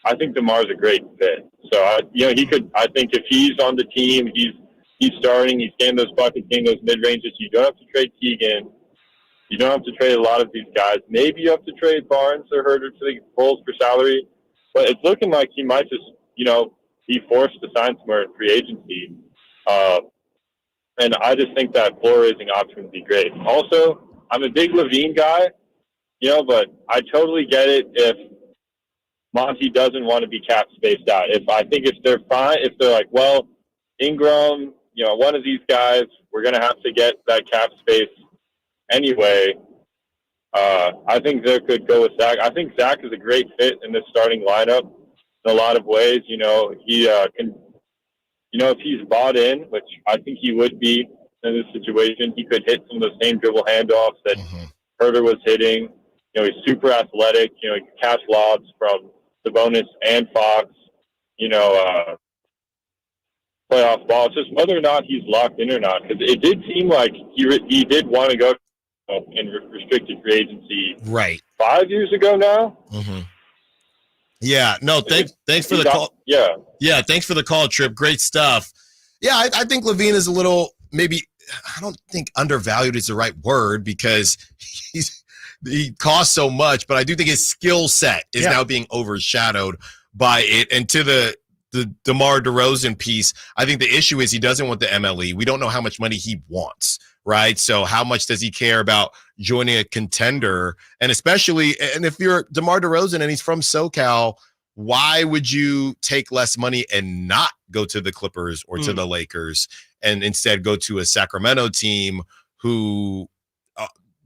I think DeMar's a great fit. So, he could. I think if he's on the team, he's starting, he's getting those buckets, getting those mid ranges. You don't have to trade Keegan. You don't have to trade a lot of these guys. Maybe you have to trade Barnes or Herter to the Bulls for salary, but it's looking like he might just, be forced to sign somewhere in free agency. And I just think that floor raising option would be great. Also, I'm a big LaVine guy, but I totally get it if Monty doesn't want to be cap spaced out. If they're fine, if they're like, well, Ingram, one of these guys, we're going to have to get that cap space anyway. I think they could go with Zach. I think Zach is a great fit in this starting lineup in a lot of ways. He can, if he's bought in, which I think he would be in this situation, he could hit some of the same dribble handoffs that Herter was hitting. He's super athletic. He can catch lobs from Sabonis and Fox. Playoff ball. It's just whether or not he's locked in or not, because it did seem like he did want to go in restricted free agency right 5 years ago now. Yeah, no, thanks for the call. Yeah, thanks for the call, Trip. Great stuff. Yeah, I think LaVine is a little, maybe, I don't think undervalued is the right word, because he costs so much, but I do think his skill set is now being overshadowed by it. And to the DeMar DeRozan piece, I think the issue is he doesn't want the MLE. We don't know how much money he wants, right? So how much does he care about joining a contender? And especially, and if you're DeMar DeRozan and he's from SoCal, why would you take less money and not go to the Clippers or to the Lakers and instead go to a Sacramento team who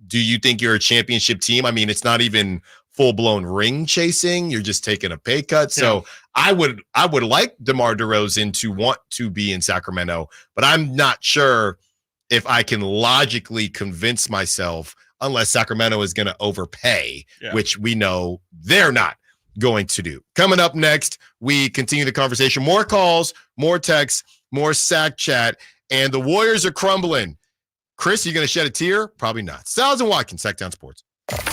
do you think you're a championship team? I mean, it's not even full-blown ring chasing. You're just taking a pay cut. So I would like DeMar DeRozan to want to be in Sacramento, but I'm not sure if I can logically convince myself, unless Sacramento is going to overpay, which we know they're not going to do. Coming up next, we continue the conversation. More calls, more texts, more Sac Chat, and the Warriors are crumbling. Chris, you going to shed a tear? Probably not. Stiles and Watkins, Sactown Sports.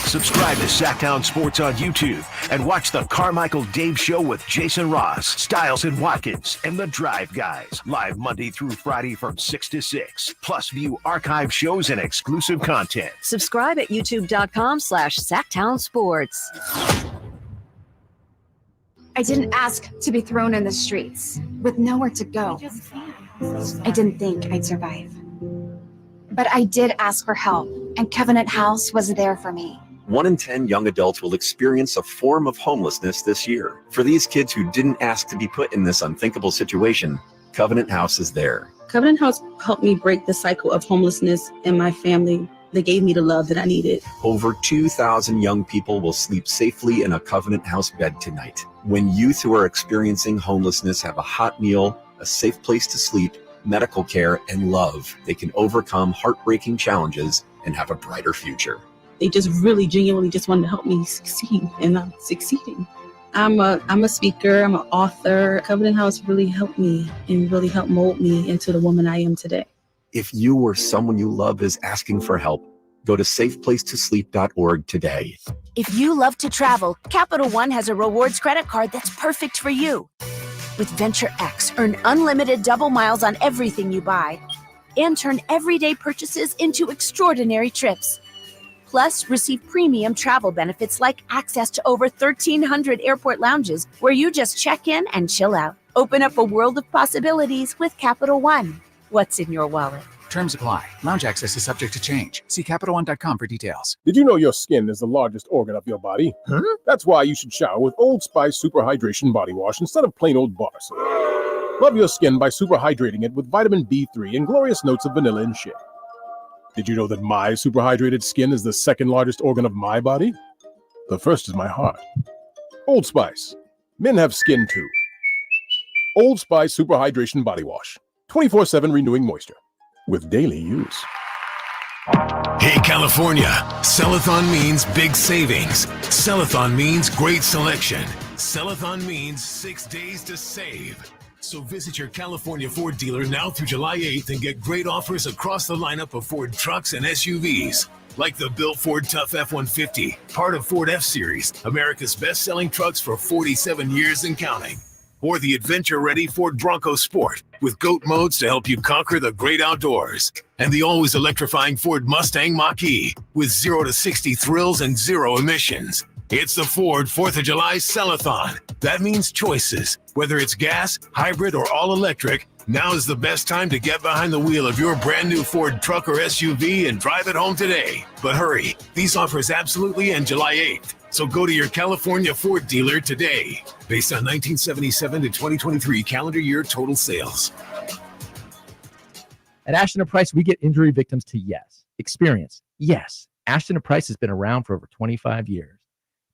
Subscribe to Sactown Sports on YouTube and watch the Carmichael Dave Show with Jason Ross, Stiles and Watkins, and the Drive Guys, live Monday through Friday from 6 to 6. Plus, view archive shows and exclusive content. Subscribe at youtube.com/Sactown Sports. I didn't ask to be thrown in the streets with nowhere to go. I didn't think I'd survive. But I did ask for help, and Covenant House was there for me. 1 in 10 young adults will experience a form of homelessness this year. For these kids who didn't ask to be put in this unthinkable situation, Covenant House is there. Covenant House helped me break the cycle of homelessness in my family. They gave me the love that I needed. Over 2,000 young people will sleep safely in a Covenant House bed tonight. When youth who are experiencing homelessness have a hot meal, a safe place to sleep, medical care, and love, they can overcome heartbreaking challenges and have a brighter future. They just really genuinely just wanted to help me succeed, and I'm succeeding. I'm a speaker, I'm an author. Covenant House really helped me and really helped mold me into the woman I am today. If you or someone you love is asking for help, go to safeplacetosleep.org today. If you love to travel, Capital One has a rewards credit card that's perfect for you. With Venture X, earn unlimited double miles on everything you buy and turn everyday purchases into extraordinary trips. Plus, receive premium travel benefits like access to over 1,300 airport lounges where you just check in and chill out. Open up a world of possibilities with Capital One. What's in your wallet? Terms apply. Lounge access is subject to change. See CapitalOne.com for details. Did you know your skin is the largest organ of your body? Huh? That's why you should shower with Old Spice Super Hydration Body Wash instead of plain old bar soap. Love your skin by super hydrating it with vitamin B3 and glorious notes of vanilla and shea. Did you know that my super hydrated skin is the second largest organ of my body? The first is my heart. Old Spice. Men have skin too. Old Spice Super Hydration Body Wash. 24/7 renewing moisture. With daily use. Hey, California. Sellathon means big savings. Sellathon means great selection. Sellathon means 6 days to save. So visit your California Ford dealer now through July 8th and get great offers across the lineup of Ford trucks and SUVs. Like the built Ford Tough F-150, part of Ford F-Series, America's best-selling trucks for 47 years and counting. Or the adventure-ready Ford Bronco Sport with GOAT modes to help you conquer the great outdoors. And the always electrifying Ford Mustang Mach-E with 0 to 60 thrills and 0 emissions. It's the Ford 4th of July Sellathon. That means choices. Whether it's gas, hybrid, or all electric, now is the best time to get behind the wheel of your brand new Ford truck or SUV and drive it home today. But hurry, these offers absolutely end July 8th. So go to your California Ford dealer today. Based on 1977 to 2023 calendar year total sales. At Ashton & Price, we get injury victims to yes. Experience, yes. Ashton & Price has been around for over 25 years.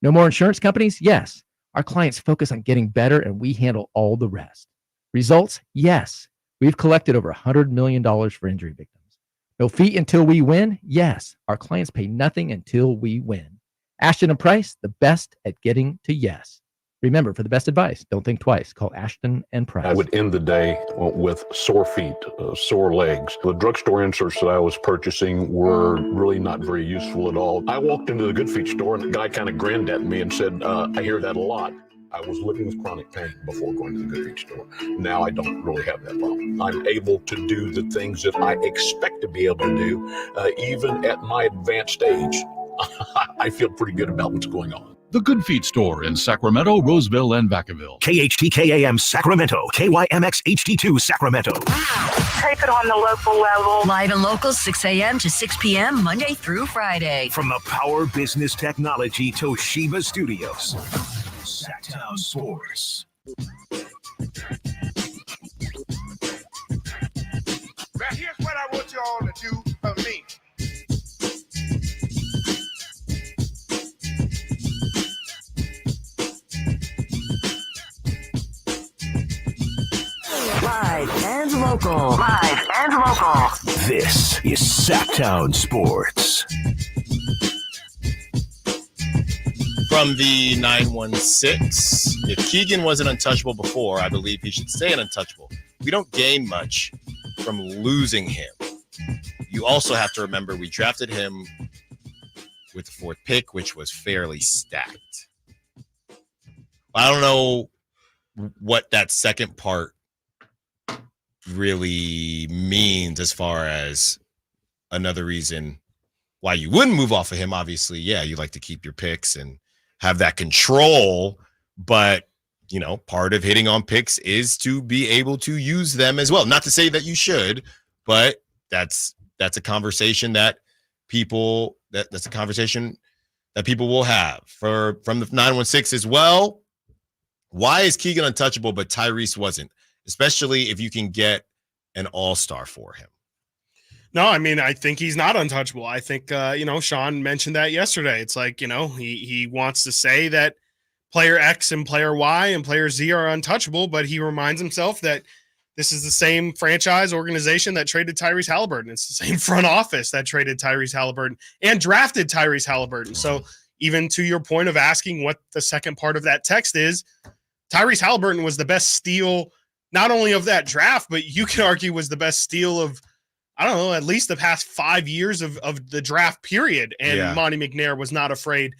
No more insurance companies? Yes. Our clients focus on getting better, and we handle all the rest. Results? Yes. We've collected over $100 million for injury victims. No fee until we win? Yes. Our clients pay nothing until we win. Ashton & Price, the best at getting to yes. Remember, for the best advice, don't think twice. Call Ashton & Price. I would end the day with sore feet, sore legs. The drugstore inserts that I was purchasing were really not very useful at all. I walked into the Good Feet store and the guy kind of grinned at me and said, I hear that a lot. I was living with chronic pain before going to the Good Feet store. Now I don't really have that problem. I'm able to do the things that I expect to be able to do, even at my advanced age. I feel pretty good about what's going on. The Good Feet Store in Sacramento, Roseville, and Vacaville. KHTKAM Sacramento, KYMX HD2 Sacramento. Take it on the local level. Live and local, 6 a.m. to 6 p.m., Monday through Friday. From the Power Business Technology Toshiba Studios. Sactown Sports. Now here's what I want you all to do for me. Live and local. Live and local. This is Sactown Sports. From the 916, if Keegan wasn't untouchable before, I believe he should stay an untouchable. We don't gain much from losing him. You also have to remember we drafted him with the 4th pick, which was fairly stacked. I don't know what that second part really means as far as another reason why you wouldn't move off of him. Obviously, yeah, you like to keep your picks and have that control, but you know, part of hitting on picks is to be able to use them as well. Not to say that you should, but that's a conversation that people that's a conversation that people will have. From the 916 as well. Why is Keegan untouchable but Tyrese wasn't? Especially if you can get an all-star for him. No, I mean, I think he's not untouchable. I think, Sean mentioned that yesterday. It's like, he wants to say that player X and player Y and player Z are untouchable, but he reminds himself that this is the same franchise organization that traded Tyrese Halliburton. It's the same front office that traded Tyrese Halliburton and drafted Tyrese Halliburton. So even to your point of asking what the second part of that text is, Tyrese Halliburton was the best steal, not only of that draft, but you can argue was the best steal of, I don't know, at least the past 5 years of the draft period. And Monty McNair was not afraid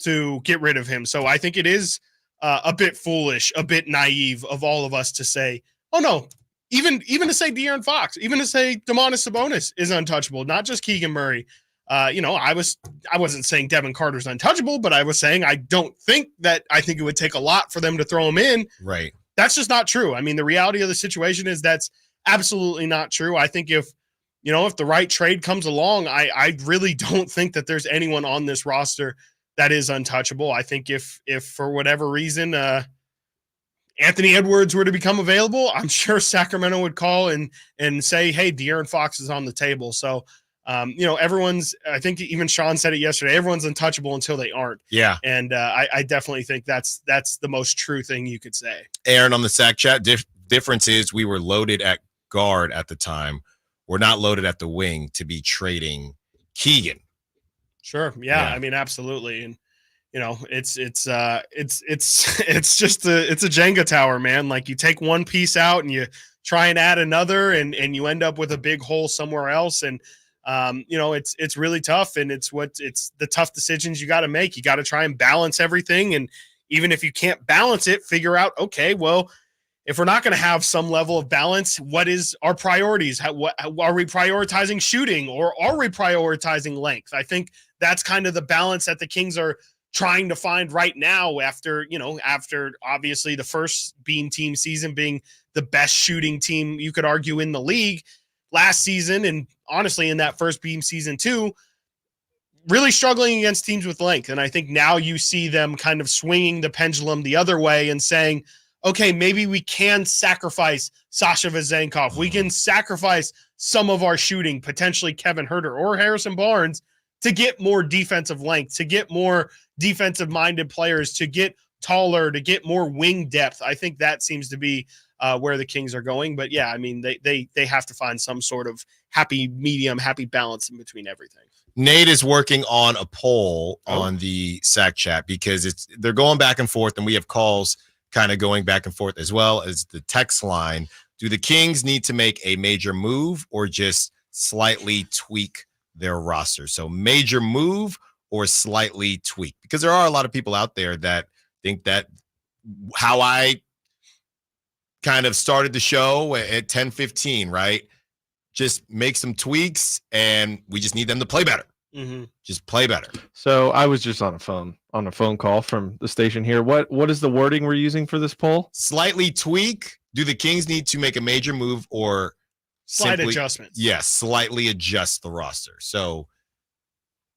to get rid of him. So I think it is a bit foolish, a bit naive of all of us to say, oh no, even to say De'Aaron Fox, even to say Domantas Sabonis is untouchable, not just Keegan Murray. I wasn't saying Devin Carter's untouchable, but I was saying I think it would take a lot for them to throw him in. Right. That's just not true. I mean, the reality of the situation is that's absolutely not true. I think if the right trade comes along, I really don't think that there's anyone on this roster that is untouchable. I think if for whatever reason Anthony Edwards were to become available, I'm sure Sacramento would call and say, hey, De'Aaron Fox is on the table. So, everyone's, I think even Sean said it yesterday, everyone's untouchable until they aren't. Yeah. And I definitely think that's the most true thing you could say. Aaron on the Sac Chat, difference is we were loaded at guard at the time. We're not loaded at the wing to be trading Keegan. Sure. Yeah. I mean, absolutely. And, it's just it's a Jenga tower, man. Like you take one piece out and you try and add another and you end up with a big hole somewhere else. And, it's really tough. And it's the tough decisions you got to make. You got to try and balance everything. And even if you can't balance it, figure out, okay, well, if we're not going to have some level of balance, what is our priorities? Are we prioritizing shooting or are we prioritizing length? I think that's kind of the balance that the Kings are trying to find right now after obviously the first Beam team season being the best shooting team you could argue in the league last season. And honestly, in that first Beam season too, really struggling against teams with length. And I think now you see them kind of swinging the pendulum the other way and saying, okay, maybe we can sacrifice Sasha Vezenkov. We can sacrifice some of our shooting, potentially Kevin Huerter or Harrison Barnes, to get more defensive length, to get more defensive-minded players, to get taller, to get more wing depth. I think that seems to be where the Kings are going. But yeah, I mean, they have to find some sort of happy medium, happy balance in between everything. Nate is working on a poll on the Sac chat because they're going back and forth, and we have calls kind of going back and forth as well as the text line. Do the Kings need to make a major move or just slightly tweak their roster? So major move or slightly tweak, because there are a lot of people out there that think that how I kind of started the show at 10:15, right? Just make some tweaks and we just need them to play better. Mm-hmm. Just play better. So I was just on a phone call from the station here. What is the wording we're using for this poll? Slightly tweak. Do the Kings need to make a major move or slight adjustments? Yes, slightly adjust the roster. So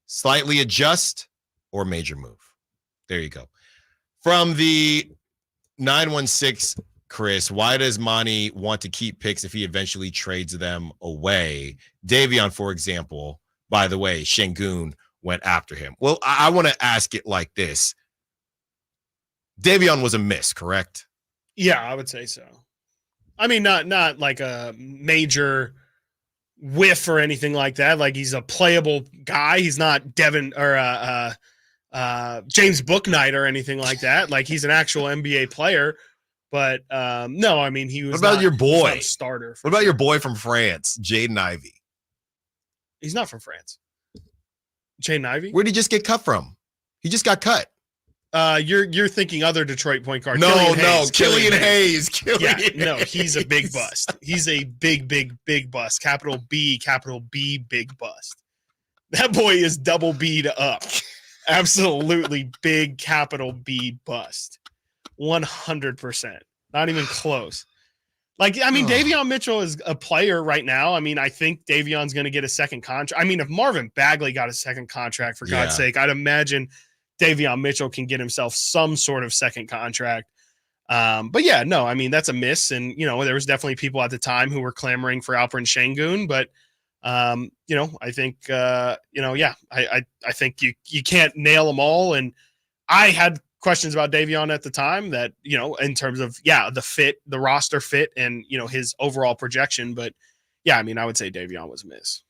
slightly adjust or major move. There you go. From the 916, Chris, why does Monty want to keep picks if he eventually trades them away? Davion, for example, by the way, Şengün went after him. Well, I want to ask it like this. Davion was a miss, correct? Yeah, I would say so. I mean, not like a major whiff or anything like that. Like, he's a playable guy. He's not Devin or James Bouknight or anything like that. Like, he's an actual NBA player. But no, I mean, he was. What about your boy? Starter. What about your boy from France, Jaden Ivey? He's not from France. Jaden Ivey? Where did he just get cut from? He just got cut. You're thinking other Detroit point guard. No, Killian Hayes. No, he's a big bust. He's a big bust. Capital B, big bust. That boy is double B'd up. Absolutely big capital B bust. 100%. Not even close. Like, I mean, Davion Mitchell is a player right now. I mean, I think Davion's going to get a second contract. I mean, if Marvin Bagley got a second contract, for God's sake, I'd imagine Davion Mitchell can get himself some sort of second contract. But yeah, no, I mean, that's a miss. And, there was definitely people at the time who were clamoring for Alperen Şengün, but I think, I think you can't nail them all. And I had questions about Davion at the time that, in terms of, the fit, the roster fit and, his overall projection. But yeah, I mean, I would say Davion was a miss.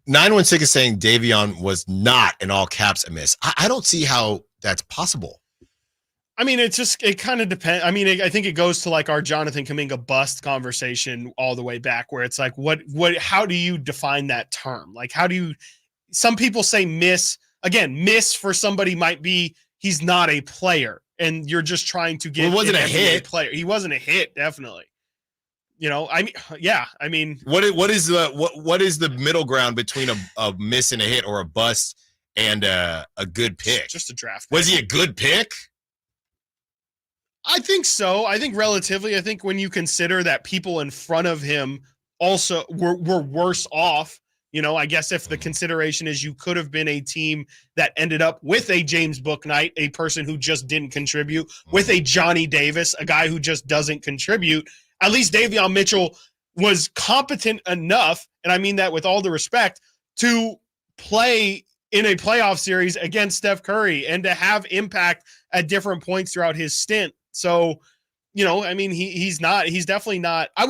916 is saying Davion was not, in all caps, a miss. I don't see how that's possible. I mean, it kind of depends. I mean, I think it goes to like our Jonathan Kuminga bust conversation all the way back, where it's like, how do you define that term? Like, some people say miss. Again, miss for somebody might be he's not a player and you're just trying to get wasn't a hit player. He wasn't a hit, definitely. I mean, what is the middle ground between a miss and a hit, or a bust and a good pick? Just a draft pick. Was he a good pick? I think so. I think relatively. I think when you consider that people in front of him also were worse off. I guess if the consideration is you could have been a team that ended up with a James Bouknight, a person who just didn't contribute, with a Johnny Davis, a guy who just doesn't contribute. At least Davion Mitchell was competent enough, and I mean that with all the respect, to play in a playoff series against Steph Curry and to have impact at different points throughout his stint. So, I mean, he's definitely not. I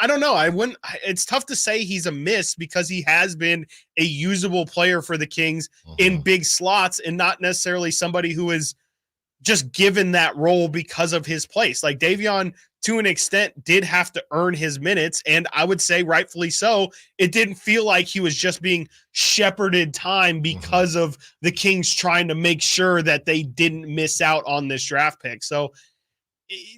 don't know. It's tough to say he's a miss because he has been a usable player for the Kings in big slots and not necessarily somebody who is just given that role because of his place. Like, Davion, to an extent, did have to earn his minutes, and I would say rightfully so. It didn't feel like he was just being shepherded time because of the Kings trying to make sure that they didn't miss out on this draft pick. So,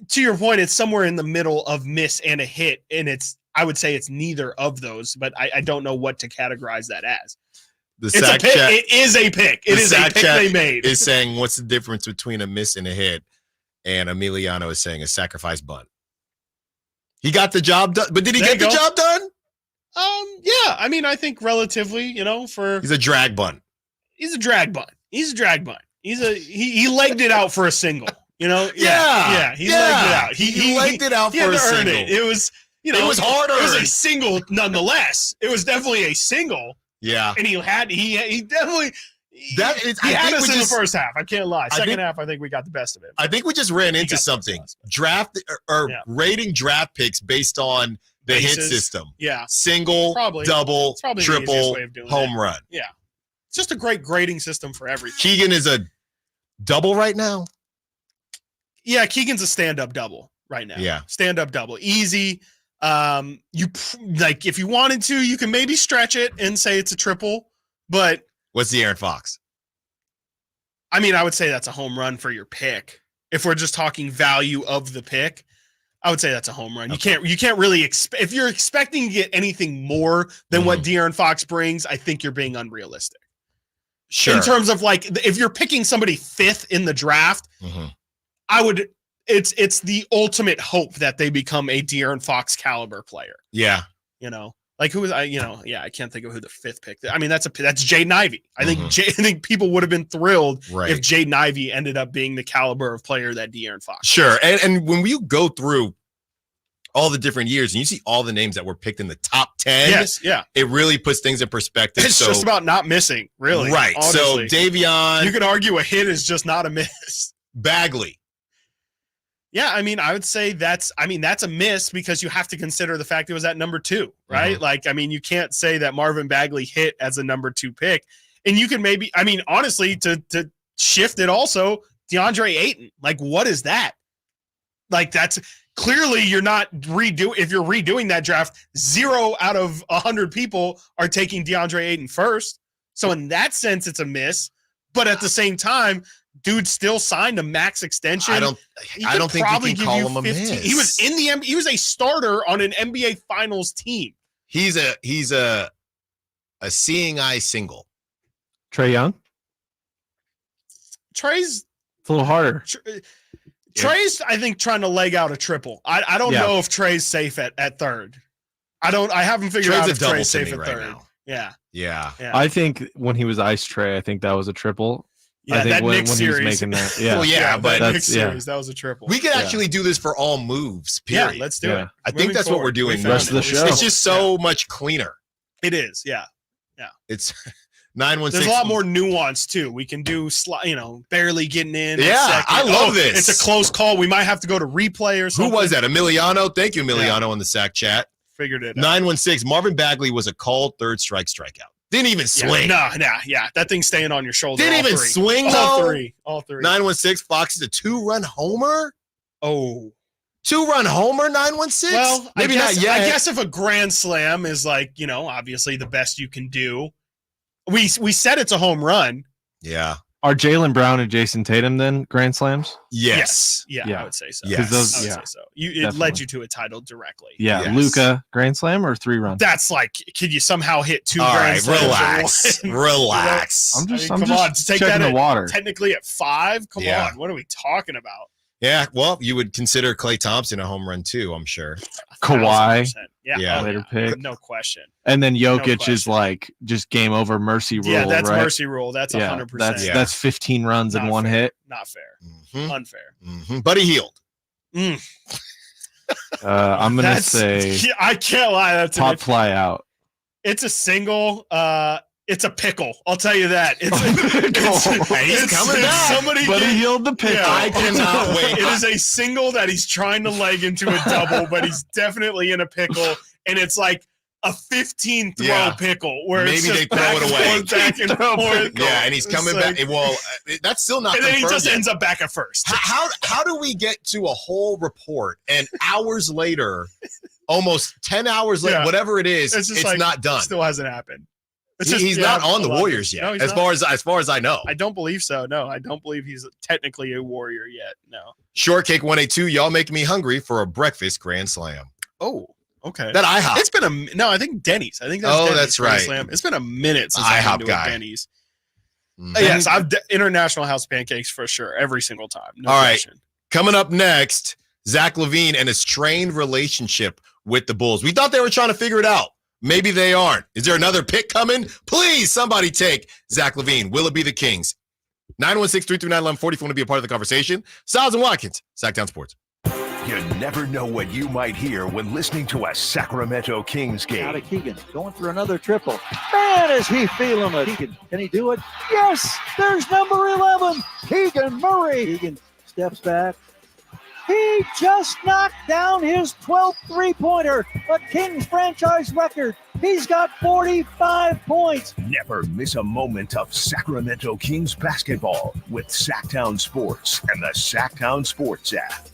to your point, it's somewhere in the middle of miss and a hit, and I would say it's neither of those, but I don't know what to categorize that as. The sack pick. chat, it is a pick. It is a pick they made. Is saying what's the difference between a miss and a hit, and Emiliano is saying a sacrifice bunt. He got the job done, but did he get the job done? Yeah. I mean, I think relatively, he's a drag bunt. He's a drag bunt. He legged it out for a single. He legged it out. He legged it out for a single. It was, it was hard. It was a single nonetheless. It was definitely a single. Yeah. And he definitely had us in the first half. I can't lie. Second half, I think we got the best of it. I think we just ran into something. Rating draft picks based on the hit system. Yeah. Single, double, triple, home run. Yeah. It's just a great grading system for everything. Keegan is a double right now. Yeah, Keegan's a stand-up double right now. Yeah. Stand-up double. Easy. If you wanted to, you can maybe stretch it and say it's a triple, but what's the Aaron Fox? I mean, I would say that's a home run for your pick. If we're just talking value of the pick, I would say that's a home run. Okay. You can't really expect, if you're expecting to get anything more than what De'Aaron Fox brings, I think you're being unrealistic. Sure. In terms of if you're picking somebody 5th in the draft, it's the ultimate hope that they become a De'Aaron Fox caliber player. Yeah. Who was I can't think of who the 5th pick. I mean, that's Jaden Ivey. I think people would have been thrilled if Jaden Ivey ended up being the caliber of player that De'Aaron Fox. Sure. And when you go through all the different years and you see all the names that were picked in the top 10, it really puts things in perspective. It's just about not missing, really. Right. Honestly. So Davion. You could argue a hit is just not a miss. Bagley. Yeah, I mean, I would say that's a miss because you have to consider the fact it was at number 2, right? You can't say that Marvin Bagley hit as a number 2 pick. And you can honestly, to shift it also, DeAndre Ayton. What is that? That's clearly you're not if you're redoing that draft, 0 out of 100 people are taking DeAndre Ayton first. So in that sense, it's a miss. But at the same time, dude still signed a max extension. I don't think you can call him a miss. He was he was a starter on an NBA Finals team. He's a seeing eye single. Trae Young. Trey's a little harder. Trey's, I think, trying to leg out a triple. I don't know if Trey's safe at third. I haven't figured out if Trey's safe at third. Yeah. I think when he was Ice Trey, I think that was a triple. Yeah, I think that when Knicks he was series. making that. Yeah. Well, but that Knicks series, that was a triple. We could actually do this for all moves, period. Yeah, let's do it. I think that's what we're doing. The rest of the show. It's just so much cleaner. It is, yeah. It's 916. There's a lot more nuance too. We can do barely getting in. Yeah, I love this. It's a close call. We might have to go to replay or something. Who was that? Emiliano. Thank you, Emiliano, on the sack chat. Figured it out. 916. Marvin Bagley was a called third strikeout. Didn't even swing. That thing's staying on your shoulder. Didn't even swing all though. All three. 916. Fox is a 2-run homer. Oh. 2-run homer, 916? Well, maybe not yet. I guess if a grand slam is obviously the best you can do. We said it's a home run. Yeah. Are Jaylen Brown and Jason Tatum then grand slams? Yes. Yeah, I would say so. Yes. I would say so. It led you to a title directly. Yeah. Yes. Luka grand slam or 3-run? That's could you somehow hit 2 All grand slams? relax. Relax. I'm just come on, take checking that the water. Technically at 5? Come on. What are we talking about? Yeah, well, you would consider Klay Thompson a home run too, I'm sure. Kawhi. Yeah. Later pick. No question. And then Jokic is just game over mercy rule. Yeah, that's right? mercy rule. That's 100%. That's 15 runs in one hit. Not fair. Unfair. Buddy Hield. I'm going to say I can't lie. That's top fly out. It's a single. It's a pickle. I'll tell you that. It's coming back. Somebody Buddy Hield the pickle. I cannot wait. It is a single that he's trying to leg into a double, but he's definitely in a pickle, and it's like a 15 throw pickle where maybe it's just they throw it away. Back and forth. Yeah, and he's coming back. Well, that's still not. And then he just yet. ends up back at first. How do we get to a whole report and hours later, almost 10 hours later, whatever it is, it's not done. Still hasn't happened. He's not on the Warriors yet, as far as I know. I don't believe so. No, I don't believe he's technically a Warrior yet. No. Shortcake 182, y'all make me hungry for a breakfast grand slam. Oh, Okay. That IHOP. It's been I think Denny's. I think that's Denny's, right. Slam. It's been a minute since IHOP I've been to guy. a Denny's. Mm-hmm. Yes, International House Pancakes for sure. Every single time. No All question. right. Coming up next, Zach LaVine and his strained relationship with the Bulls. We thought they were trying to figure it out. Maybe they aren't. Is there another pick coming? Please, somebody take Zach LaVine. Will it be the Kings? 916-339-1140 if you want to be a part of the conversation. Stiles and Watkins, Sactown Sports. You never know what you might hear when listening to a Sacramento Kings game. Out of Keegan, going for another triple. Man, is he feeling it. Keegan, can he do it? Yes, there's number 11, Keegan Murray. Keegan steps back. He just knocked down his 12th three-pointer, a Kings franchise record. He's got 45 points. Never miss a moment of Sacramento Kings basketball with Sactown Sports and the Sactown Sports app.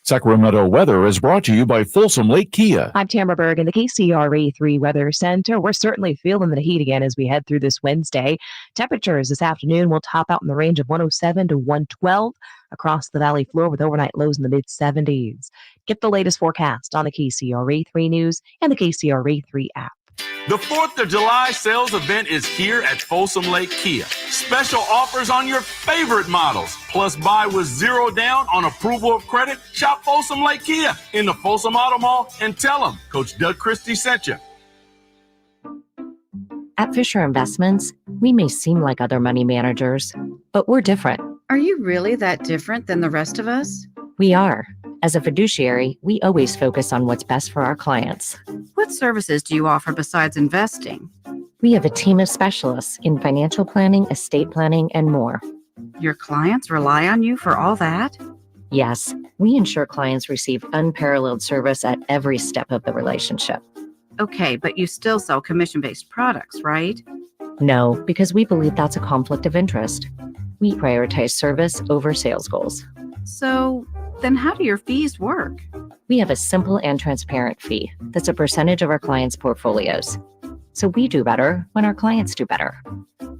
Sacramento weather is brought to you by Folsom Lake Kia. I'm Tamara Berg in the KCRA3 Weather Center. We're certainly feeling the heat again as we head through this Wednesday. Temperatures this afternoon will top out in the range of 107 to 112 across the valley floor with overnight lows in the mid-70s. Get the latest forecast on the KCRA3 News and the KCRA3 app. The 4th of July sales event is here at Folsom Lake Kia. Special offers on your favorite models. Plus buy with zero down on approval of credit. Shop Folsom Lake Kia in the Folsom Auto Mall and tell them Coach Doug Christie sent you. At Fisher Investments, we may seem like other money managers, but we're different. Are you really that different than the rest of us? We are. As a fiduciary, we always focus on what's best for our clients. What services do you offer besides investing? We have a team of specialists in financial planning, estate planning, and more. Your clients rely on you for all that? Yes, we ensure clients receive unparalleled service at every step of the relationship. Okay, but you still sell commission-based products, right? No, because we believe that's a conflict of interest. We prioritize service over sales goals. So then how do your fees work? We have a simple and transparent fee that's a percentage of our clients' portfolios. So we do better when our clients do better.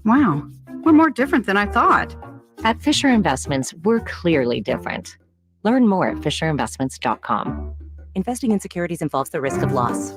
Wow, we're more different than I thought. At Fisher Investments, we're clearly different. Learn more at fisherinvestments.com. Investing in securities involves the risk of loss.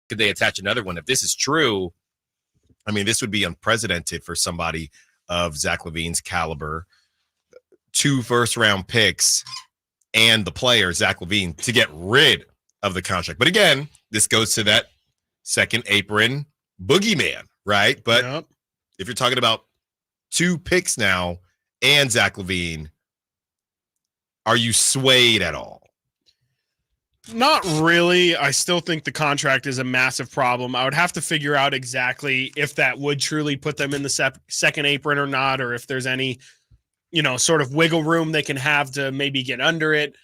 Could they attach another one? If this is true, I mean, this would be unprecedented for somebody of Zach LaVine's caliber. 2 first-round picks and the player, Zach LaVine, to get rid of the contract. But again, this goes to that second apron boogeyman, right? But if you're talking about 2 picks now and Zach LaVine, are you swayed at all? Not really. I still think the contract is a massive problem. I would have to figure out exactly if that would truly put them in the second apron or not, or if there's any, sort of wiggle room they can have to maybe get under it.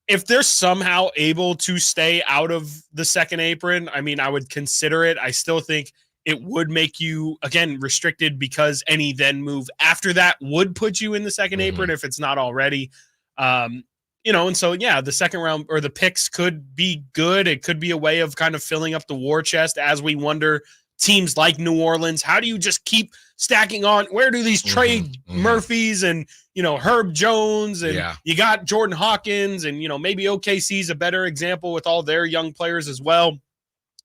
If they're somehow able to stay out of the second apron, I mean, I would consider it. I still think it would make you, again, restricted because any then move after that would put you in the second apron if it's not already. And so, the second round or the picks could be good. It could be a way of kind of filling up the war chest as we wonder teams like New Orleans? How do you just keep stacking on? Where do these Trey Murphys and, Herb Jones and you got Jordan Hawkins and, maybe OKC's a better example with all their young players as well.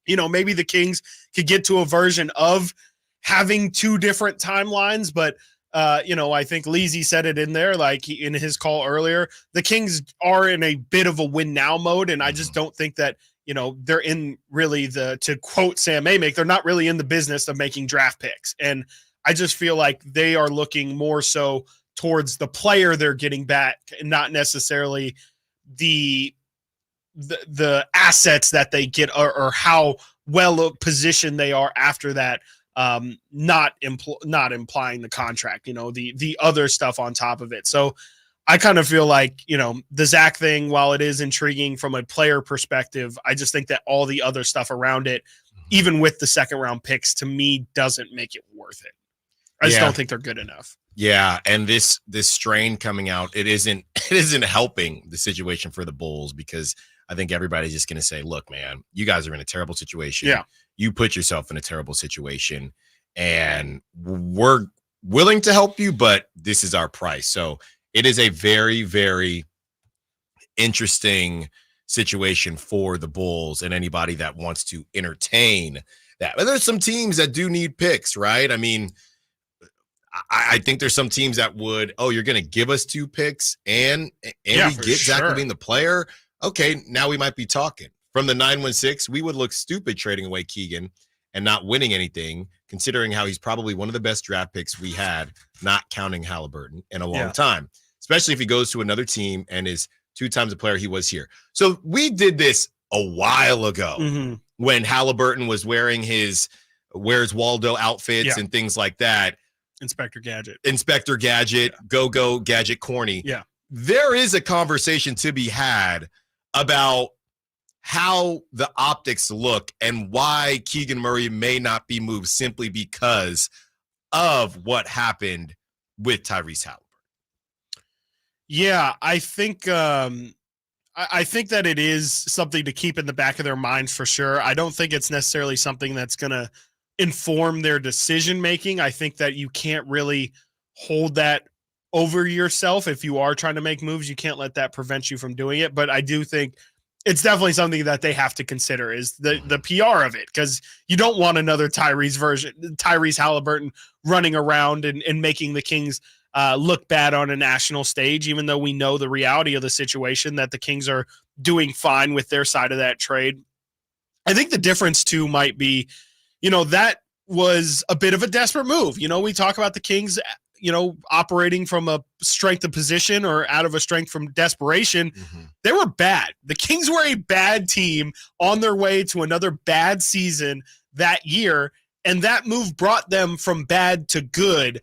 Maybe the Kings could get to a version of having two different timelines, but I think Leezy said it in there, like in his call earlier, the Kings are in a bit of a win now mode. And I just don't think that, they're in really to quote Sam Amick, they're not really in the business of making draft picks. And I just feel like they are looking more so towards the player they're getting back and not necessarily the assets that they get or how well positioned they are after that. Not implying the contract, the other stuff on top of it. So I kind of feel like, the Zach thing, while it is intriguing from a player perspective, I just think that all the other stuff around it, even with the second round picks, to me, doesn't make it worth it. I just don't think they're good enough. Yeah, and this strain coming out, it isn't helping the situation for the Bulls, because I think everybody's just going to say, look, man, you guys are in a terrible situation. Yeah. You put yourself in a terrible situation, and we're willing to help you, but this is our price. So it is a very, very interesting situation for the Bulls and anybody that wants to entertain that. But there's some teams that do need picks, right? I mean, I think there's some teams that would, you're going to give us 2 picks and we get Zach LaVine the player. Okay, now we might be talking. From the 916, we would look stupid trading away Keegan and not winning anything, considering how he's probably one of the best draft picks we had, not counting Halliburton, in a long time, especially if he goes to another team and is 2 times the player he was here. So we did this a while ago when Halliburton was wearing his Where's Waldo outfits and things like that. Inspector Gadget, go Gadget corny. Yeah. There is a conversation to be had about how the optics look and why Keegan Murray may not be moved simply because of what happened with Tyrese Halliburton. Yeah, I think I think that it is something to keep in the back of their minds for sure. I don't think it's necessarily something that's going to inform their decision making. I think that you can't really hold that over yourself. If you are trying to make moves, you can't let that prevent you from doing it. But I do think it's definitely something that they have to consider is the PR of it, because you don't want another Tyrese Halliburton running around and making the Kings look bad on a national stage, even though we know the reality of the situation, that the Kings are doing fine with their side of that trade. I think the difference too might be, that was a bit of a desperate move. We talk about the Kings, operating from a strength of position or out of a strength from desperation. They were bad. The Kings were a bad team on their way to another bad season that year, and that move brought them from bad to good.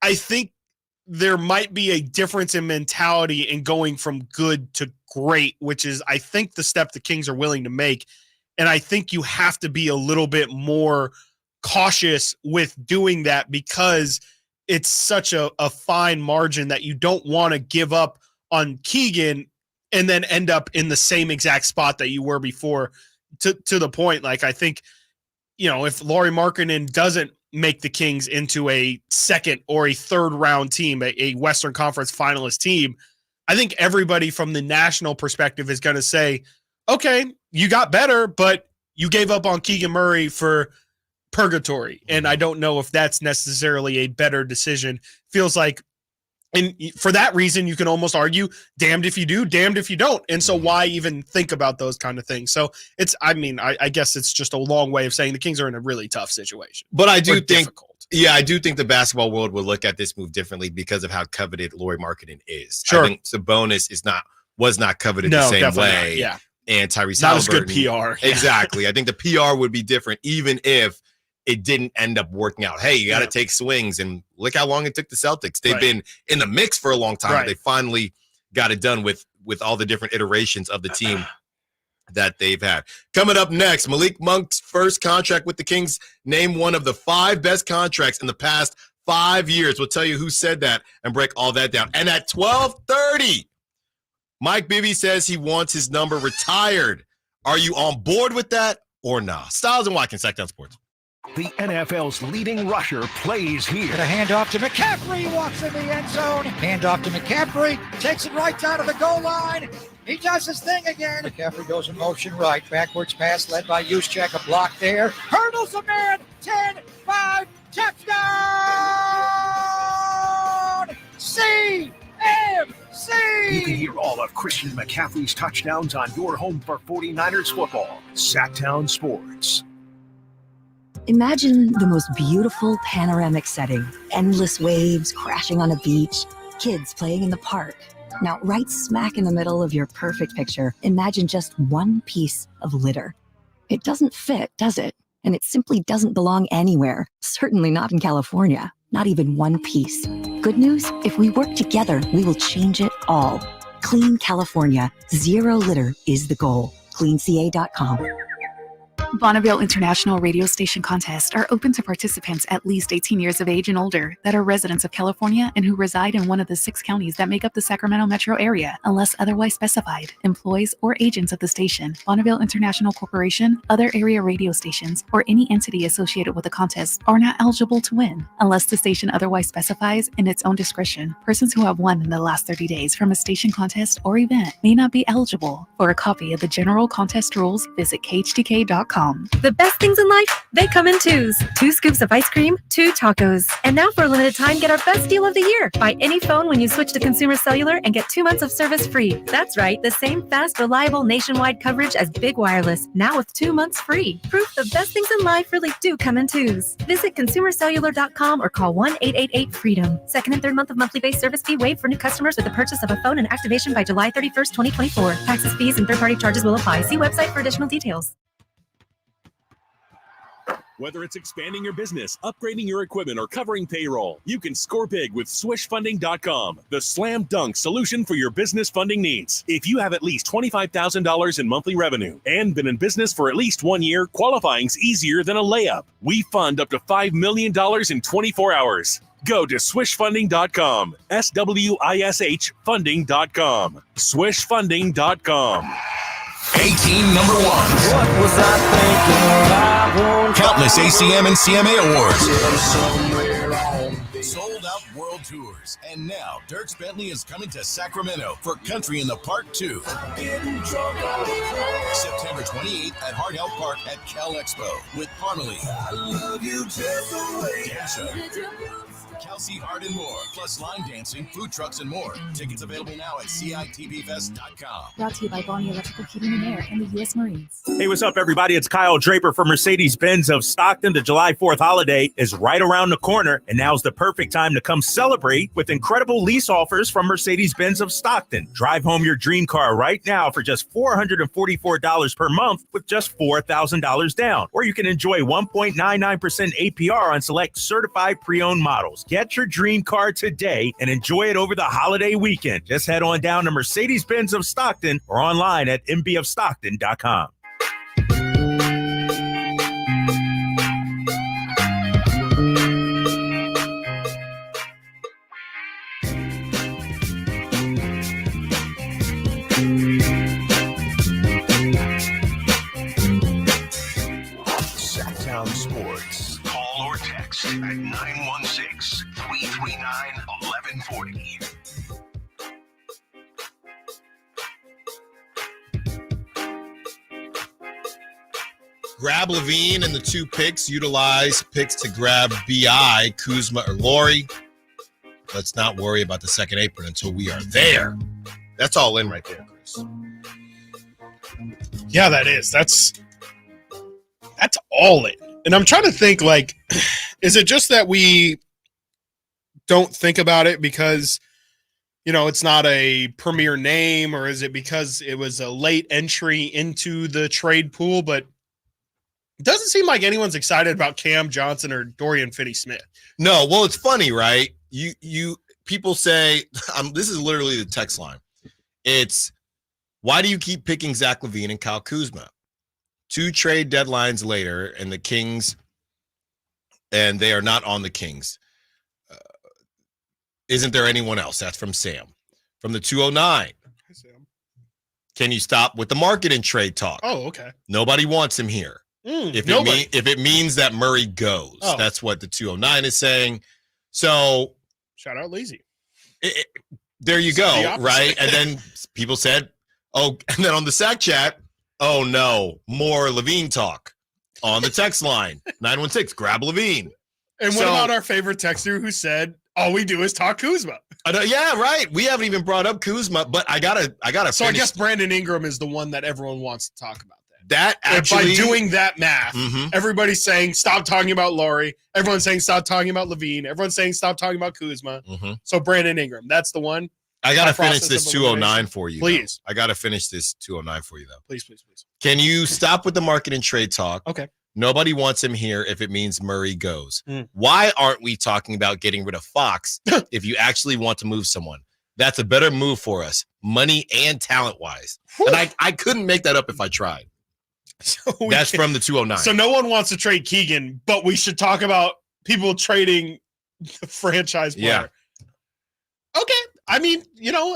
I think there might be a difference in mentality in going from good to great, which is, I think, the step the Kings are willing to make. And I think you have to be a little bit more cautious with doing that, because it's such a fine margin that you don't want to give up on Keegan and then end up in the same exact spot that you were before, to the point. Like, I think, if Lauri Markkanen doesn't make the Kings into a second or a third round team, a Western Conference finalist team, I think everybody from the national perspective is going to say, okay, you got better, but you gave up on Keegan Murray for purgatory. And I don't know if that's necessarily a better decision. Feels like, and for that reason, you can almost argue damned if you do, damned if you don't. And so why even think about those kind of things? So I guess it's just a long way of saying the Kings are in a really tough situation. But I do think, I do think the basketball world will look at this move differently because of how coveted Lauri Markkanen is. Sure. I think Sabonis was not coveted the same way. Not. Yeah. And Tyrese not Halliburton. As good PR. Yeah. Exactly. I think the PR would be different, even if it didn't end up working out. Hey, you got to take swings, and look how long it took the Celtics. They've been in the mix for a long time. But they finally got it done with all the different iterations of the team that they've had. Coming up next, Malik Monk's first contract with the Kings, named one of the 5 best contracts in the past 5 years. We'll tell you who said that and break all that down. And at 12:30, Mike Bibby says he wants his number retired. Are you on board with that or not? Stiles and Watkins, Sactown Sports. The NFL's leading rusher plays here. A handoff to McCaffrey, walks in the end zone. Handoff to McCaffrey, takes it right down to the goal line. He does his thing again. McCaffrey goes in motion right. Backwards pass led by Juszczyk. A block there. Hurdles a man. 10-5. Touchdown! CMC! You can hear all of Christian McCaffrey's touchdowns on your home for 49ers football. Sactown Sports. Imagine the most beautiful panoramic setting. Endless waves crashing on a beach. Kids playing in the park. Now, right smack in the middle of your perfect picture, imagine just one piece of litter. It doesn't fit, does it? And it simply doesn't belong anywhere. Certainly not in California. Not even one piece. Good news? If we work together, we will change it all. Clean California. Zero litter is the goal. CleanCA.com. Bonneville International Radio Station contests are open to participants at least 18 years of age and older that are residents of California and who reside in one of the 6 counties that make up the Sacramento metro area, unless otherwise specified. Employees or agents of the station, Bonneville International Corporation, other area radio stations, or any entity associated with the contest are not eligible to win, unless the station otherwise specifies in its own discretion. Persons who have won in the last 30 days from a station contest or event may not be eligible. For a copy of the general contest rules, visit khtk.com. The best things in life, they come in twos. 2 scoops of ice cream, 2 tacos. And now for a limited time, get our best deal of the year. Buy any phone when you switch to Consumer Cellular and get 2 months of service free. That's right, the same fast, reliable nationwide coverage as Big Wireless, now with 2 months free. Proof the best things in life really do come in twos. Visit consumercellular.com or call 1-888-FREEDOM. Second and third month of monthly base service fee waived for new customers with the purchase of a phone and activation by July 31st, 2024. Taxes, fees, and third-party charges will apply. See website for additional details. Whether it's expanding your business, upgrading your equipment, or covering payroll, you can score big with swishfunding.com, the slam dunk solution for your business funding needs. If you have at least $25,000 in monthly revenue and been in business for at least 1 year, qualifying's easier than a layup. We fund up to $5 million in 24 hours. Go to swishfunding.com, SWISH funding.com, swishfunding.com. 18 number ones. What was I thinking? Countless ACM and CMA awards. Sold out world tours. And now Dierks Bentley is coming to Sacramento for Country in the Park 2. September 28th at Hart Health Park at Cal Expo with Parmalee, Dancer, Kelsey Hart, and more. Plus line dancing, food trucks, and more. Tickets available now at CITVFest.com. Brought to you by Bonnie Electrical Heating and Air and the U.S. Marines. Hey, what's up, everybody? It's Kyle Draper from Mercedes-Benz of Stockton. The July 4th holiday is right around the corner, and now's the perfect time to come celebrate with incredible lease offers from Mercedes-Benz of Stockton. Drive home your dream car right now for just $444 per month with just $4,000 down. Or you can enjoy 1.99% APR on select certified pre-owned models. Get your dream car today and enjoy it over the holiday weekend. Just head on down to Mercedes-Benz of Stockton or online at mbofstockton.com. Sactown Sports. Call or text at 916-339-1140. Grab Levine and the 2 picks. Utilize picks to grab BI, Kuzma, or Laurie. Let's not worry about the second apron until we are there. That's all in right there, Chris. Yeah, that is. That's all in. And I'm trying to think, like, is it just that we don't think about it because, you know, it's not a premier name, or is it because it was a late entry into the trade pool? But it doesn't seem like anyone's excited about Cam Johnson or Dorian Finney-Smith. No, well, it's funny, right? You people say, this is literally the text line. It's, why do you keep picking Zach LaVine and Kyle Kuzma? 2 trade deadlines later, and the Kings, and they are not on the Kings. Isn't there anyone else? That's from Sam. From the 209. Sam. Can you stop with the market and trade talk? Oh, okay. Nobody wants him here. If it means that Murray goes, that's what the 209 is saying. So shout out Lazy. There you go, right? And then people said, and then on the Sac chat, oh no, more Levine talk on the text line 916. Grab Levine. And what about our favorite texter who said all we do is talk Kuzma? Yeah, right. We haven't even brought up Kuzma, but I gotta. So I guess Brandon Ingram is the one that everyone wants to talk about. That actually, by doing that math, everybody's saying stop talking about Laurie. Everyone's saying stop talking about Levine. Everyone's saying stop talking about Kuzma. So Brandon Ingram, that's the one. I gotta finish this 209 for you, please. I gotta finish this 209 for you, though. Please. Can you stop with the market and trade talk? Okay. Nobody wants him here if it means Murray goes. Why aren't we talking about getting rid of Fox if you actually want to move someone? That's a better move for us, money and talent-wise. And I couldn't make that up if I tried. So that's from the 209. So no one wants to trade Keegan, but we should talk about people trading the franchise player. Yeah. Okay. I mean,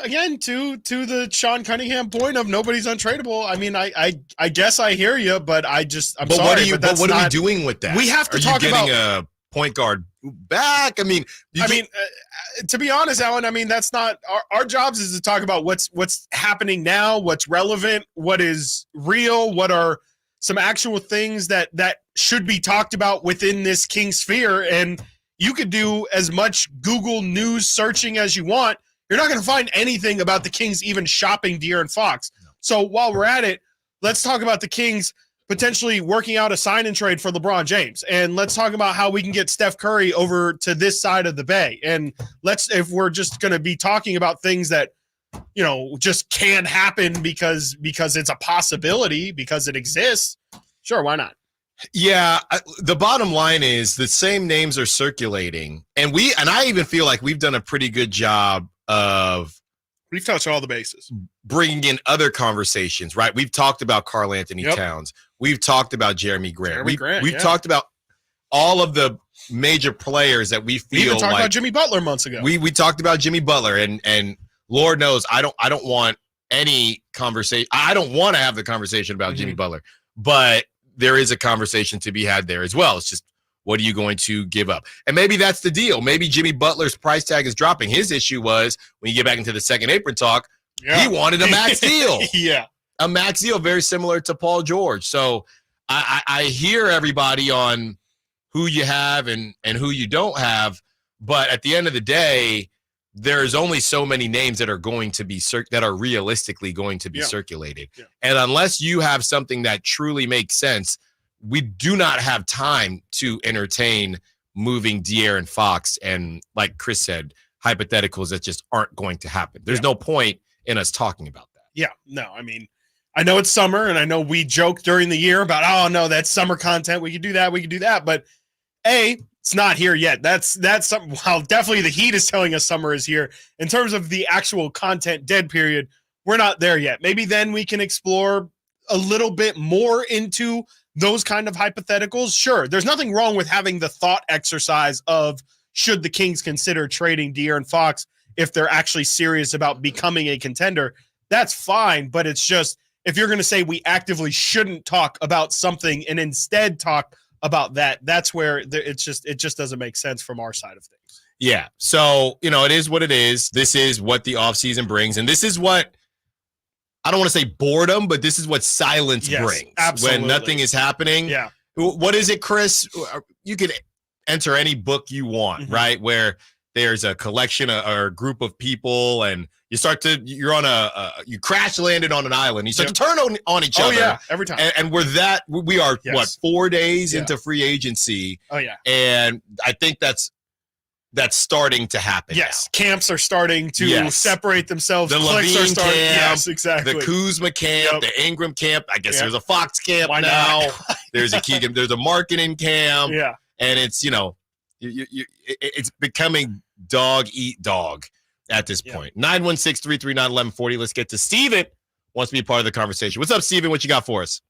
again, to the Sean Cunningham point of nobody's untradeable. I mean, I guess I hear you, but I'm sorry. What are we doing with that? We have to talk about a point guard back. I mean, to be honest, Alan, I mean, that's not our jobs is to talk about what's happening now, what's relevant, what is real, what are some actual things that should be talked about within this King sphere. And you could do as much Google News searching as you want. You're not going to find anything about the Kings even shopping De'Aaron Fox. So while we're at it, let's talk about the Kings potentially working out a sign and trade for LeBron James. And let's talk about how we can get Steph Curry over to this side of the Bay. And if we're just going to be talking about things that, just can happen because it's a possibility, because it exists. Sure, why not? Yeah, the bottom line is the same names are circulating, and I even feel like we've done a pretty good job of we've touched all the bases, bringing in other conversations. Right, we've talked about Karl Anthony Towns, we've talked about Jeremy Grant, we've talked about all of the major players that we feel. We even talked about Jimmy Butler months ago. We talked about Jimmy Butler, and Lord knows I don't want any conversation. I don't want to have the conversation about Jimmy Butler, but there is a conversation to be had there as well. It's just, what are you going to give up? And maybe that's the deal. Maybe Jimmy Butler's price tag is dropping. His issue was, when you get back into the second apron talk, he wanted a max deal. A max deal, very similar to Paul George. So I hear everybody on who you have and who you don't have, but at the end of the day, there's only so many names that are going to be that are realistically going to be circulated. And unless you have something that truly makes sense, we do not have time to entertain moving De'Aaron Fox and, like Chris said, hypotheticals that just aren't going to happen. There's no point in us talking about that. Yeah, no, I mean, I know it's summer, and I know we joke during the year about, oh no, that's summer content. We could do that. But it's not here yet. That's something. While definitely the heat is telling us summer is here, in terms of the actual content dead period, we're not there yet. Maybe then we can explore a little bit more into those kind of hypotheticals. Sure, there's nothing wrong with having the thought exercise of, should the Kings consider trading De'Aaron Fox if they're actually serious about becoming a contender. That's fine, but it's just, if you're going to say we actively shouldn't talk about something and instead talk about that's where it just doesn't make sense from our side of things. Yeah. So, it is what it is. This is what the offseason brings. And this is what, I don't want to say boredom, but this is what silence brings. Absolutely. When nothing is happening. Yeah. What is it, Chris? You could enter any book you want, right? Where there's a collection or a group of people, and you're on you crash landed on an island. You start to turn on each other. Oh yeah, every time. And we are 4 days into free agency. Oh yeah. And I think that's starting to happen. Yes, now. Camps are starting to separate themselves. The Clicks Levine are starting. camp, Yes, exactly. The Kuzma camp, the Ingram camp. I guess there's a Fox camp Why now. not? There's a Keegan. There's a marketing camp. Yeah. And it's it's becoming dog eat dog at this point. 916-339-1140. Let's get to Steven. Wants to be part of the conversation. What's up, Steven? What you got for us?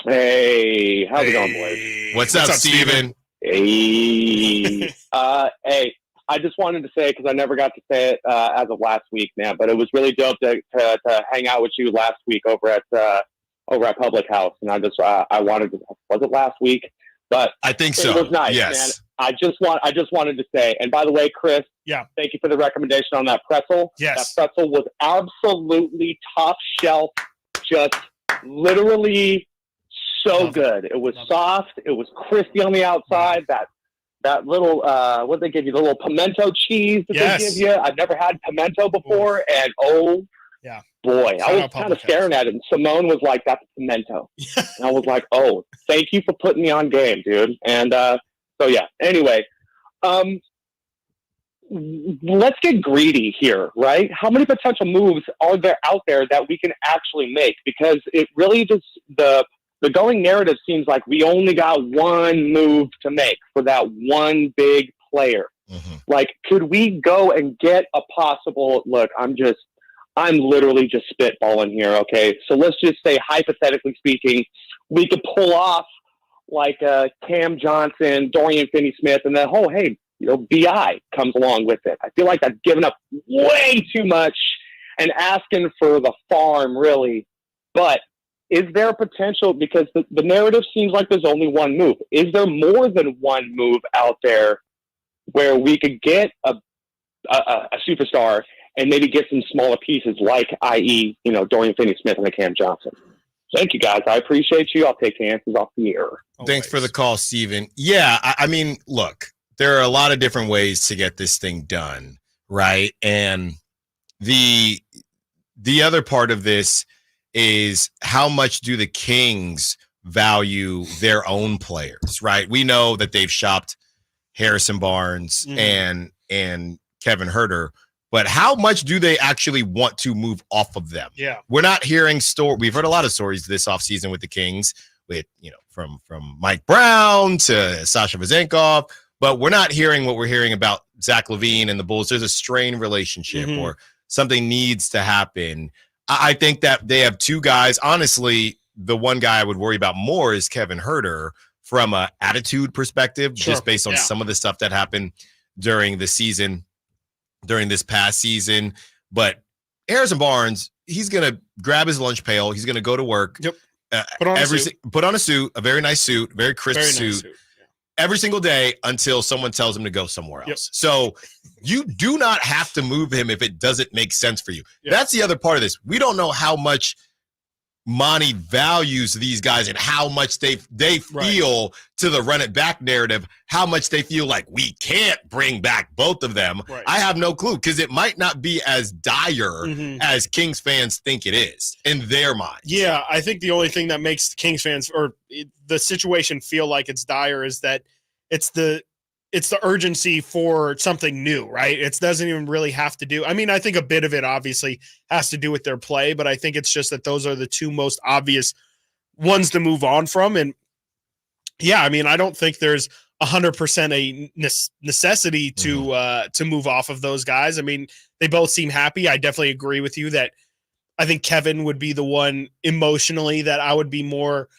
Hey, how's it going, boys? What's up, Steven? Hey. Hey, I just wanted to say, because I never got to say it as of last week, man, but it was really dope to hang out with you last week over at over at Public House, and I wanted to, was it last week? But I think so. It was nice, yes. man. I just wanted to say, and by the way, Chris, thank you for the recommendation on that pretzel. Yes. That pretzel was absolutely top shelf, just literally so good. It was soft. It was crispy on the outside. That little, what they give you, the little pimento cheese that they give you. I've never had pimento before, and boy, I was kind of staring at it, and Simone was like, "That's pimento," and I was like, "Oh, thank you for putting me on game, dude." And so yeah. Anyway, let's get greedy here, right? How many potential moves are there out there that we can actually make? Because it really just the going narrative seems like we only got one move to make for that one big player. Mm-hmm. Like, could we go and get a possible look? I'm literally just spitballing here. Okay. So let's just say, hypothetically speaking, we could pull off like Cam Johnson, Dorian Finney-Smith, and then, hey, BI comes along with it. I feel like I've given up way too much and asking for the farm, really. But is there potential, because the narrative seems like there's only one move. Is there more than one move out there where we could get a superstar and maybe get some smaller pieces, like, i.e., Dorian Finney-Smith and a Cam Johnson? Thank you, guys. I appreciate you. I'll take the answers off the air. Thanks for the call, Steven. Yeah, I mean, look, there are a lot of different ways to get this thing done, right? And the other part of this is, how much do the Kings value their own players, right? We know that they've shopped Harrison Barnes and Kevin Huerter, but how much do they actually want to move off of them? Yeah. We're not hearing we've heard a lot of stories this offseason with the Kings, with, from Mike Brown to Sasha Vezenkov, but we're not hearing what we're hearing about Zach LaVine and the Bulls. There's a strained relationship or something needs to happen. I think that they have two guys. Honestly, the one guy I would worry about more is Kevin Huerter from an attitude perspective, just based on some of the stuff that happened during the season, during this past season. But Harrison Barnes, he's going to grab his lunch pail. He's going to go to work. Yep. Put on a suit, a very nice suit, very crisp suit. Every single day until someone tells him to go somewhere else. Yep. So you do not have to move him if it doesn't make sense for you. Yep. That's the other part of this. We don't know how much Monty values these guys and how much they feel to the run it back narrative, how much they feel like we can't bring back both of them. Right. I have no clue, because it might not be as dire as Kings fans think it is in their minds. Yeah, I think the only thing that makes Kings fans or the situation feel like it's dire is that it's the urgency for something new, right? It doesn't even really have to do. I mean, I think a bit of it obviously has to do with their play, but I think it's just that those are the two most obvious ones to move on from. And yeah, I mean, I don't think there's 100% a necessity to move off of those guys. I mean, they both seem happy. I definitely agree with you that I think Kevin would be the one emotionally that I would be more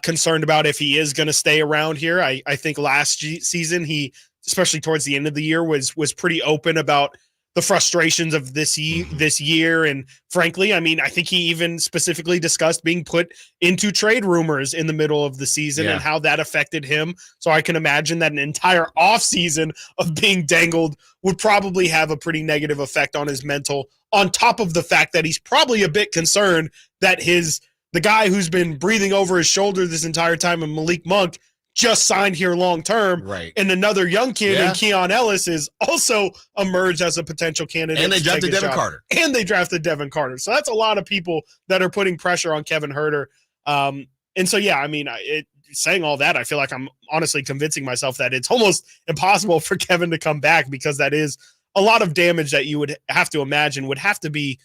concerned about if he is going to stay around here. I think last season he, especially towards the end of the year, was pretty open about the frustrations of this year. And frankly, I mean, I think he even specifically discussed being put into trade rumors in the middle of the season and how that affected him. So I can imagine that an entire offseason of being dangled would probably have a pretty negative effect on his mental, on top of the fact that he's probably a bit concerned that the guy who's been breathing over his shoulder this entire time, and Malik Monk, just signed here long term. Right. And another young kid, and Keon Ellis, is also emerged as a potential candidate. And they drafted Devin Carter. And they drafted Devin Carter. So that's a lot of people that are putting pressure on Kevin Huerter. And so, yeah, I mean, saying all that, I feel like I'm honestly convincing myself that it's almost impossible for Kevin to come back, because that is a lot of damage that you would have to imagine would have to be,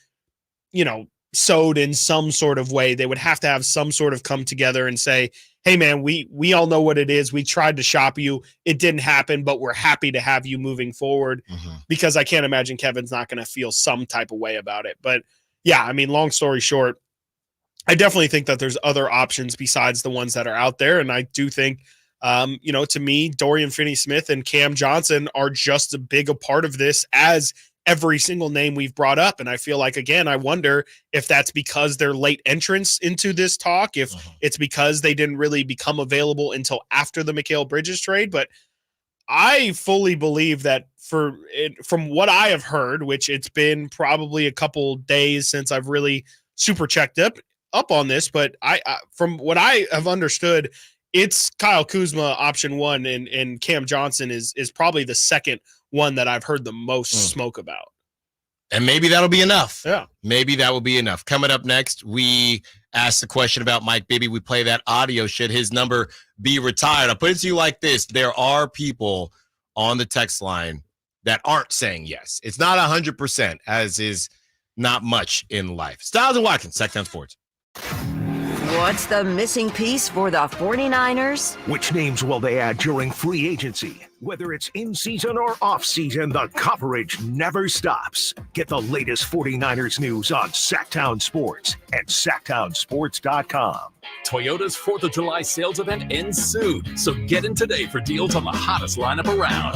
sowed in some sort of way. They would have to have some sort of come together and say, hey man, we all know what it is. We tried to shop you. It didn't happen, but we're happy to have you moving forward, because I can't imagine Kevin's not going to feel some type of way about it. But yeah, I mean, long story short, I definitely think that there's other options besides the ones that are out there. And I do think, to me, Dorian Finney-Smith and Cam Johnson are just as big a part of this as every single name we've brought up. And I feel like, again, I wonder if that's because they're late entrants into this talk, if it's because they didn't really become available until after the Mikal Bridges trade. But I fully believe that from what I have heard, which it's been probably a couple days since I've really super checked up on this, but I from what I have understood, it's Kyle Kuzma option one, and Cam Johnson is probably the second one that I've heard the most smoke about. And maybe that'll be enough. Yeah. Maybe that will be enough. Coming up next, we ask the question about Mike Bibby. We play that audio. Should his number be retired? I'll put it to you like this. There are people on the text line that aren't saying yes. It's not 100%, as is not much in life. Stiles and Watkins, Sactown Sports. What's the missing piece for the 49ers? Which names will they add during free agency? Whether it's in season or off season, the coverage never stops. Get the latest 49ers news on Sactown Sports and Sactownsports.com. Toyota's 4th of July sales event ends soon, so get in today for deals on the hottest lineup around.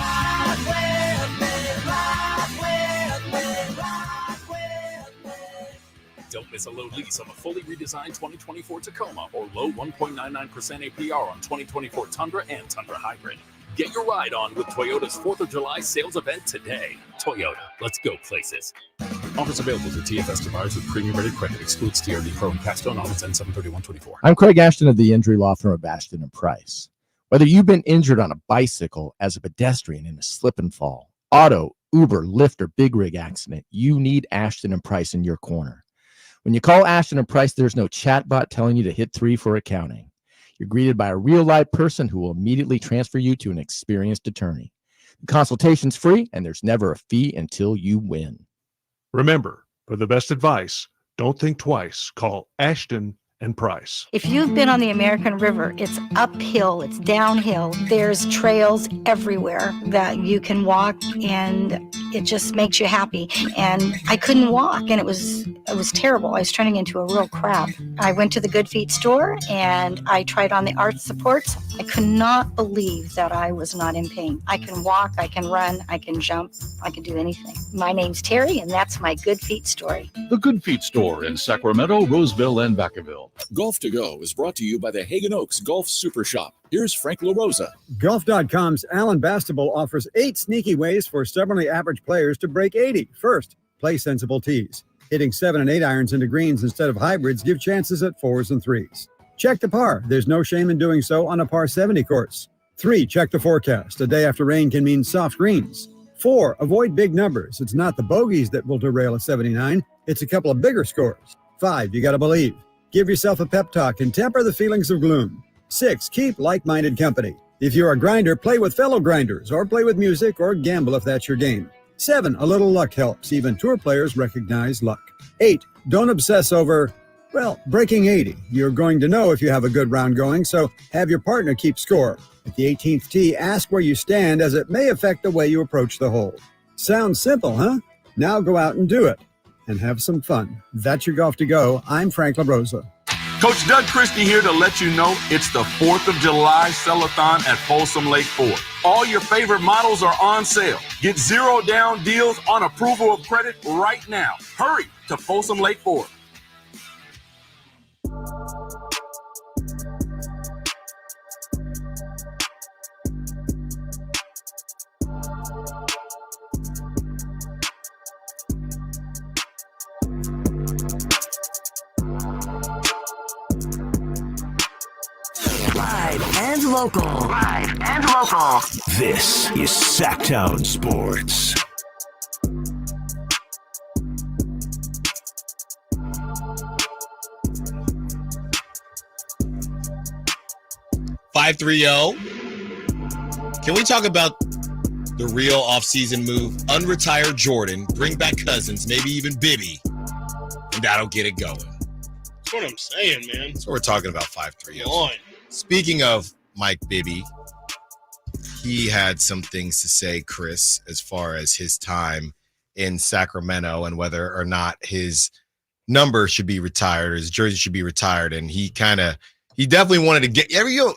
Don't miss a low lease on a fully redesigned 2024 Tacoma or low 1.99% APR on 2024 Tundra and Tundra Hybrid. Get your ride on with Toyota's 4th of July sales event today. Toyota, let's go places. Offers available to TFS devices with premium rated credit. Excludes TRD Pro and Capstone. Offers end 7/31/24. I'm Craig Ashton of the injury law firm of Ashton and Price. Whether you've been injured on a bicycle, as a pedestrian in a slip and fall, auto, Uber, Lyft, or big rig accident, you need Ashton and Price in your corner. When you call Ashton and Price, there's no chatbot telling you to hit 3 for accounting. You're greeted by a real live person who will immediately transfer you to an experienced attorney. The consultation's free, and there's never a fee until you win. Remember, for the best advice, don't think twice. Call Ashton and Price. If you've been on the American River, it's uphill, it's downhill. There's trails everywhere that you can walk, and it just makes you happy. And I couldn't walk, and it was terrible. I was turning into a real crab. I went to the Good Feet store, and I tried on the arch supports. I could not believe that I was not in pain. I can walk, I can run, I can jump, I can do anything. My name's Terry, and that's my Good Feet story. The Good Feet store in Sacramento, Roseville, and Vacaville. Golf to Go is brought to you by the Hagen Oaks Golf Super Shop. Here's Frank LaRosa. Golf.com's Alan Bastable offers 8 sneaky ways for stubbornly average players to break 80. First, play sensible tees. Hitting 7 and 8 irons into greens instead of hybrids give chances at 4s and 3s. Check the par. There's no shame in doing so on a par 70 course. 3, check the forecast. A day after rain can mean soft greens. 4, avoid big numbers. It's not the bogeys that will derail a 79. It's a couple of bigger scores. 5, you got to believe. Give yourself a pep talk and temper the feelings of gloom. 6, keep like-minded company. If you're a grinder, play with fellow grinders, or play with music, or gamble if that's your game. 7, a little luck helps. Even tour players recognize luck. 8, don't obsess over, breaking 80. You're going to know if you have a good round going, so have your partner keep score. At the 18th tee, ask where you stand, as it may affect the way you approach the hole. Sounds simple, huh? Now go out and do it. And have some fun. That's your Golf to Go. I'm Frank LaRosa. Coach Doug Christie here to let you know it's the 4th of July Sell-a-thon at Folsom Lake Ford. All your favorite models are on sale. Get 0 down deals on approval of credit right now. Hurry to Folsom Lake Ford. And local. Live and local. This is Sactown Sports. Can we talk about the real offseason move? Unretire Jordan, bring back Cousins, maybe even Bibby, and that'll get it going. That's what I'm saying, man. That's what we're talking about, 530. Come on. Speaking of Mike Bibby, he had some things to say, Chris, as far as his time in Sacramento and whether or not his number should be retired or his jersey should be retired. And he definitely wanted to get you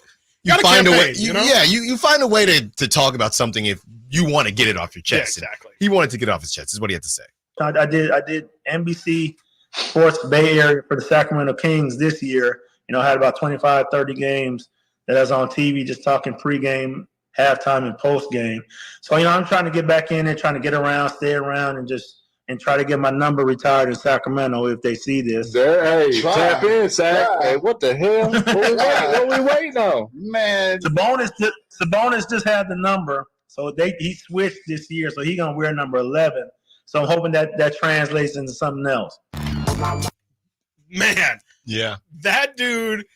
find a way. You find a way to talk about something if you want to get it off your chest. Yeah, exactly. He wanted to get it off his chest, is what he had to say. I did NBC Sports Bay Area for the Sacramento Kings this year. I had about 25, 30 games that I was on TV just talking pregame, halftime, and postgame. So, I'm trying to get back in there, trying to get around, stay around, and try to get my number retired in Sacramento if they see this. Hey, tap in, Sac. Hey, what the hell? What we waiting on? Man. Sabonis just had the number. So he switched this year, so he's going to wear number 11. So I'm hoping that translates into something else. Man. Yeah. That dude,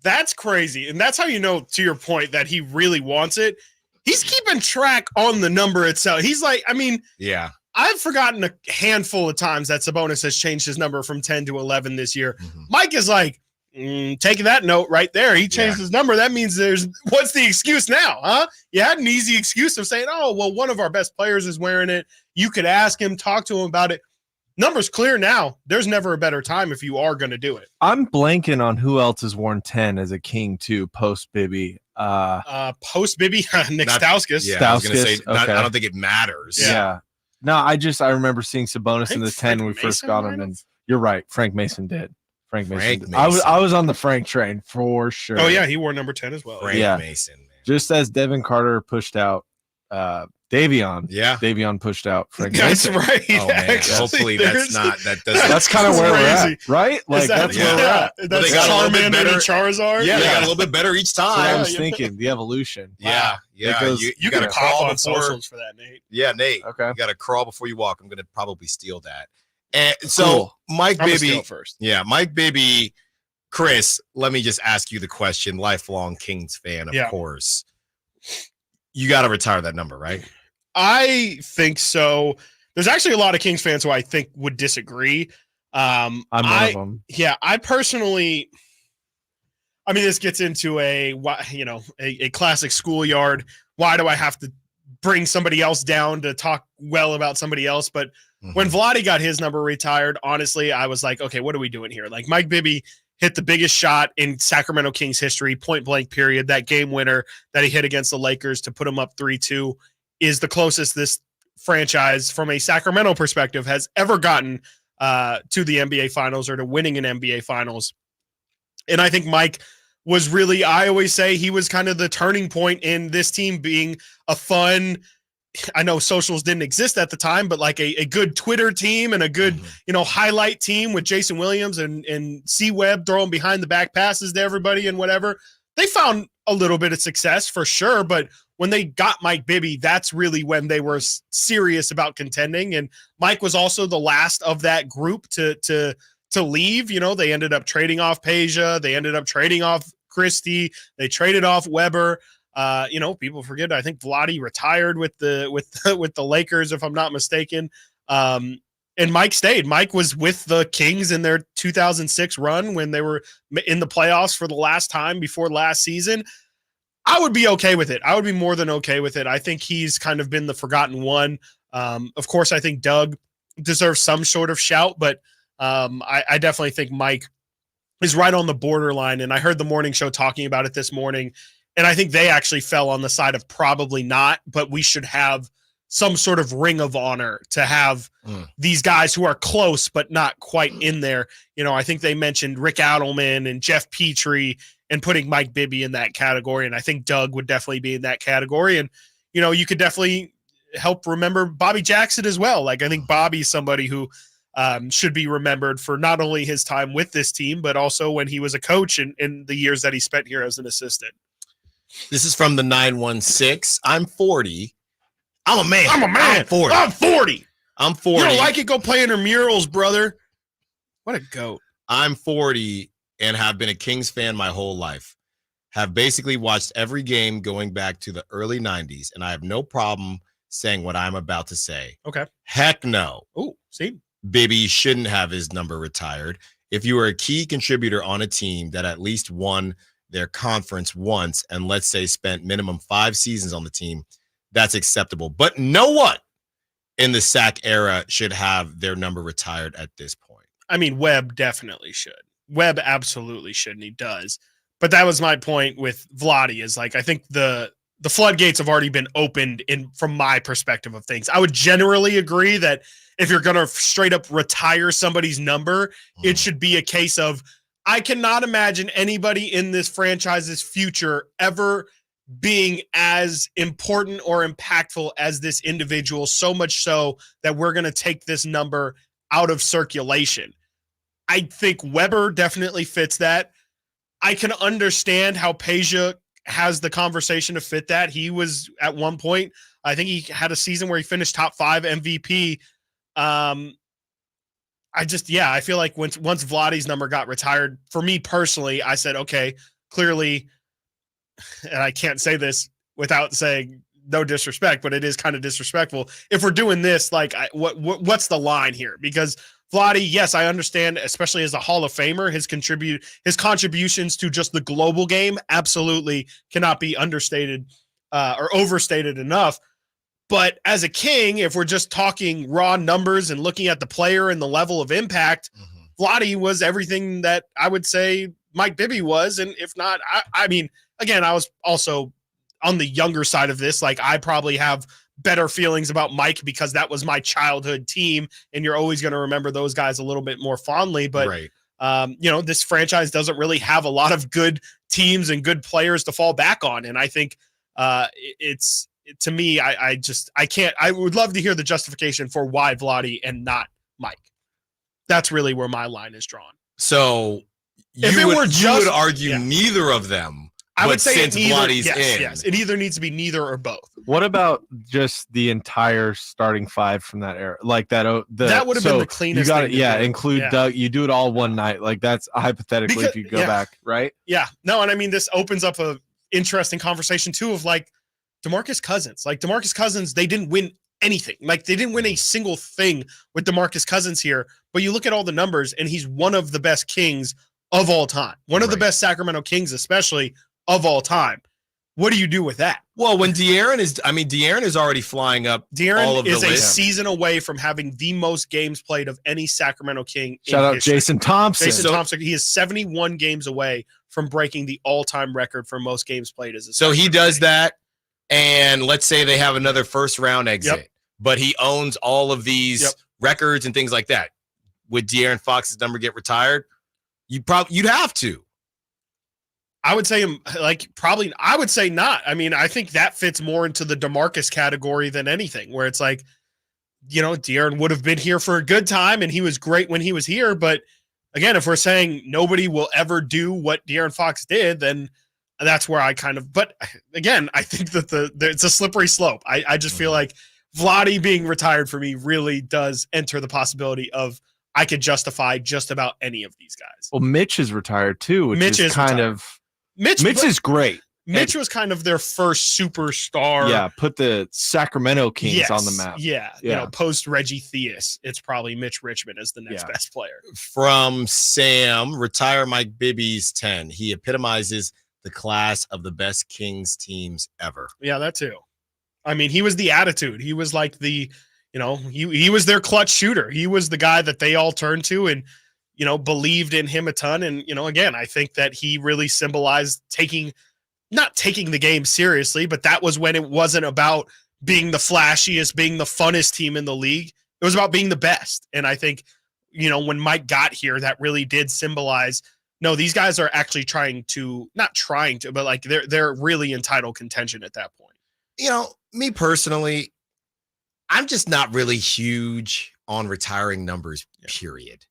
that's crazy. And that's how you know, to your point, that he really wants it. He's keeping track on the number itself. He's like, yeah. I've forgotten a handful of times that Sabonis has changed his number from 10 to 11 this year. Mike is like, taking that note right there. He changed his number. That means what's the excuse now, huh? You had an easy excuse of saying, oh, well, one of our best players is wearing it. You could ask him, talk to him about it. Number's clear now. There's never a better time if you are going to do it. I'm blanking on who else has worn 10 as a King too, post Bibby. Post Bibby, Nick Stauskas. Yeah, I was going to say, I don't think it matters. Yeah. No, I remember seeing Sabonis in the 10 when we first got him, and you're right. Frank Mason did. Frank Mason. I was on the Frank train for sure. Oh yeah, he wore number 10 as well. Frank Mason, man. Just as Devin Carter pushed out Davion. Yeah. Davion pushed out Frank That's Mason. right. Oh man. Actually, Hopefully that's kind of where we're at, right? Like that's where we're at. That's they got a little bit better. Charizard. Yeah, they got a little bit better each time. That's what I was thinking. The evolution. Yeah. You got to crawl on socials for that, Nate. Yeah, Nate. Okay. You got to crawl before you walk. I'm going to probably steal that. And so Mike Bibby first. Yeah, Mike Bibby. Chris, let me just ask you the question. Lifelong Kings fan, of course. You got to retire that number, right? I think so. There's actually a lot of Kings fans who I think would disagree. I'm one of them. Yeah, I personally, this gets into a classic schoolyard. Why do I have to bring somebody else down to talk well about somebody else? But when Vlade got his number retired, honestly, I was like, okay, what are we doing here? Like Mike Bibby hit the biggest shot in Sacramento Kings history, point blank period. That game winner that he hit against the Lakers to put them up 3-2 is the closest this franchise from a Sacramento perspective has ever gotten to the NBA Finals or to winning an NBA Finals. And I think Mike was really, I always say he was kind of the turning point in this team being a fun, I know socials didn't exist at the time, but like a good Twitter team and a good, highlight team with Jason Williams and C-Webb throwing behind the back passes to everybody and whatever. They found a little bit of success for sure, but when they got Mike Bibby, that's really when they were serious about contending. And Mike was also the last of that group to leave. They ended up trading off Peja. They ended up trading off Christie. They traded off Weber. People forget. I think Vlade retired with the Lakers, if I'm not mistaken. And Mike stayed. Mike was with the Kings in their 2006 run when they were in the playoffs for the last time before last season. I would be okay with it. I would be more than okay with it. I think he's kind of been the forgotten one. Of course, I think Doug deserves some sort of shout, but I definitely think Mike is right on the borderline. And I heard the morning show talking about it this morning, and I think they actually fell on the side of probably not, but we should have some sort of ring of honor to have these guys who are close but not quite in there. I think they mentioned Rick Adelman and Jeff Petrie and putting Mike Bibby in that category. And I think Doug would definitely be in that category. And, you could definitely help remember Bobby Jackson as well. Like, I think Bobby's somebody who should be remembered for not only his time with this team, but also when he was a coach in the years that he spent here as an assistant. This is from the 916. I'm 40. I'm a man. I'm 40. I'm 40. I'm 40. You don't like it? Go play in her murals, brother. What a goat. I'm 40 and have been a Kings fan my whole life. Have basically watched every game going back to the early 90s, and I have no problem saying what I'm about to say. Okay. Heck no. Oh, see? Bibby shouldn't have his number retired. If you were a key contributor on a team that at least won their conference once and let's say spent minimum 5 seasons on the team, that's acceptable. But no one in the Sac era should have their number retired at this point. Webb definitely should. Webb absolutely should, and he does. But that was my point with Vlade is like, I think the the floodgates have already been opened from my perspective of things. I would generally agree that if you're going to straight up retire somebody's number, it should be a case of, I cannot imagine anybody in this franchise's future ever being as important or impactful as this individual, so much so that we're going to take this number out of circulation. I think Weber definitely fits that. I can understand how Peja has the conversation to fit that. He was at one point, I think he had a season where he finished top 5 MVP. I feel like once Vladdy's number got retired, for me personally, I said, okay, clearly, and I can't say this without saying no disrespect, but it is kind of disrespectful. If we're doing this, like, what's the line here? Because Vladdy, yes, I understand, especially as a Hall of Famer, his contributions to just the global game absolutely cannot be understated or overstated enough. But as a King, if we're just talking raw numbers and looking at the player and the level of impact, Vladdy was everything that I would say Mike Bibby was. And if not, I mean, again, I was also on the younger side of this. Like, I probably have better feelings about Mike because that was my childhood team, and you're always going to remember those guys a little bit more fondly. But, this franchise doesn't really have a lot of good teams and good players to fall back on. And I think to me, I can't. I would love to hear the justification for why Vladdy and not Mike. That's really where my line is drawn. So you would argue neither of them. I would say since Vladdy's in. Yes, it either needs to be neither or both. What about just the entire starting 5 from that era? Like that would have been the cleanest. You got it. Include Doug. You do it all one night. Like, that's hypothetically if you go back, right? Yeah. No, and I mean, this opens up a interesting conversation too of like DeMarcus Cousins. Like, DeMarcus Cousins, they didn't win anything. Like, they didn't win a single thing with DeMarcus Cousins here. But you look at all the numbers, and he's one of the best Kings of all time. One of the best Sacramento Kings, especially of all time. What do you do with that? Well, when De'Aaron is already flying up. De'Aaron is a season away from having the most games played of any Sacramento King. Shout out Jason Thompson. Thompson. He is 71 games away from breaking the all-time record for most games played as a So he does that, and let's say they have another first-round exit, but he owns all of these records and things like that. Would De'Aaron Fox's number get retired? You'd have to. I would say probably. I would say not. I mean, I think that fits more into the DeMarcus category than anything, where it's like, De'Aaron would have been here for a good time and he was great when he was here. But again, if we're saying nobody will ever do what De'Aaron Fox did, then that's where I kind of. But again, I think that it's a slippery slope. I just feel like Vladdy being retired for me really does enter the possibility of I could justify just about any of these guys. Well, Mitch is retired too, which Mitch is kind of. Mitch is great. Mitch was kind of their first superstar. Yeah, put the Sacramento Kings on the map. Yeah. Post Reggie Theus, it's probably Mitch Richmond as the next best player. From Sam, retire Mike Bibby's 10. He epitomizes the class of the best Kings teams ever. Yeah, that too. I mean, he was the attitude. He was like the, he was their clutch shooter. He was the guy that they all turned to and, believed in him a ton. And, again, I think that he really symbolized not taking the game seriously, but that was when it wasn't about being the flashiest, being the funnest team in the league. It was about being the best. And I think, when Mike got here, that really did symbolize, no, these guys are actually not trying to, but like they're really in title contention at that point. Me personally, I'm just not really huge on retiring numbers, period.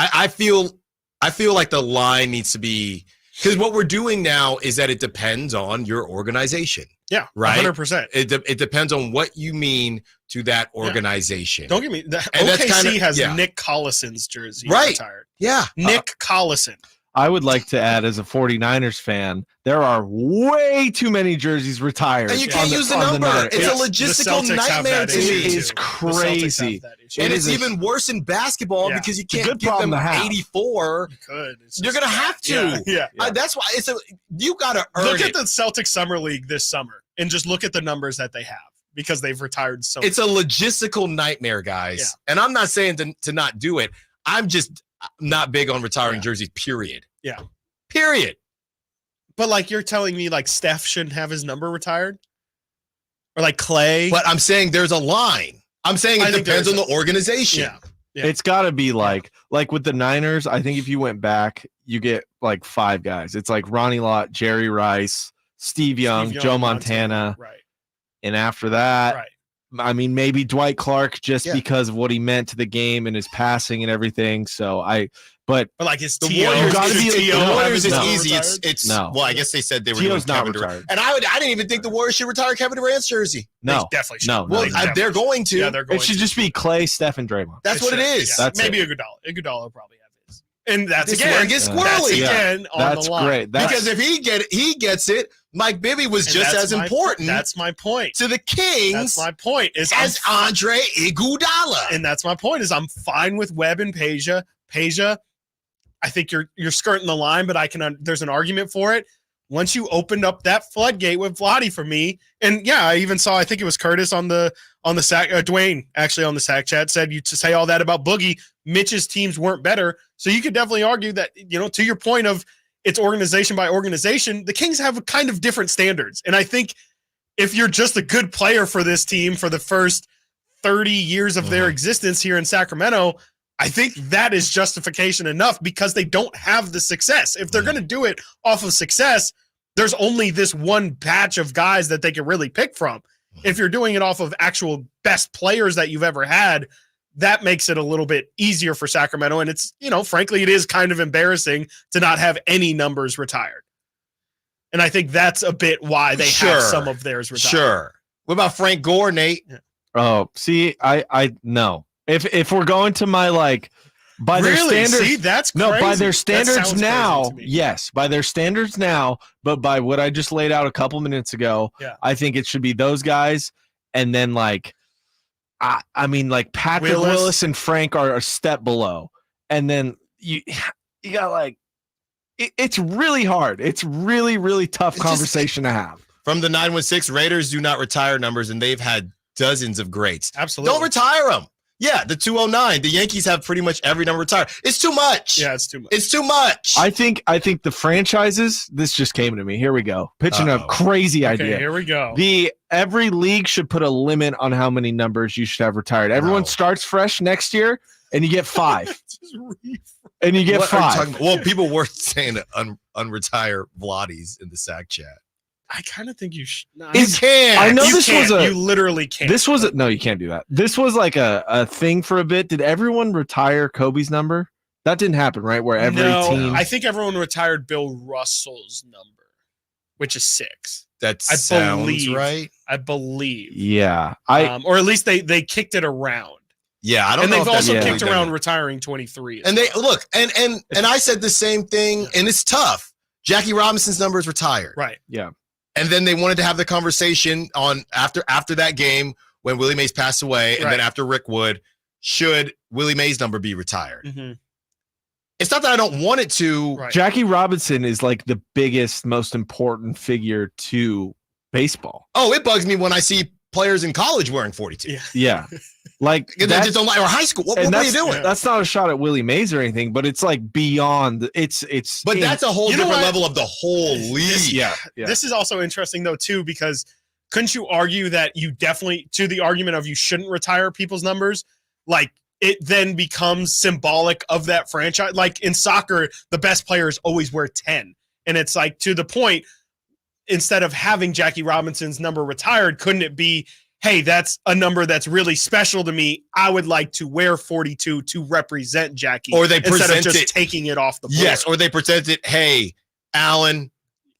I feel like the line needs to be, because what we're doing now is that it depends on your organization. Yeah, right. 100%. It depends on what you mean to that organization. Don't get me. OKC has Nick Collison's jersey retired. Yeah, Nick Collison. I would like to add, as a 49ers fan, there are way too many jerseys retired. And you can't use the number. It's a logistical nightmare to me. It's crazy. And it's even worse in basketball because you can't give them 84. You could. You're going to have to. Yeah. That's why you got to earn it. Look at the Celtics Summer League this summer and just look at the numbers that they have because they've retired so It's a logistical nightmare, guys. Yeah. And I'm not saying to not do it. I'm just not big on retiring jerseys, period. Yeah. Period. But like you're telling me like Steph shouldn't have his number retired? Or like Clay? But I'm saying there's a line. I'm saying it depends on the organization. Yeah. It's got to be like with the Niners, I think if you went back, you get like 5 guys. It's like Ronnie Lott, Jerry Rice, Steve Young, Joe Montana. Right. And after that, I mean, maybe Dwight Clark just because of what he meant to the game and his passing and everything. So but like it's the Warriors. The Warriors is easy. It's no. Well, I guess they said they were T.O.'s doing not Kevin Durant. retired. And I didn't even think the Warriors should retire Kevin Durant's jersey. No, They definitely should. no. Well, they're going to. Yeah, they're going It should to. just be Clay, Steph, and Draymond. That's what it is. That's maybe it. Iguodala. Iguodala will probably have his. And that's This again, one gets squirrely. that's again on That's the line. great. Because if he gets it, Mike Bibby was And just that's as my- important That's my point. to the Kings That's my point. Is as Andre Iguodala. And that's my point. Is I'm fine with Webb and Peja. Peja, I think you're skirting the line, but there's an argument for it. Once you opened up that floodgate with Vlade for me, and yeah, I even saw, I think it was Curtis on the sack, Dwayne actually on the sack chat said, you to say all that about Boogie, Mitch's teams weren't better. So you could definitely argue that, to your point of it's organization by organization, the Kings have kind of different standards. And I think if you're just a good player for this team for the first 30 years of their existence here in Sacramento, I think that is justification enough because they don't have the success. If they're going to do it off of success, there's only this one batch of guys that they can really pick from. If you're doing it off of actual best players that you've ever had, that makes it a little bit easier for Sacramento. And it's, frankly, it is kind of embarrassing to not have any numbers retired. And I think that's a bit why they have some of theirs retired. Sure. What about Frank Gore, Nate? Oh, see, I no. If we're going to my by their standards, see, that's crazy. no, by their That standards sounds now, crazy to me. yes, by their standards now, but by what I just laid out a couple minutes ago, I think it should be those guys, and then I mean Patrick Willis and Frank are a step below, and then you got it's really hard. It's really, really tough conversation to have. From the 916, Raiders do not retire numbers, and they've had dozens of greats. Absolutely. Don't retire them. Yeah, the 209. The Yankees have pretty much every number retired. It's too much. Yeah, it's too much. It's too much. I think the franchises, this just came to me. Here we go. Pitching a crazy idea. Here we go. Every league should put a limit on how many numbers you should have retired. Everyone starts fresh next year and you get 5. And you get What are you 5. talking about? Well, people were saying to unretire Vlades in the sack chat. I kind of think you should. No, You can't. I know you this can't. was You literally can't. This was no, you can't do that. This was like a thing for a bit. Did everyone retire Kobe's number? That didn't happen, right? Where every team. I think everyone retired Bill Russell's number, which is 6. That sounds right. I believe. Yeah, or at least they kicked it around. Yeah, I don't and know. they've if also that's kicked really around done. retiring 23. And they look, and I said the same thing, and it's tough. Jackie Robinson's number is retired. Right. Yeah. And then they wanted to have the conversation on after that game when Willie Mays passed away, and then after Rick Wood, should Willie Mays' number be retired? Mm-hmm. It's not that I don't want it to. Right. Jackie Robinson is like the biggest, most important figure to baseball. Oh, it bugs me when I see players in college wearing 42. Yeah. Like They just don't like, or high school. What are you doing? That's not a shot at Willie Mays or anything, but it's like beyond. It's. But that's a whole different level of the whole league. Yeah. This is also interesting though too, because couldn't you argue that you definitely, to the argument of you shouldn't retire people's numbers, like it then becomes symbolic of that franchise. Like in soccer, the best players always wear 10, and it's like to the point. Instead of having Jackie Robinson's number retired, couldn't it be, hey, that's a number that's really special to me. I would like to wear 42 to represent Jackie. Or they instead present of just it, taking it off the board. Yes, or they present it, hey, Alan,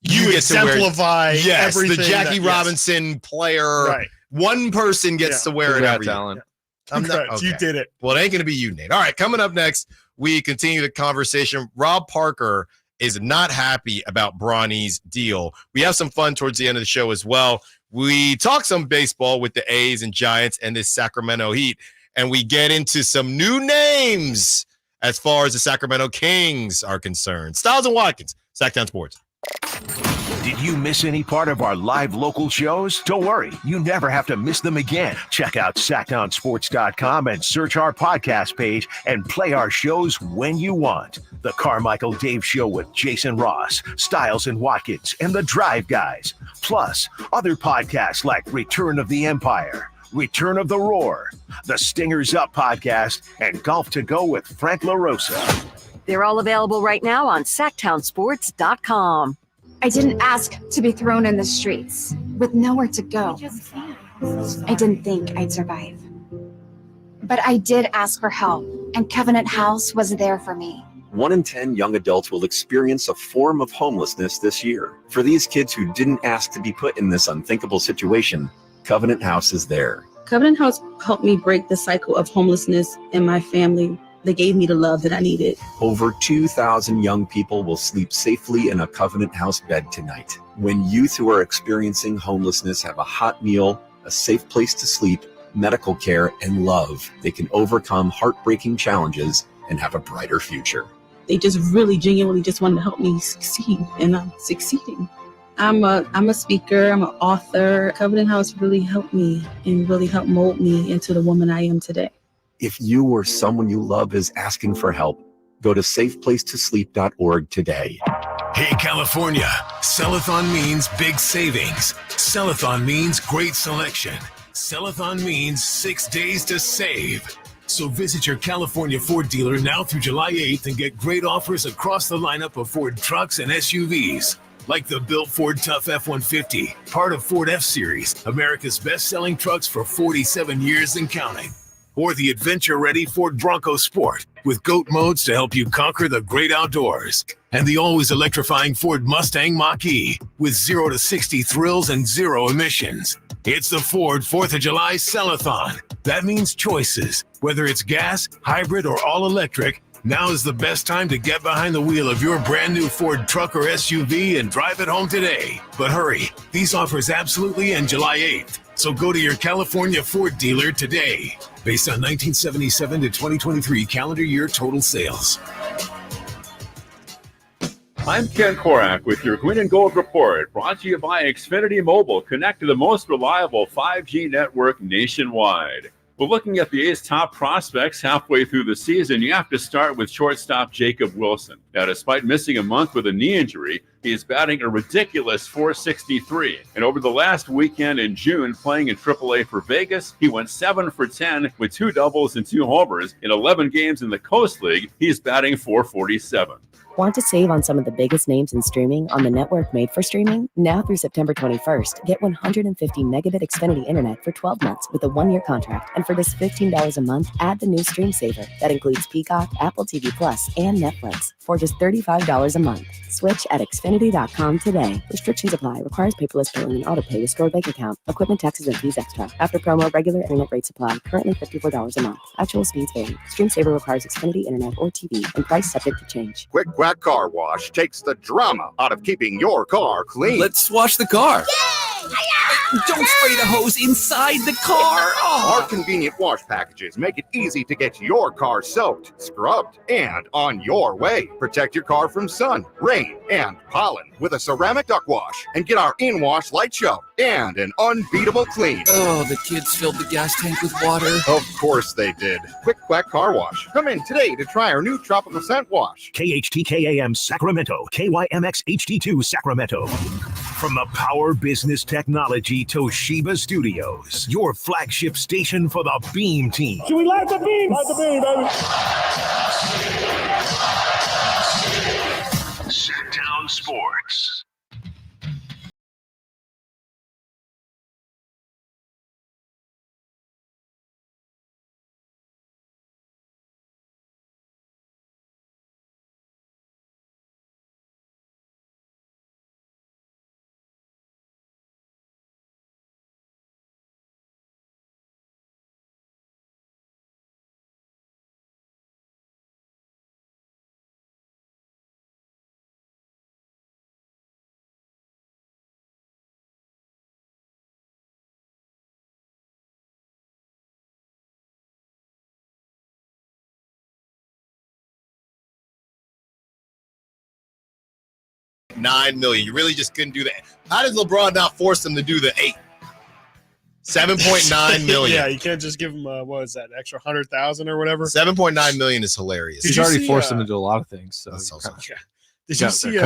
you get to wear, exemplify yes, everything. the Jackie Robinson player. Right. One person gets to wear it every year. Alan. Congrats, you did it. Well, it ain't going to be you, Nate. All right, coming up next, we continue the conversation. Rob Parker is not happy about Bronny's deal. We have some fun towards the end of the show as well. We talk some baseball with the A's and Giants and this Sacramento Heat, and we get into some new names as far as the Sacramento Kings are concerned. Stiles and Watkins, Sactown Sports. Did you miss any part of our live local shows? Don't worry, you never have to miss them again. Check out SactownSports.com and search our podcast page and play our shows when you want. The Carmichael Dave Show with Jason Ross, Stiles and Watkins, and The Drive Guys. Plus, other podcasts like Return of the Empire, Return of the Roar, The Stingers Up podcast, and Golf to Go with Frank LaRosa. They're all available right now on SactownSports.com. I didn't ask to be thrown in the streets with nowhere to go. I didn't think I'd survive. But I did ask for help, and Covenant House was there for me. 1 in 10 young adults will experience a form of homelessness this year. For these kids who didn't ask to be put in this unthinkable situation, Covenant House is there. Covenant House helped me break the cycle of homelessness in my family. They gave me the love that I needed. Over 2,000 young people will sleep safely in a Covenant House bed tonight. When youth who are experiencing homelessness have a hot meal, a safe place to sleep, medical care, and love, they can overcome heartbreaking challenges and have a brighter future. They just really genuinely just wanted to help me succeed, and I'm succeeding. I'm a speaker, I'm an author. Covenant House really helped me and really helped mold me into the woman I am today. If you or someone you love is asking for help, go to safeplacetosleep.org today. Hey, California, Sellathon means big savings. Sellathon means great selection. Sellathon means 6 days to save. So visit your California Ford dealer now through July 8th and get great offers across the lineup of Ford trucks and SUVs. Like the built Ford Tough F-150, part of Ford F-Series, America's best-selling trucks for 47 years and counting. Or the adventure-ready Ford Bronco Sport with GOAT modes to help you conquer the great outdoors. And the always electrifying Ford Mustang Mach-E with 0 to 60 thrills and 0 emissions. It's the Ford 4th of July Sellathon. That means choices. Whether it's gas, hybrid, or all-electric, now is the best time to get behind the wheel of your brand new Ford truck or SUV and drive it home today. But hurry, these offers absolutely end July 8th. So go to your California Ford dealer today. Based on 1977 to 2023 calendar year total sales. I'm Ken Korak with your Green and Gold Report, brought to you by Xfinity Mobile. Connect to the most reliable 5G network nationwide. Well, looking at the A's top prospects halfway through the season, you have to start with shortstop Jacob Wilson. Now, despite missing a month with a knee injury, he is batting a ridiculous .463. And over the last weekend in June, playing in AAA for Vegas, he went 7 for 10 with 2 doubles and 2 homers. In 11 games in the Coast League, he's batting .447. Want to save on some of the biggest names in streaming on the network made for streaming? Now through September 21st, get 150 megabit Xfinity internet for 12 months with a 1-year contract. And for just $15 a month, add the new Stream Saver. That includes Peacock, Apple TV Plus, and Netflix for just $35 a month. Switch at Xfinity.com today. Restrictions apply. Requires paperless billing and auto pay with stored bank account. Equipment, taxes, and fees extra. After promo, regular internet rates apply. Currently $54 a month. Actual speeds vary. Stream Saver requires Xfinity internet or TV and price subject to change. Quick Quack Car Wash takes the drama out of keeping your car clean. Let's wash the car. Don't spray the hose inside the car. Our convenient wash packages make it easy to get your car soaked, scrubbed, and on your way. Protect your car from sun, rain, and pollen with a ceramic duct wash, and get our in-wash light show and an unbeatable clean. Oh, the kids filled the gas tank with water. Of course they did. Quick Quack Car Wash. Come in today to try our new tropical scent wash. KHTKAM Sacramento, KYMX HD2 Sacramento. From the Power Business Technology Toshiba Studios, your flagship station for the Beam Team. Should we light the beam? Light the beam, baby. Sactown Sports. $7.9 million. You really just couldn't do that. How did LeBron not force them to do the 8? $7.9 million. Yeah, you can't just give him what is that, an extra 100,000 or whatever. $7.9 million is hilarious. He's already forced them to do a lot of things. So Did you see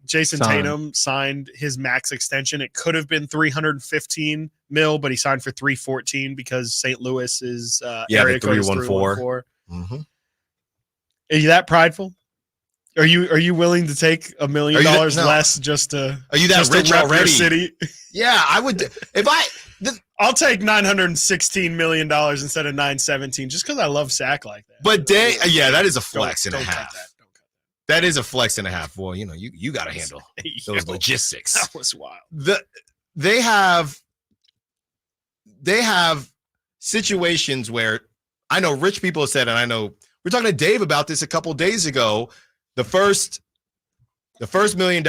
Jason Tatum signed his max extension? It could have been $315 million, but he signed for $314 because St. Louis is area code is 314. Mm-hmm. Are you that prideful? Are you willing to take $1 million less just to? Are you that rich already? City? Yeah, I would. I'll take $916 million instead of $917 just because I love Sac like that. But that is a flex and a half. That is a flex and a half. Well, you got to handle those logistics. That was wild. They have situations where I know rich people have said, and I know we're talking to Dave about this a couple of days ago. The first $1 million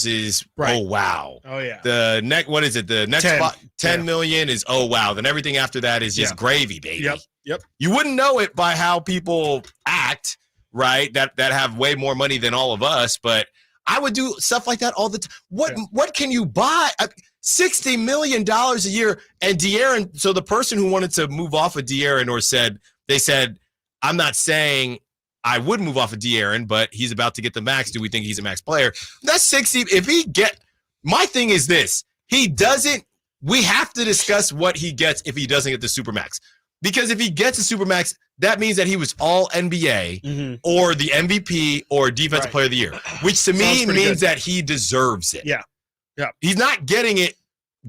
is oh wow. Oh yeah. The next what is it? The next 10 million is oh wow. Then everything after that is just gravy, baby. Yep. You wouldn't know it by how people act, right? That have way more money than all of us, but I would do stuff like that all the time. What can you buy? $60 million a year. And De'Aaron, so the person who wanted to move off of De'Aaron they said, I'm not saying I would move off of De'Aaron, but he's about to get the max. Do we think he's a max player? That's 60. My thing is this. We have to discuss what he gets if he doesn't get the Supermax. Because if he gets a Supermax, that means that he was all NBA or the MVP or Defensive Player of the Year, which to me means that he deserves it. Yeah. He's not getting it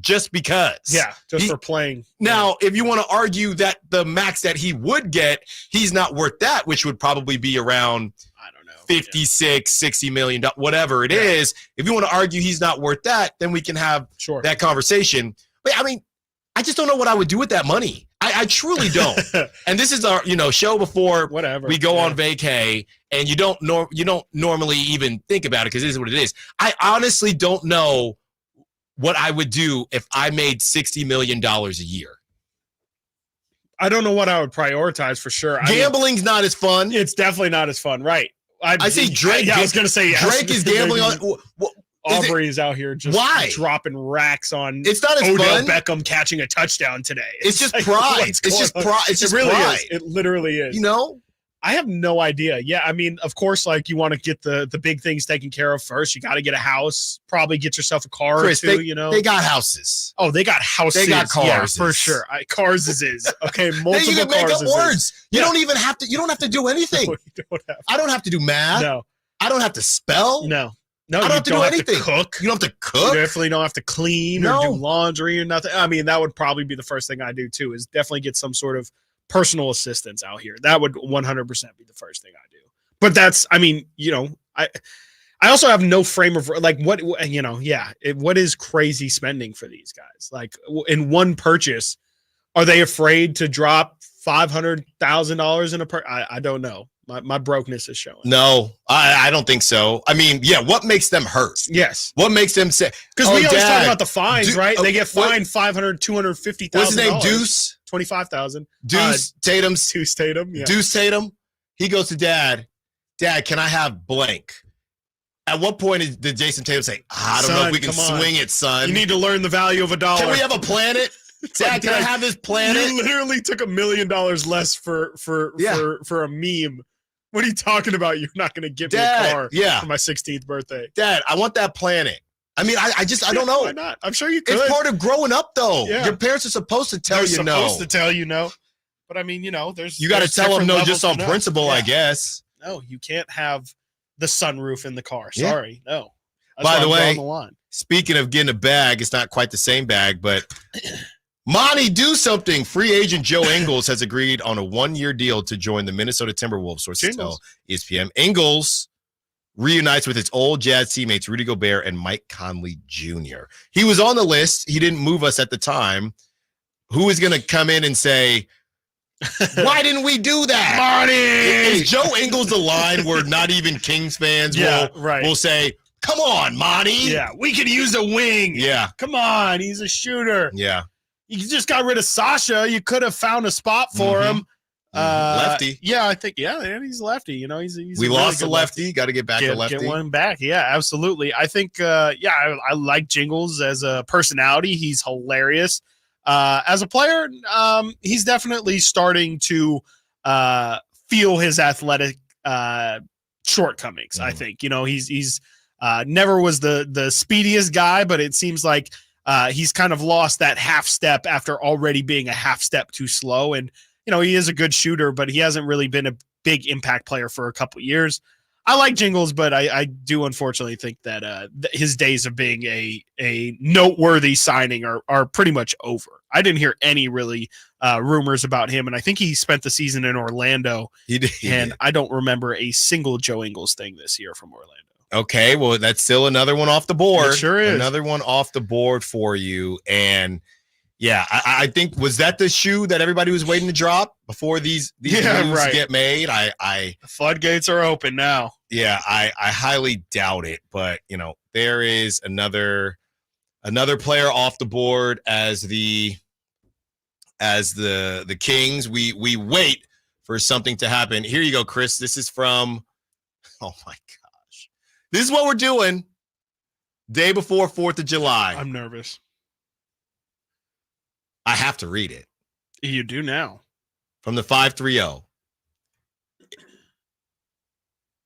just because. Yeah, for playing. Now, if you want to argue that the max that he would get, he's not worth that, which would probably be around, I don't know, 56, $60 million, whatever it is. If you want to argue he's not worth that, then we can have that conversation. But I mean, I just don't know what I would do with that money. I truly don't. And this is our, show before we go on vacay, and you don't normally even think about it because it is what it is. I honestly don't know what I would do if I made $60 million a year. I don't know what I would prioritize for sure. Gambling's not as fun. It's definitely not as fun, right? I see Drake. I was going to say Drake is gambling on. Aubrey is out here just dropping racks on. It's not as Odell fun. Beckham catching a touchdown today. It's just pride. It's just pride. It's just pride. It literally is. I have no idea. Yeah, I mean, of course, like you want to get the big things taken care of first. You got to get a house. Probably get yourself a car Chris, or two. They got houses. Oh, they got houses. They got cars. Yeah, for sure. Cars is okay. Multiple you can make cars up words. You don't even have to. You don't have to do anything. I don't have to do math. No. I don't have to spell. No, I don't have to do anything. Cook. You don't have to cook. You definitely don't have to clean or do laundry or nothing. I mean, that would probably be the first thing I do too. Is definitely get some sort of personal assistance out here. That would 100% be the first thing I do. But that's, I mean, I also have no frame of like what what is crazy spending for these guys? Like in one purchase, are they afraid to drop $500,000 in a I don't know. My brokenness is showing. No, I don't think so. I mean, what makes them hurt? Yes. What makes them say? Because we always talk about the fines, right? They get fined $500,000, $250,000. What's his name? Deuce? 25,000. Deuce Tatum's. Deuce Tatum. Yeah. Deuce Tatum. He goes to Dad, can I have blank? At what point did Jason Tatum say, I don't know if we can swing it, son. You need to learn the value of $1. Can we have a planet? Dad, can I have this planet? You literally took $1 million less for a meme. What are you talking about? You're not going to give me a car for my 16th birthday. Dad, I want that planet. I mean, I don't know. Why not? I'm sure you could. It's part of growing up, though. Yeah. Your parents are supposed to tell you no. They're supposed to tell you no. But I mean, there's you got to tell them no just on principle, yeah. I guess. No, you can't have the sunroof in the car. Sorry, no. That's By the way, line. Speaking of getting a bag, it's not quite the same bag, but Monty, do something. Free agent Joe Ingles has agreed on a 1-year deal to join the Minnesota Timberwolves, sources tell ESPN. Ingles reunites with his old Jazz teammates Rudy Gobert and Mike Conley Jr. He was on the list. He didn't move us at the time. Who is going to come in and say, why didn't we do that? Marty! Is Joe Ingles the line where not even Kings fans will say, come on, Monty? Yeah, we could use a wing. Yeah. Come on, he's a shooter. Yeah. You just got rid of Sasha. You could have found a spot for him. Lefty. Yeah, I think. Yeah, and he's lefty. You know, he's we lost a lefty. Got to get back a lefty. Get one back. Yeah, absolutely. I think. I like Jingles as a personality. He's hilarious. As a player, he's definitely starting to feel his athletic shortcomings. I think. You know, he's never was the speediest guy, but it seems like he's kind of lost that half step after already being a half step too slow. And you know, he is a good shooter, but he hasn't really been a big impact player for a couple years. I like Jingles, but I do unfortunately think that his days of being a noteworthy signing are pretty much over. I didn't hear any really rumors about him, and I think he spent the season in Orlando. He did. And I don't remember a single Joe Ingles thing this year from Orlando. Okay, well, that's still another one off the board. It sure is. Another one off the board for you. And yeah, I think, was that the shoe that everybody was waiting to drop before these moves get made? The floodgates are open now. Yeah, I highly doubt it, but you know, there is another player off the board as the Kings. We wait for something to happen. Here you go, Chris. This is from, oh my gosh. This is what we're doing day before 4th of July. I'm nervous. I have to read it. You do now. From the 530.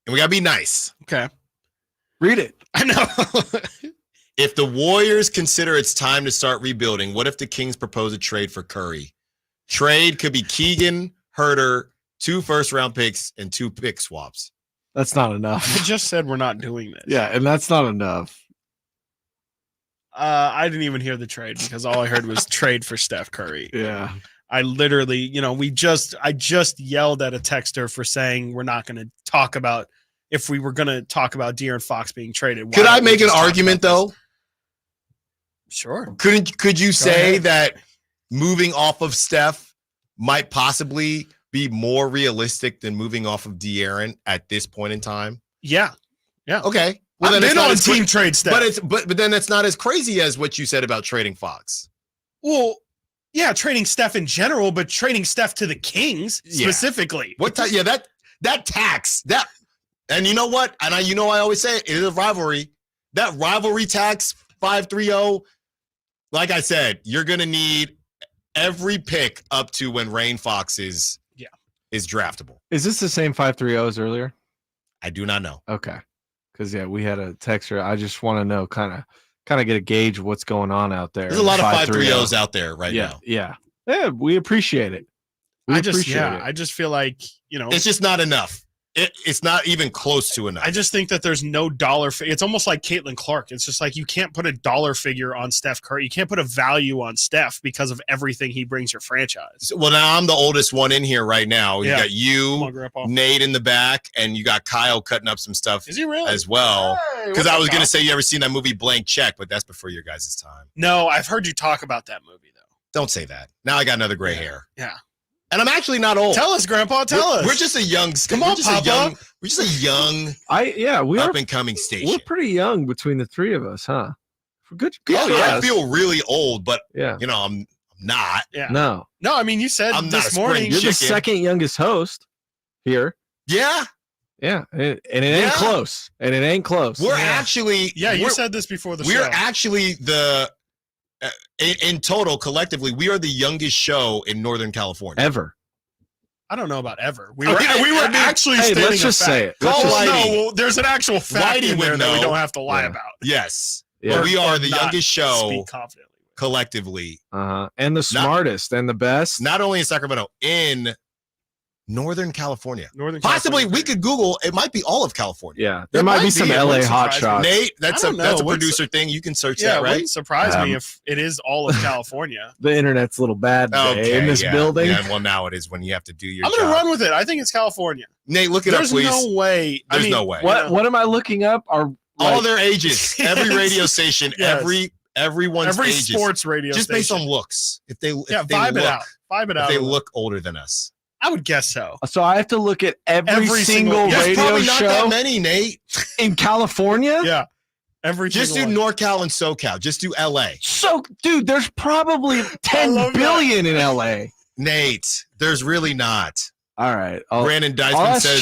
And we got to be nice. Okay. Read it. I know. If the Warriors consider it's time to start rebuilding, what if the Kings propose a trade for Curry? Trade could be Keegan, Herter, 2 first-round picks, and 2 pick swaps. That's not enough. I just said we're not doing this. Yeah, and that's not enough. I didn't even hear the trade because all I heard was trade for Steph Curry. Yeah. I literally, you know, I just yelled at a texter for saying we're not going to talk about, if we were going to talk about De'Aaron Fox being traded. Could I make an argument though? Sure. Could you say that moving off of Steph might possibly be more realistic than moving off of De'Aaron at this point in time? Yeah. Yeah. Okay. Well, then on team trade Steph. But then it's not as crazy as what you said about trading Fox. Well, yeah, trading Steph in general, but trading Steph to the Kings specifically. That tax, and you know what? And I always say it is a rivalry. That rivalry tax 530. Like I said, you're gonna need every pick up to when Rain Fox is draftable. Is this the same 530 as earlier? I do not know. Okay. Because we had a texter. I just want to know, kind of get a gauge of what's going on out there. There's a lot of 530s out there right now. Yeah, we appreciate it. I just feel like, you know, it's just not enough. It's not even close to enough. I just think that there's no dollar. It's almost like Caitlin Clark. It's just like you can't put a dollar figure on Steph Curry. You can't put a value on Steph because of everything he brings your franchise. Well, now I'm the oldest one in here right now. You got you, Nate in the back, and you got Kyle cutting up some stuff. Is he really? As well? Because I was going to say, you ever seen that movie Blank Check, but that's before your guys' time. No, I've heard you talk about that movie, though. Don't say that. Now I got another gray hair. Yeah. And I'm actually not old. Tell us, Grandpa. Tell us. We're just a young. Come on, Papa. We're just a young. We up and coming station. We're pretty young between the three of us, huh? Good. I feel really old, but yeah, you know, I'm not. Yeah. No. I mean, you said I'm this morning you're the second youngest host here. Yeah. Yeah, and it ain't close. And it ain't close. We're actually. Yeah, you said this before the show. We're actually in total, collectively, we are the youngest show in Northern California ever. I don't know about ever. We were actually stating let's just say it. There's an actual fact in there that we don't have to lie about. Yes. Yeah. But we are the youngest show speak confidently. Collectively. And the smartest and the best. Not only in Sacramento, in Northern California. Possibly, we could Google. It might be all of California. Yeah, there might be some LA hotshots. Nate, that's a producer thing. You can search that, right? It wouldn't surprise me if it is all of California. The internet's a little bad today in this building. Yeah, well, now it is when you have to do your. I'm going to run with it. I think it's California. Nate, look it up, please. There's no way. There's no way. What am I looking up? Are all their ages? Every radio station, everyone's every ages. Sports radio just station. based on looks. If they vibe it out. Vibe it out. If they look older than us. I would guess so. So I have to look at every single radio probably not show that many, Nate. In California? Yeah. Just do NorCal and SoCal. Just do LA. So, dude, there's probably 10 billion in LA. Nate, there's really not. All right. Brandon Deitzman says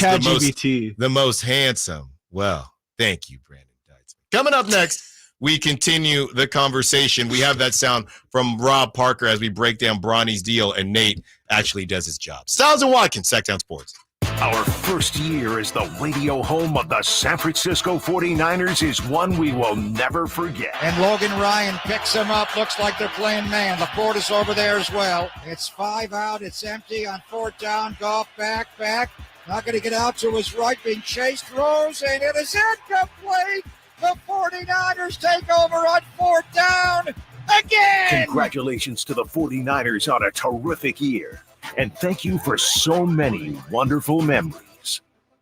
the most handsome. Well, thank you, Brandon Deitzman. Coming up next, we continue the conversation. We have that sound from Rob Parker as we break down Bronny's deal, and Nate actually does his job. Stiles and Watkins, Sactown Sports. Our first year as the radio home of the San Francisco 49ers is one we will never forget. And Logan Ryan picks him up. Looks like they're playing man. LaPorta's over there as well. It's 5 out. It's empty on 4th down. Goff back. Not going to get out to his right. Being chased. Throws, and it is incomplete. The 49ers take over on 4th down again. Congratulations to the 49ers on a terrific year. And thank you for so many wonderful memories.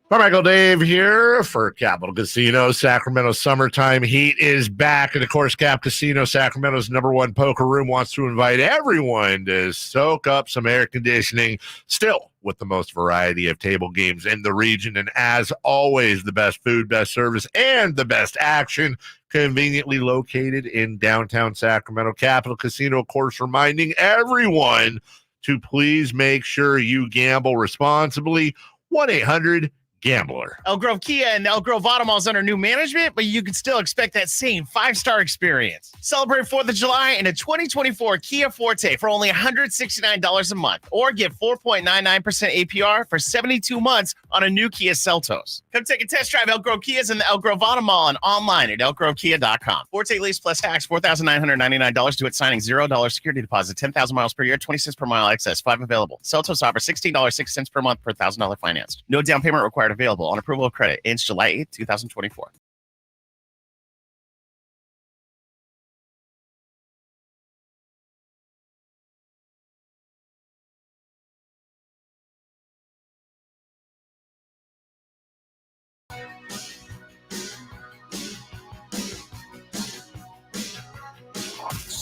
Carmichael Dave here for Capital Casino. Sacramento Summertime Heat is back. And, of course, Cap Casino, Sacramento's #1 poker room, wants to invite everyone to soak up some air conditioning, still with the most variety of table games in the region. And, as always, the best food, best service, and the best action, conveniently located in downtown Sacramento. Capital Casino, of course, reminding everyone to please make sure you gamble responsibly. 1-800-GAMBLER. Elk Grove Kia and Elk Grove Automall is under new management, but you can still expect that same 5-star experience. Celebrate 4th of July in a 2024 Kia Forte for only $169 a month, or get 4.99% APR for 72 months on a new Kia Seltos. Come take a test drive Elk Grove Kias and the Elk Grove Automall and online at elkgrovekia.com. Forte lease plus tax, $4,999 due at signing, $0 security deposit, 10,000 miles per year, 20 cents per mile excess, 5 available. Seltos offers $16.06 per month per $1,000 financed. No down payment required, available on approval of credit. Ends July 8th, 2024.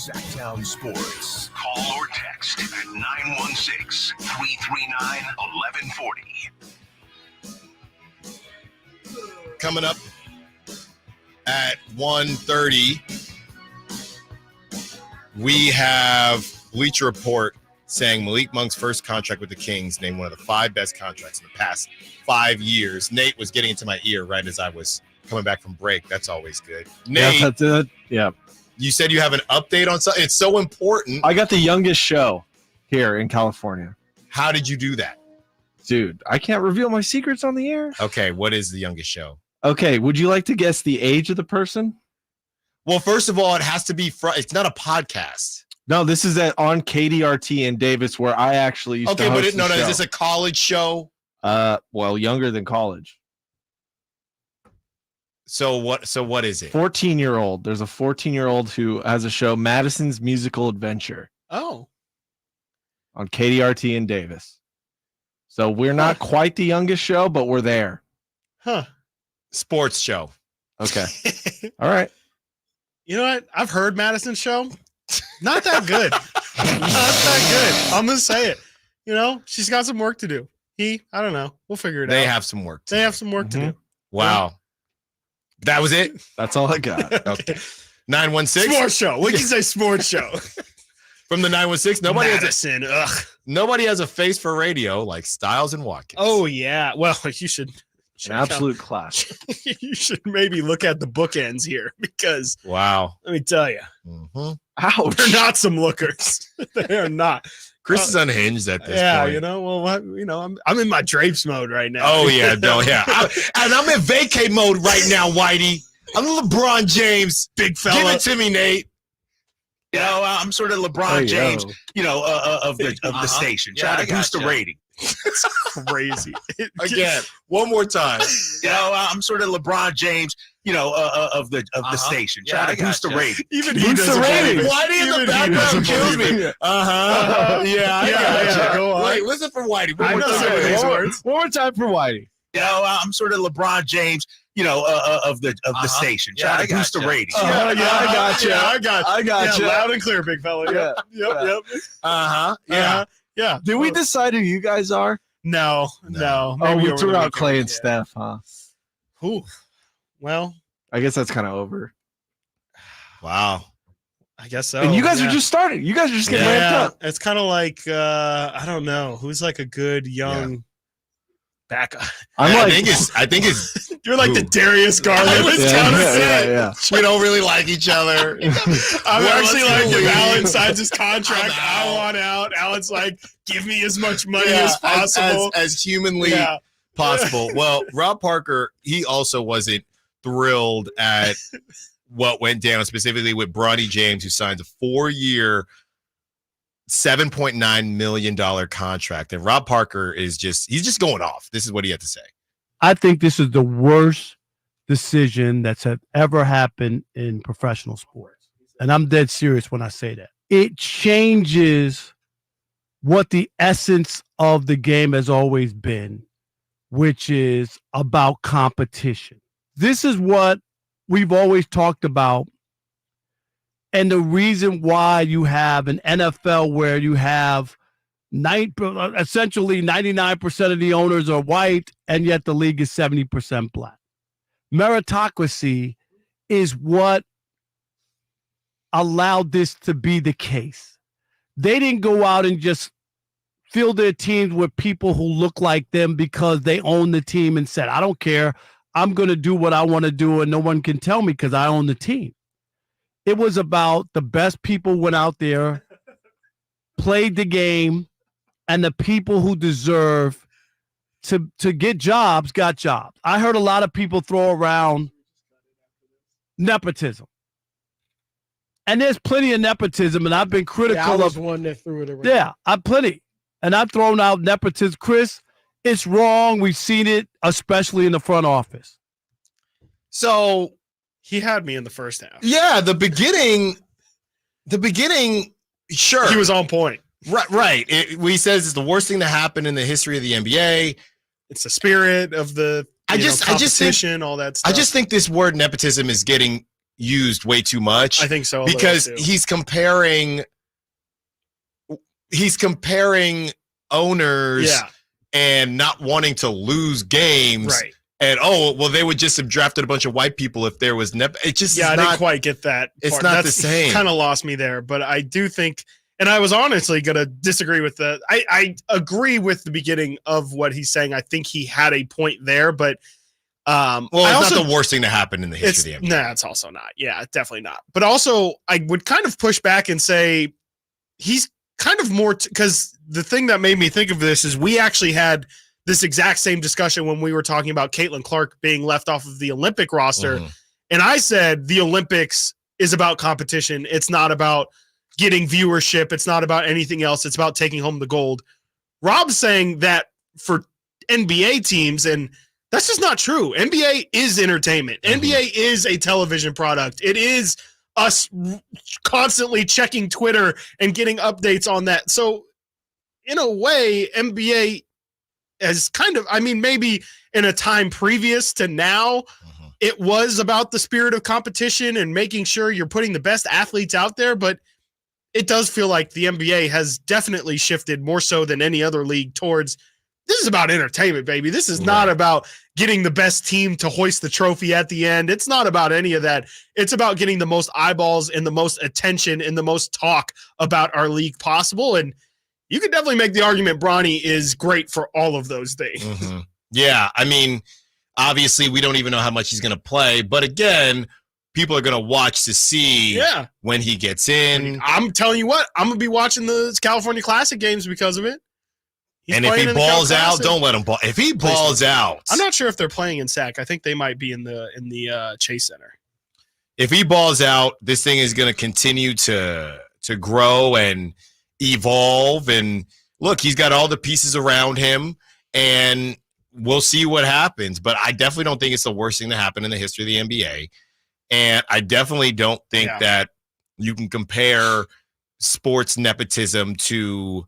Sactown Sports. Call or text at 916-339-1140. Coming up at 1:30, we have Bleacher Report saying Malik Monk's first contract with the Kings named one of the 5 best contracts in the past 5 years. Nate was getting into my ear right as I was coming back from break. That's always good. Nate, yeah. You said you have an update on something. It's so important. I got the youngest show here in California. How did you do that? Dude, I can't reveal my secrets on the air. Okay, what is the youngest show? Okay, would you like to guess the age of the person? Well, first of all, it has to be it's not a podcast. No, this is on KDRT in Davis, where I actually used to host the show. Is this a college show? Well, younger than college. So what is it? 14-year-old. There's a 14-year-old who has a show, Madison's Musical Adventure. Oh. On KDRT in Davis. So we're not quite the youngest show, but we're there. Huh. Sports show. Okay. All right. You know what? I've heard Madison's show. Not that good. Not that good. I'm going to say it. You know, she's got some work to do. I don't know. We'll figure it out. They have some work to do. Wow. That was it? That's all I got. Okay. 916? Sports show. We can say sports show. From the 916? Nobody has a face for radio like Stiles and Watkins. Oh, yeah. Well, you should. An absolute class. You should maybe look at the bookends here because, wow. Let me tell you. Mm-hmm. Ouch. They're not some lookers. They are not. Chris is unhinged at this point. Yeah, you know, well, I'm in my drapes mode right now. Oh, yeah. No, yeah. And I'm in vacay mode right now, Whitey. I'm LeBron James. Big fella. Give it to me, Nate. You know, I'm sort of LeBron James, of the station. Trying to boost the rating. It's crazy. Again, one more time. You know, I'm sort of LeBron James, of the station. Trying to boost the rating. Even he does the rating. Whitey in the background kills me. Yeah. Go on. Wait, listen for Whitey. One more time for Whitey. You know, I'm sort of LeBron James, of the station. Trying to boost the rating. I got you. I got you. Loud and clear, big fella. Yep. Yeah. Did we decide who you guys are? No. Oh, we threw out Clay and Steph, huh? Ooh. Well, I guess that's kind of over. Wow. I guess so. And you guys are just starting. You guys are just getting ramped up. It's kind of like I don't know who's like a good young Back. I think it's you're like the Darius Garland. We don't really like each other. I'm actually like, if Alan signs his contract, I want out. Alan's like, give me as much money as possible. As humanly possible. Well, Rob Parker, he also wasn't thrilled at what went down, specifically with Bronny James, who signs a 4-year, $7.9 million contract. And Rob Parker he's just going off. This is what he had to say. I think this is the worst decision that's ever happened in professional sports. And I'm dead serious when I say that. It changes what the essence of the game has always been, which is about competition. This is what we've always talked about. And the reason why you have an NFL where you have essentially 99% of the owners are white, and yet the league is 70% black. Meritocracy is what allowed this to be the case. They didn't go out and just fill their teams with people who look like them because they own the team and said, I don't care. I'm going to do what I want to do, and no one can tell me because I own the team. It was about the best people went out there, played the game, and the people who deserve to get jobs got jobs. I heard a lot of people throw around nepotism. And there's plenty of nepotism, and I've been critical I was of one that threw it around. Yeah, I'm plenty. And I've thrown out nepotism. Chris, it's wrong. We've seen it, especially in the front office. So he had me in the first half. Yeah, the beginning, sure. He was on point. Right. We says it's the worst thing to happen in the history of the NBA. It's the spirit of the competition, all that stuff. I just think this word nepotism is getting used way too much. I think so. Because he's comparing owners and not wanting to lose games. Right. And they would just have drafted a bunch of white people if there was It just I didn't quite get that. It's not the same. Kind of lost me there, but I do think, and I was honestly going to disagree with I agree with the beginning of what he's saying. I think he had a point there, but it's not the worst thing to happen in the history of the NBA. Nah, it's also not. Yeah, definitely not. But also, I would kind of push back and say he's kind of more because the thing that made me think of this is we actually had this exact same discussion when we were talking about Caitlin Clark being left off of the Olympic roster. Mm-hmm. And I said the Olympics is about competition. It's not about getting viewership. It's not about anything else. It's about taking home the gold. Rob's saying that for NBA teams, and that's just not true. NBA is entertainment. Mm-hmm. NBA is a television product. It is us constantly checking Twitter and getting updates on that. So in a way, NBA as kind of, maybe in a time previous to now, it was about the spirit of competition and making sure you're putting the best athletes out there. But it does feel like the NBA has definitely shifted more so than any other league towards this is about entertainment, baby. This is not about getting the best team to hoist the trophy at the end. It's not about any of that. It's about getting the most eyeballs and the most attention and the most talk about our league possible. And you could definitely make the argument Bronny is great for all of those things. Mm-hmm. Yeah, obviously we don't even know how much he's going to play. But again, people are going to watch to see when he gets in. I'm telling you what, I'm going to be watching the California Classic games because of it. And if he balls out, don't let him ball. If he balls out. I'm not sure if they're playing in SAC. I think they might be in the Chase Center. If he balls out, this thing is going to continue to grow and evolve. And look, he's got all the pieces around him, and we'll see what happens. But I definitely don't think it's the worst thing to happen in the history of the NBA. And I definitely don't think that you can compare sports nepotism to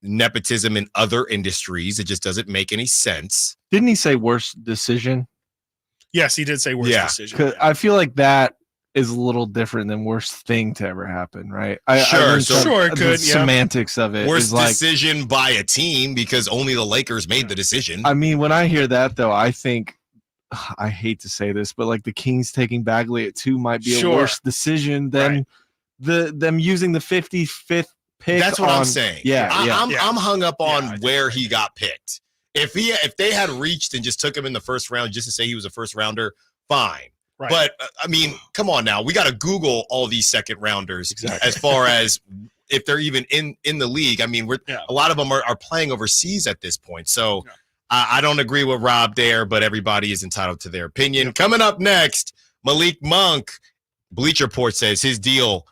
nepotism in other industries. It just doesn't make any sense. Didn't he say worst decision? Yes, he did say worst decision. 'Cause I feel like that is a little different than worst thing to ever happen, right? Sure, it could. Semantics of it. Worst decision by a team because only the Lakers made the decision. When I hear that, though, I think, I hate to say this, but like the Kings taking Bagley at 2 might be a worse decision than them using the 55th pick. That's what I'm saying. Yeah, I'm hung up on where he got picked. If they had reached and just took him in the first round just to say he was a first rounder, fine. Right. But I mean, come on now. We got to Google all these second rounders as far as if they're even in the league. I mean, a lot of them are playing overseas at this point. So I don't agree with Rob there, but everybody is entitled to their opinion. Coming up next, Malik Monk, Bleacher Report says his deal,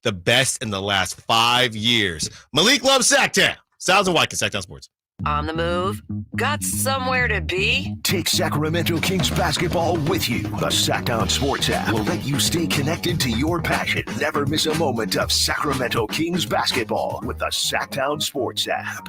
the best in the last 5 years. Malik loves Sactown. Stiles and Watkins, Sactown Sports. On the move? Got somewhere to be? Take Sacramento Kings basketball with you. The Sactown Sports app will let you stay connected to your passion. Never miss a moment of Sacramento Kings basketball with the Sactown Sports app.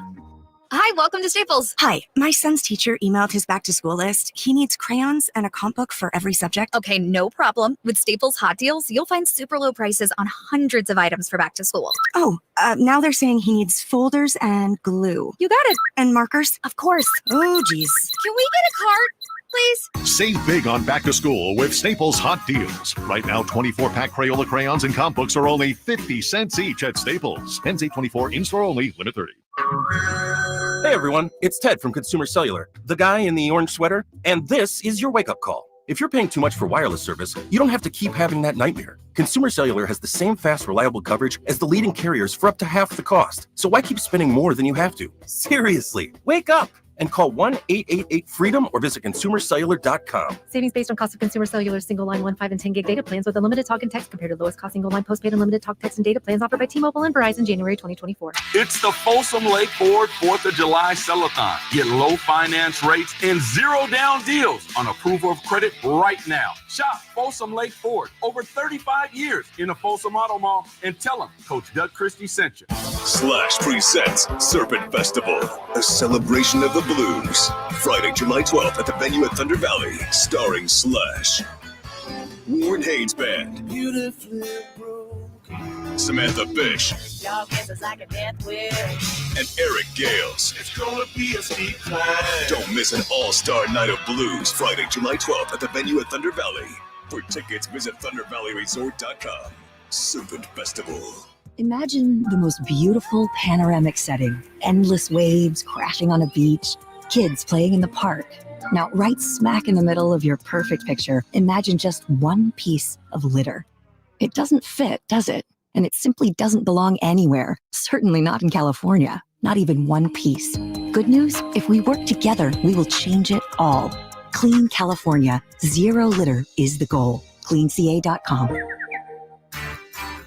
Hi, welcome to Staples. Hi, my son's teacher emailed his back-to-school list. He needs crayons and a comp book for every subject. Okay, no problem. With Staples Hot Deals, you'll find super low prices on hundreds of items for back to school. Oh, now they're saying he needs folders and glue. You got it. And markers? Of course. Oh, geez. Can we get a cart, please? Save big on back to school with Staples Hot Deals. Right now, 24-pack Crayola crayons and comp books are only 50 cents each at Staples. Ends 8/24, in-store only, limit 30. Hey everyone, it's Ted from Consumer Cellular, the guy in the orange sweater, and this is your wake-up call. If you're paying too much for wireless service, you don't have to keep having that nightmare. Consumer Cellular has the same fast, reliable coverage as the leading carriers for up to half the cost. So why keep spending more than you have to? Seriously, wake up and call 1-888-FREEDOM or visit consumercellular.com. Savings based on cost of Consumer Cellular single line 1, 5, and 10 gig data plans with unlimited talk and text compared to lowest cost single line postpaid unlimited talk, text, and data plans offered by T-Mobile and Verizon January 2024. It's the Folsom Lake Ford 4th of July Sell-a-thon. Get low finance rates and zero down deals on approval of credit right now. Shop Folsom Lake Ford over 35 years in the Folsom Auto Mall and tell them Coach Doug Christie sent you. Slash presents Serpent Festival, a celebration of the blues. Friday, July 12th at the venue at Thunder Valley, starring Slash, Warren Haynes Band, Samantha Fish, and Eric Gales. It's gonna be a steep climb. Don't miss an all-star night of blues. Friday, July 12th at the venue at Thunder Valley. For tickets, visit ThunderValleyResort.com. Serpent Festival. Imagine the most beautiful panoramic setting. Endless waves crashing on a beach, kids playing in the park. Now, right smack in the middle of your perfect picture, imagine just one piece of litter. It doesn't fit, does it? And it simply doesn't belong anywhere. Certainly not in California. Not even one piece. Good news? If we work together, we will change it all. Clean California. Zero litter is the goal. CleanCA.com.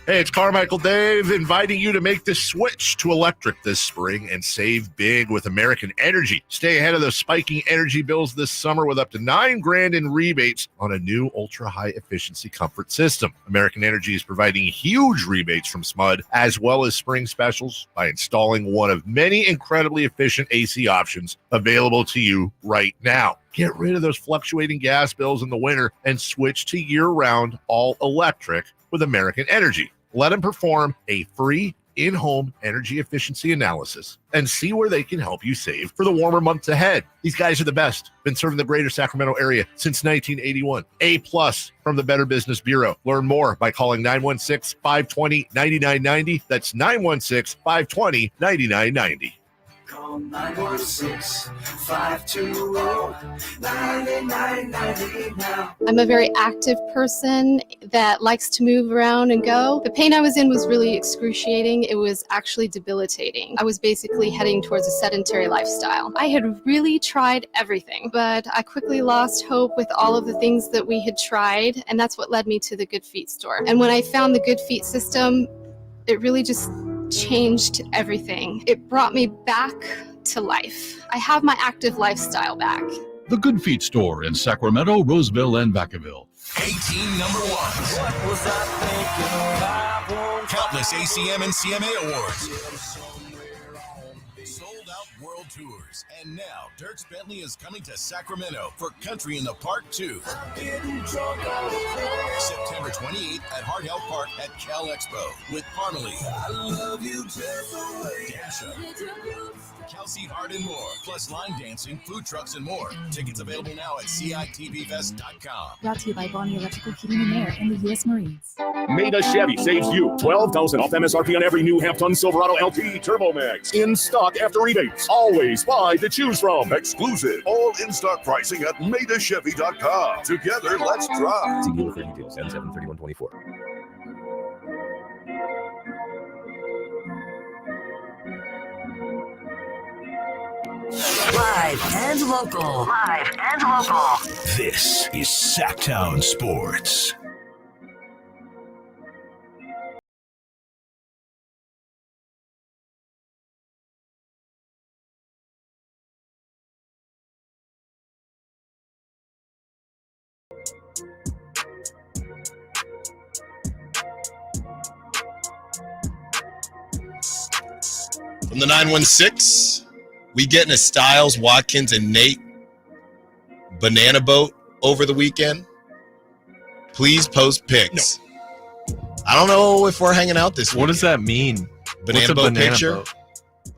Hey, it's Carmichael Dave inviting you to make the switch to electric this spring and save big with American Energy. Stay ahead of those spiking energy bills this summer with up to $9,000 in rebates on a new ultra-high efficiency comfort system. American Energy is providing huge rebates from SMUD as well as spring specials by installing one of many incredibly efficient AC options available to you right now. Get rid of those fluctuating gas bills in the winter and switch to year-round all-electric with American Energy. Let them perform a free in-home energy efficiency analysis and see where they can help you save for the warmer months ahead. These guys are the best. Been serving the greater Sacramento area since 1981. A+ from the Better Business Bureau. Learn more by calling 916-520-9990. That's 916-520-9990. Call 916-520-9990 now. I'm a very active person that likes to move around and go. The pain I was in was really excruciating. It was actually debilitating. I was basically heading towards a sedentary lifestyle. I had really tried everything, but I quickly lost hope with all of the things that we had tried, and that's what led me to the Good Feet store. And when I found the Good Feet system, it really just changed everything. It brought me back to life. I have my active lifestyle back. The Good Feet store in Sacramento, Roseville, and Vacaville. 18 number ones. What was I thinking? Countless ACM and CMA awards. Sold out world tours. And now, Dierks Bentley is coming to Sacramento for Country in the Park 2. September 28th at Hart Health Park at Cal Expo with Parmalee, Dasha, Kelsey Hart, and more. Plus line dancing, food trucks, and more. Tickets available now at CITVFest.com. Brought to you by Bonnie Electrical Heating and Air and the U.S. Marines. Maida Chevy saves you $12,000 off MSRP on every new half-ton Silverado LT Turbo Max. In stock after rebates. Always Always 5 to choose from. Exclusive. All in-stock pricing at MaidaChevy.com. Together, let's drive. See dealer for details. 773124. Live and local. Live and local. This is Sactown Sports. From the 916, we getting a Stiles, Watkins, and Nate banana boat over the weekend? Please post pics. No. I don't know if we're hanging out this weekend. What does that mean? Banana boat picture?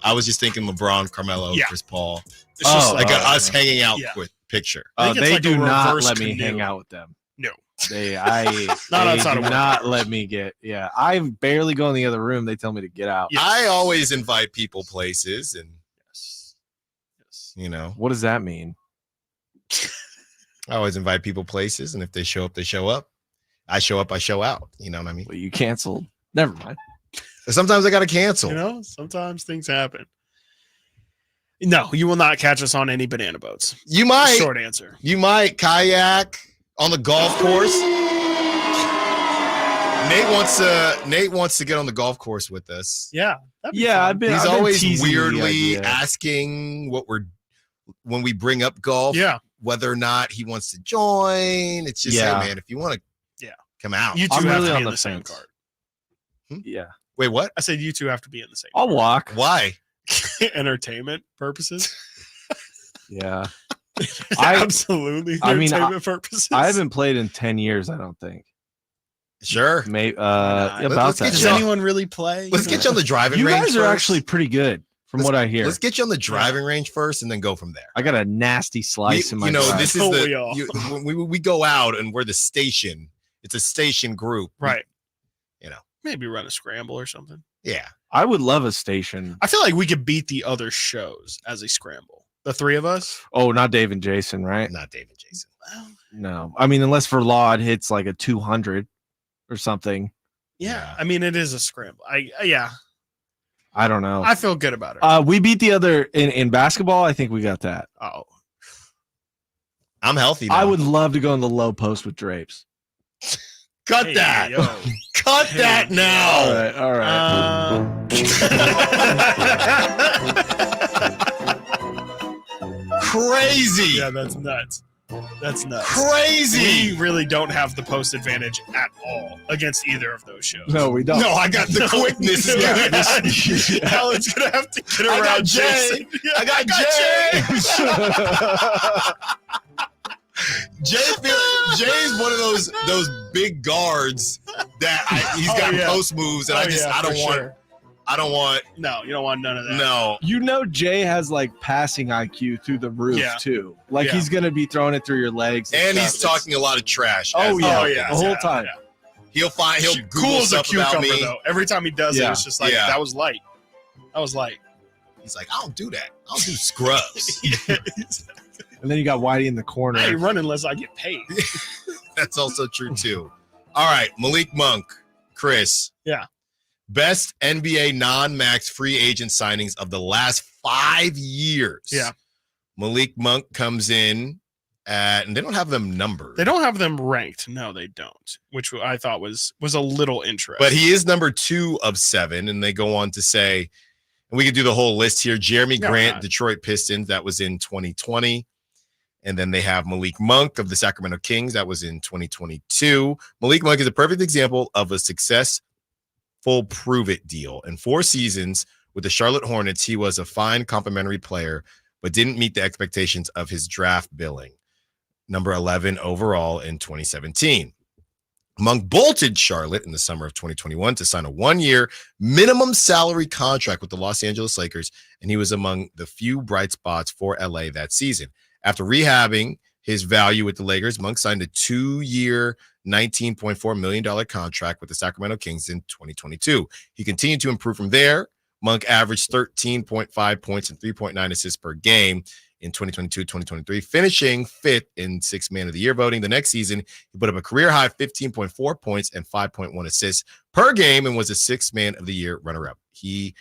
I was just thinking LeBron, Carmelo, Chris Paul. It's just like us hanging out with picture. They like do a not reverse let me canoe. hang out with them. No. They Not outside do of work not hours. let me get. Yeah, I barely go in the other room. They tell me to get out. I always invite people places, and you know, What does that mean? I always invite people places, and if they show up, they show up. I show up, I show out. You know what I mean? Well, you canceled. Never mind. Sometimes I got to cancel. You know, sometimes things happen. No, you will not catch us on any banana boats. You might. Short answer. You might kayak on the golf course. Nate wants to get on the golf course with us. Yeah. I've been. He's I've been always teasing the weirdly idea. asking when we bring up golf. Yeah. Whether or not he wants to join. It's just, hey man, if you want to, come out. You two I'm have really to be on in the the same fence. card. Yeah. Wait, what? I said you two have to be in the same. I'll walk. Why? Entertainment purposes. Yeah. Absolutely. I mean, entertainment purposes. I haven't played in 10 years. I don't think. Sure. Maybe. Let's About get that. Does anyone really play? Let's get you on the driving You range guys are first. actually pretty good, from what I hear. Let's get you on the driving range first, and then go from there. I got a nasty slice in my. drive. This is when we go out and we're the station. It's a station group, Right. You know, Maybe run a scramble or something. yeah. I would love a station. I feel like we could beat the other shows as a scramble. The three of us. Oh, not Dave and Jason, right? Not Dave and Jason. No, I mean, unless Verlaud hits like a 200 or something. Yeah. I mean, it is a scramble. I don't know. I feel good about it. We beat the other in basketball. I think we got that. Oh, I'm healthy now. I would love to go in the low post with drapes. Cut Hey, that. yo. Cut that now. All right. Crazy. Yeah, that's nuts. That's nuts. Crazy. We really don't have the post advantage at all against either of those shows. No, we don't. No, I got the quickness. Alan's gonna have to get I around got Jay. Jason. I got Jay. Jay's one of those big guards that he's got post moves, and I don't want. No, you don't want none of that. No. You know, Jay has like passing IQ through the roof too. Like he's gonna be throwing it through your legs, And stuff. he's talking a lot of trash. Oh yeah, yeah, the whole time. He'll Google Cool as a stuff about cucumber me. though. Every time he does it, Yeah. it's just like that was light. That was light. He's like, I don't do that. I don't do scrubs. And then you got Whitey in the corner. I ain't running unless I get paid. That's also true too. All right, Malik Monk, Chris. Yeah. Best NBA non-max free agent signings of the last 5 years. Yeah. Malik Monk comes in and they don't have them numbered. They don't have them ranked. No, they don't. Which I thought was a little interesting. But he is number 2 of 7, and they go on to say, and we could do the whole list here. Jeremy Grant, Detroit Pistons, that was in 2020. And then they have Malik Monk of the Sacramento Kings. That was in 2022. Malik Monk is a perfect example of a successful prove-it deal. In 4 seasons with the Charlotte Hornets, he was a fine complimentary player, but didn't meet the expectations of his draft billing. Number 11 overall in 2017. Monk bolted Charlotte in the summer of 2021 to sign a 1-year minimum salary contract with the Los Angeles Lakers, and he was among the few bright spots for LA that season. After rehabbing his value with the Lakers, Monk signed a 2-year, $19.4 million contract with the Sacramento Kings in 2022. He continued to improve from there Monk averaged 13.5 points and 3.9 assists per game in 2022-2023, finishing 5th in Sixth Man of the Year voting. The next season, he put up a career-high 15.4 points and 5.1 assists per game and was a Sixth Man of the Year runner-up. He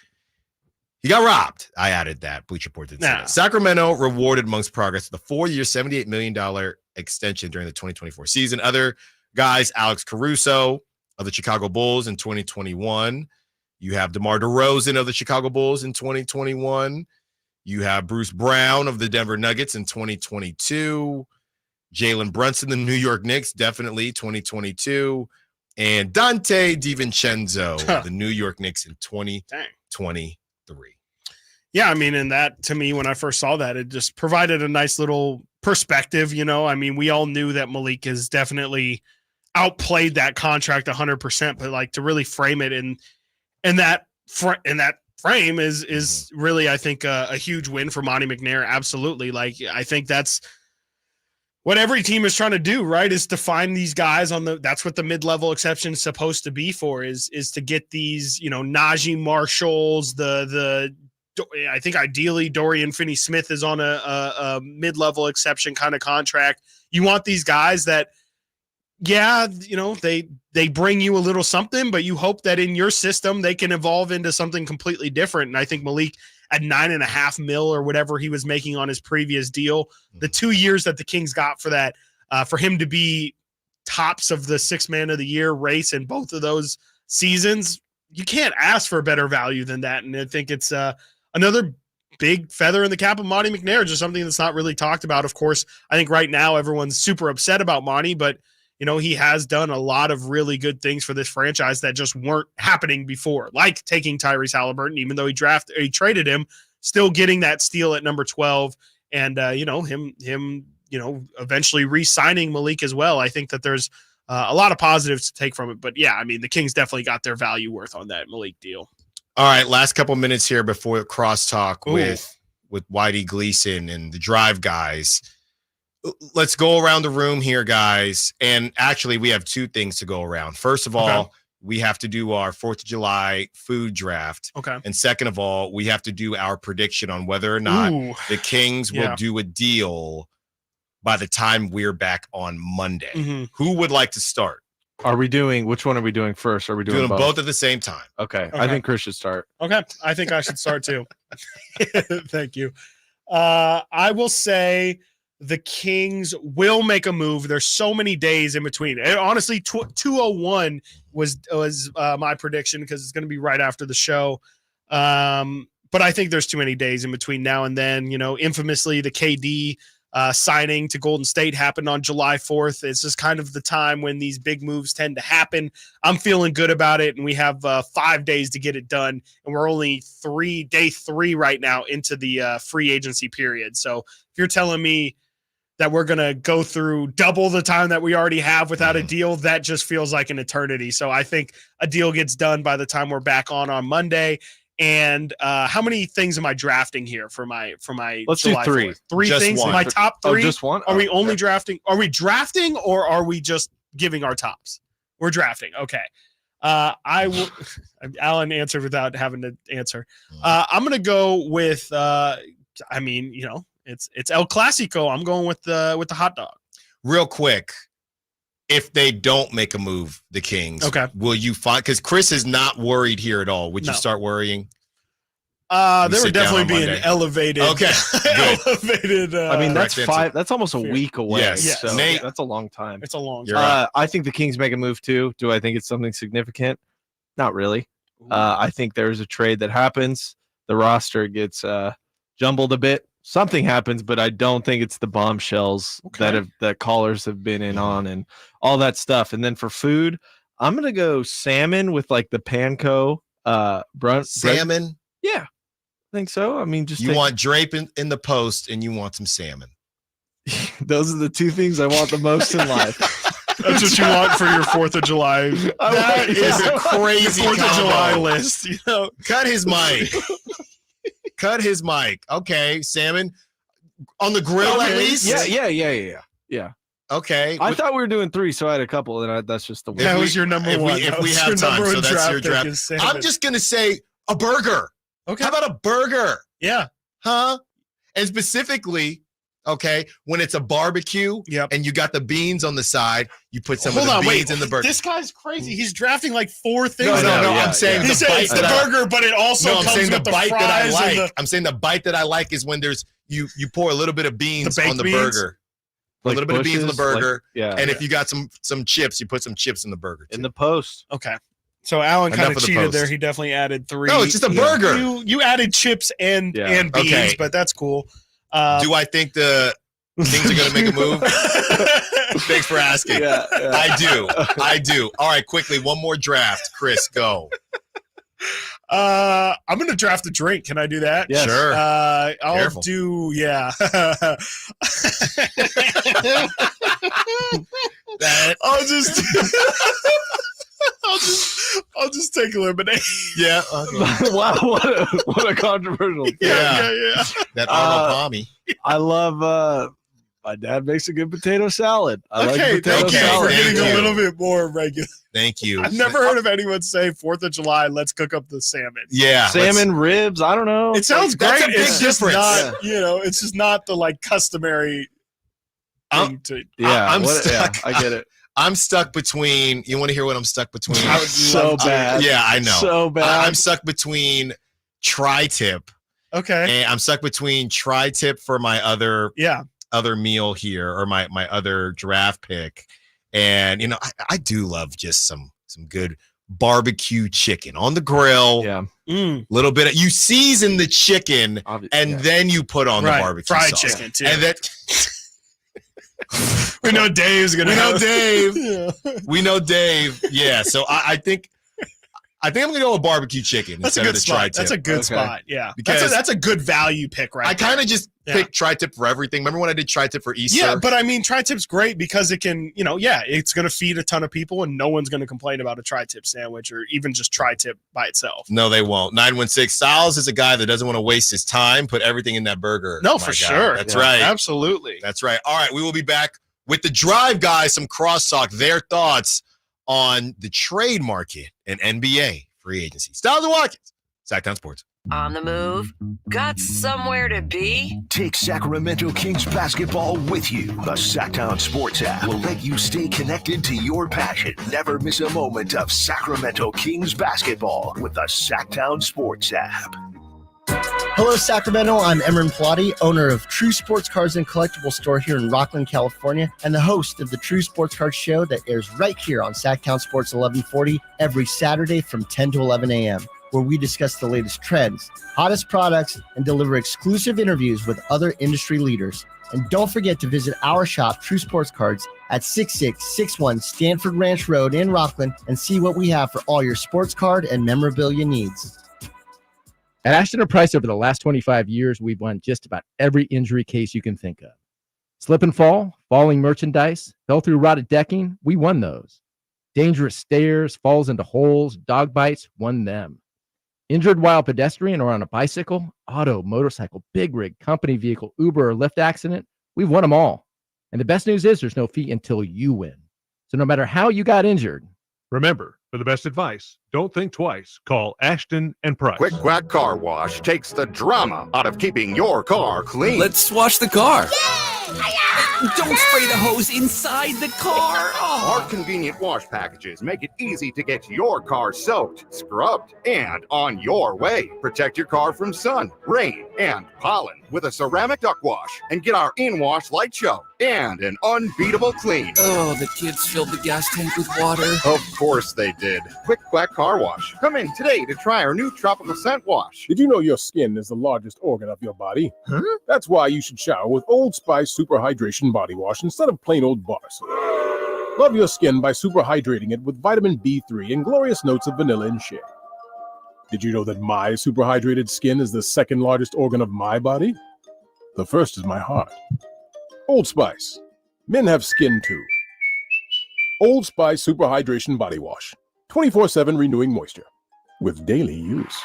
got robbed. I added that. Bleacher Report didn't say that. Sacramento rewarded Monk's progress with a 4-year, $78 million extension during the 2024 season. Other guys, Alex Caruso of the Chicago Bulls in 2021. You have DeMar DeRozan of the Chicago Bulls in 2021. You have Bruce Brown of the Denver Nuggets in 2022. Jalen Brunson, the New York Knicks, definitely 2022. And Dante DiVincenzo of the New York Knicks in 2023. Yeah, I mean, and that to me, when I first saw that, it just provided a nice little perspective. I mean, we all knew that Malik has definitely outplayed that contract 100%, but like to really frame it in that frame is really, I think, a huge win for Monty McNair. Absolutely. Like, I think that's what every team is trying to do, right? Is to find these guys that's what the mid-level exception is supposed to be for, is to get these, Najee Marshalls, I think ideally Dorian Finney-Smith is on a mid-level exception kind of contract. You want these guys that, they bring you a little something, but you hope that in your system they can evolve into something completely different. And I think Malik at $9.5 million or whatever he was making on his previous deal, the 2 years that the Kings got for that, for him to be tops of the Sixth Man of the Year race in both of those seasons, you can't ask for a better value than that. And I think it's another big feather in the cap of Monty McNair, just something that's not really talked about. Of course, I think right now everyone's super upset about Monty, but he has done a lot of really good things for this franchise that just weren't happening before, like taking Tyrese Halliburton, even though he traded him, still getting that steal at number 12, and him eventually re-signing Malik as well. I think that there's a lot of positives to take from it. But yeah, I mean, the Kings definitely got their value worth on that Malik deal. All right, last couple minutes here before crosstalk with Whitey Gleason and the Drive guys. Let's go around the room here, guys. And actually, we have two things to go around. First of all, we have to do our 4th of July food draft. Okay. And second of all, we have to do our prediction on whether or not the Kings will do a deal by the time we're back on Monday. Mm-hmm. Who would like to start? Which one are we doing first? Are we doing both at the same time? Okay. I think Chris should start. Okay. I think I should start too. Thank you. I will say the Kings will make a move. There's so many days in between. And honestly, 201 was my prediction because it's going to be right after the show. But I think there's too many days in between now and then. Infamously, the KD signing to Golden State happened on July 4th. It's just kind of the time when these big moves tend to happen. I'm feeling good about it, and we have 5 days to get it done, and we're only day 3 right now into the free agency period. So if you're telling me that we're going to go through double the time that we already have without a deal, that just feels like an eternity. So I think a deal gets done by the time we're back on Monday. And how many things am I drafting here for my Let's July do 3. 4th? 3 Just things. one. My top 3. Just one? Are we only drafting? Are we drafting or are we just giving our tops? We're drafting. Okay. I will. Alan answered without having to answer. I'm going to go with. It's El Clasico. I'm going with the hot dog. Real quick, if they don't make a move, the Kings, will you find? Because Chris is not worried here at all. Would you start worrying? They would definitely be an elevated. Okay, elevated. I mean, that's 5. That's almost a week away. Yes. So Nate, that's a long time. It's a long time. Right. I think the Kings make a move too. Do I think it's something significant? Not really. I think there's a trade that happens. The roster gets jumbled a bit. Something happens, but I don't think it's the bombshells that callers have been in on and all that stuff. And then for food, I'm gonna go salmon with like the panko salmon. Bread. Yeah, I think so. I mean, you want drape in the post, and you want some salmon. Those are the 2 things I want the most in life. That's what you want for your 4th of July. That is a crazy 4th of July list. Cut his mic. Cut his mic. Okay, salmon on the grill at least. Yeah. Okay. I thought we were doing 3, so I had a couple, and that's just the one. That was your number one. If we have time, so that's your draft. I'm just gonna say a burger. Okay. How about a burger? Yeah. Huh? And specifically, okay, when it's a barbecue and you got the beans on the side, you put some of the beans in the burger. This guy's crazy. He's drafting like 4 things. No. I'm saying he said it's the burger, but it also comes with the bite fries that I like. and I'm saying the bite that I like is when there's you pour a little bit of beans baked on the beans? burger. Like a little bit of beans on the bushes, burger. like- and if you got some chips, you put some chips in the burger. In the post. Okay. So Alan kind Enough of of the cheated post. there. He definitely added 3. No, it's just a burger. You added chips and beans, Okay. but that's cool. Do I think the Kings are going to make a move? Thanks for asking. Yeah. I do. All right, quickly, one more draft. Chris, go. I'm going to draft a drink. Can I do that? Yes. Sure. I'll Careful. do, yeah. I'll just take a lemonade. Yeah. Wow, what a controversial. Yeah. That Arnold Palmy. I love. My dad makes a good potato salad. I like Okay, potato thank you salad. for getting Thank a you. little bit more regular. Thank you. I've never heard of anyone say 4th of July, let's cook up the salmon. Yeah. Salmon ribs. I don't know. It sounds That's great. a big It's just difference. not, it's just not the like customary thing to. I'm Yeah, stuck. I get it. I'm stuck between. You want to hear what I'm stuck between? I would So love to. bad. Yeah, I know. So bad. I'm stuck between tri-tip Okay. and I'm stuck between tri-tip for my other meal here or my other draft pick. And I do love just some good barbecue chicken on the grill. Yeah. Little bit of, you season the chicken and then you put on the barbecue fried sauce. chicken too. And that we know Dave's gonna. we know Dave. Yeah. We know Dave. Yeah. So I think I'm gonna go with barbecue chicken. That's a instead good of the spot. tri-tip. That's a good spot. Yeah. Because that's a good value pick, right? I kind there. of just Yeah. picked tri-tip for everything. Remember when I did tri-tip for Easter? Yeah, but I mean, tri-tip's great because it can, it's going to feed a ton of people and no one's going to complain about a tri-tip sandwich or even just tri-tip by itself. No, they won't. 916 Stiles is a guy that doesn't want to waste his time. Put everything in that burger. No, My for God. sure. That's Yeah, right. Absolutely. That's right. All right, we will be back with the Drive guys. Some crosstalk. Their thoughts on the trade market and NBA free agency. Stiles and Watkins, Sactown Sports. On the move? Got somewhere to be? Take Sacramento Kings basketball with you. The Sactown Sports app will let you stay connected to your passion. Never miss a moment of Sacramento Kings basketball with the Sactown Sports app. Hello, Sacramento. I'm Emran Plati, owner of True Sports Cards and Collectible Store here in Rockland, California, and the host of the True Sports Cards Show that airs right here on Sactown Sports 1140 every Saturday from 10 to 11 a.m., where we discuss the latest trends, hottest products, and deliver exclusive interviews with other industry leaders. And don't forget to visit our shop, True Sports Cards, at 6661 Stanford Ranch Road in Rockland and see what we have for all your sports card and memorabilia needs. At Ashton & Price, over the last 25 years, we've won just about every injury case you can think of. Slip and fall, falling merchandise, fell through rotted decking, we won those. Dangerous stairs, falls into holes, dog bites, won them. Injured while pedestrian or on a bicycle, auto, motorcycle, big rig, company vehicle, Uber, or Lyft accident, we've won them all. And the best news is there's no fee until you win. So no matter how you got injured, remember, for the best advice, don't think twice. Call Ashton and Price. Quick Quack Car Wash takes the drama out of keeping your car clean. Let's wash the car. Don't spray the hose inside the car. Our convenient wash packages make it easy to get your car soaked, scrubbed, and on your way. Protect your car from sun, rain, and pollen with a ceramic duck wash and get our in-wash light show and an unbeatable clean. Oh, the kids filled the gas tank with water. Of course they did. Quick Quack Car Wash. Come in today to try our new tropical scent wash. Did you know your skin is the largest organ of your body? Huh? That's why you should shower with Old Spice Super Hydration Body Wash instead of plain old bar soap. Love your skin by super hydrating it with vitamin B3 and glorious notes of vanilla and shea. Did you know that my super hydrated skin is the second largest organ of my body? The first is my heart. Old Spice. Men have skin too. Old Spice Super Hydration Body Wash. 24/7 renewing moisture with daily use.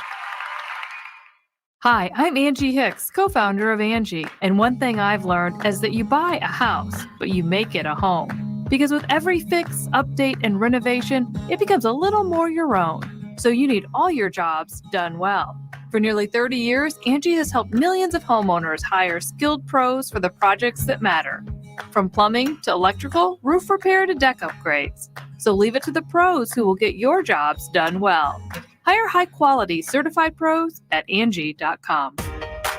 Hi, I'm Angie Hicks, co-founder of Ainge. And one thing I've learned is that you buy a house, but you make it a home. Because with every fix, update, and renovation, it becomes a little more your own. So you need all your jobs done well. For For nearly 30 years, Ainge has helped millions of homeowners hire skilled pros for the projects that matter. From plumbing to electrical, roof repair to deck upgrades. So leave it to the pros who will get your jobs done well. Hire high-quality certified pros at Angie.com.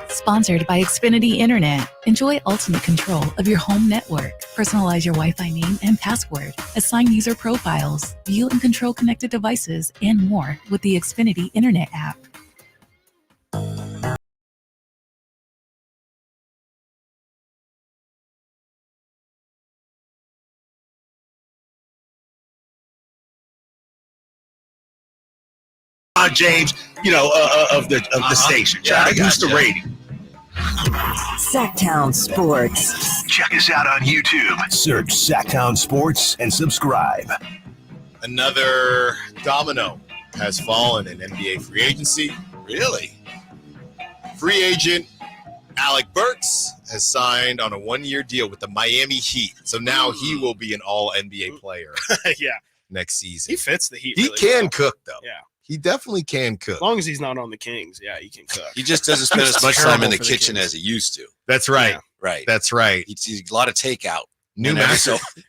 Sponsored by Xfinity Internet. Enjoy ultimate control of your home network. Personalize your Wi-Fi name and password. Assign user profiles. View and control connected devices and more with the Xfinity Internet app. James, of the station. Try to boost the rating. Sactown Sports. Check us out on YouTube. Search Sactown Sports and subscribe. Another domino has fallen in NBA free agency. Really? Free agent Alec Burks has signed on a 1-year deal with the Miami Heat. So now he will be an all-NBA player next season. He fits the Heat. He really can well. cook, though. Yeah. He definitely can cook. As long as he's not on the Kings, he can cook. He just doesn't spend as much time in the kitchen as he used to. That's right. Yeah. Right. That's right. He's a lot of takeout. New and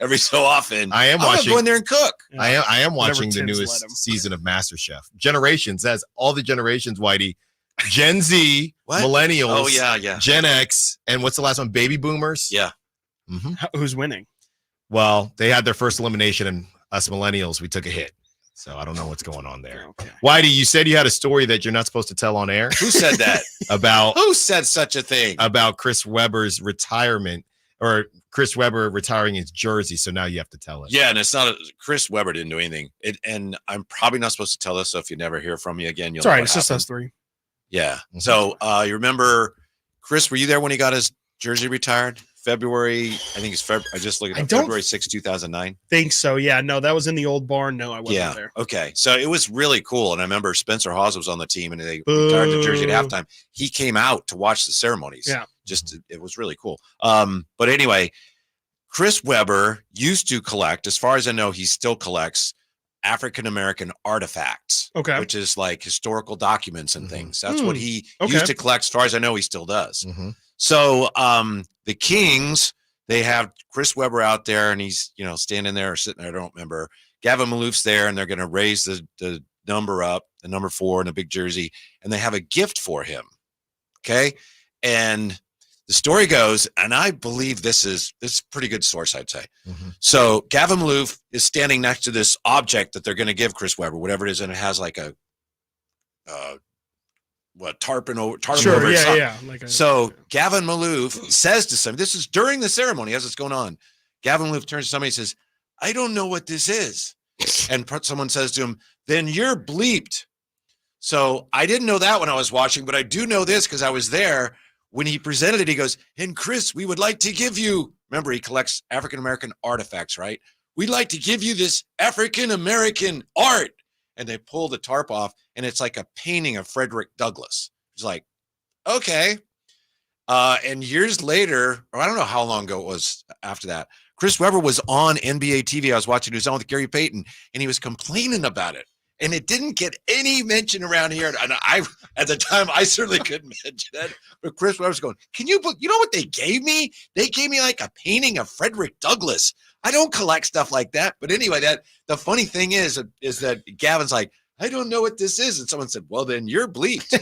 every so often. I am I'm watching. gonna go in there and cook. Yeah. I am Whatever watching the Tim's newest let him. season of MasterChef. Generations, that's all the generations, Whitey. Gen Z, What? millennials, Oh, yeah. Gen X, and what's the last one? Baby boomers. Yeah. Mm-hmm. Who's winning? Well, they had their first elimination, and us millennials, we took a hit. So I don't know what's going on there. Okay. Whitey, you said you had a story that you're not supposed to tell on air. Who said that? Who said such a thing? About Chris Webber's retirement, or Chris Webber retiring his jersey. So now you have to tell us. Yeah, and it's not Chris Webber didn't do anything. And I'm probably not supposed to tell this, so if you never hear from me again, you'll It's know all right. what It's just happened. us three. Yeah. So you remember, Chris, were you there when he got his jersey retired? February, I think it's February. I just looked at February 6, 2009. Think so. Yeah. No, that was in the old barn. No, I wasn't Yeah. there. Okay. So it was really cool. And I remember Spencer Hawes was on the team and they retired the jersey at halftime. He came out to watch the ceremonies. Yeah. It was really cool. But anyway, Chris Webber used to collect, as far as I know, he still collects African-American artifacts. Okay. Which is like historical documents and things. That's what he Okay. used to collect. As far as I know, he still does. Mm-hmm. So the Kings, they have Chris Webber out there and he's, standing there or sitting there. I don't remember. Gavin Malouf's there and they're going to raise the number up, the number 4 in a big jersey. And they have a gift for him. Okay. And the story goes, and I believe this is a pretty good source, I'd say. Mm-hmm. So Gavin Malouf is standing next to this object that they're going to give Chris Webber, whatever it is. And it has like a, tarpon over Sure, it, something. Yeah. Gavin Malouf says to somebody, this is during the ceremony as it's going on. Gavin Malouf turns to somebody and says, I don't know what this is. And someone says to him, then you're bleeped. So I didn't know that when I was watching, but I do know this because I was there when he presented it. He goes, and Chris, we would like to give you, remember he collects African-American artifacts, right? We'd like to give you this African-American art. And they pull the tarp off, and it's like a painting of Frederick Douglass. It's like, okay. And years later, or I don't know how long ago it was after that, Chris Webber was on NBA TV. I was watching, he was on with Gary Payton, and he was complaining about it. And it didn't get any mention around here. And at the time, I certainly couldn't mention it. But Chris Webber's going, you know what they gave me? They gave me like a painting of Frederick Douglass. I don't collect stuff like that. But anyway, the funny thing is that Gavin's like, I don't know what this is. And someone said, well, then you're bleeped.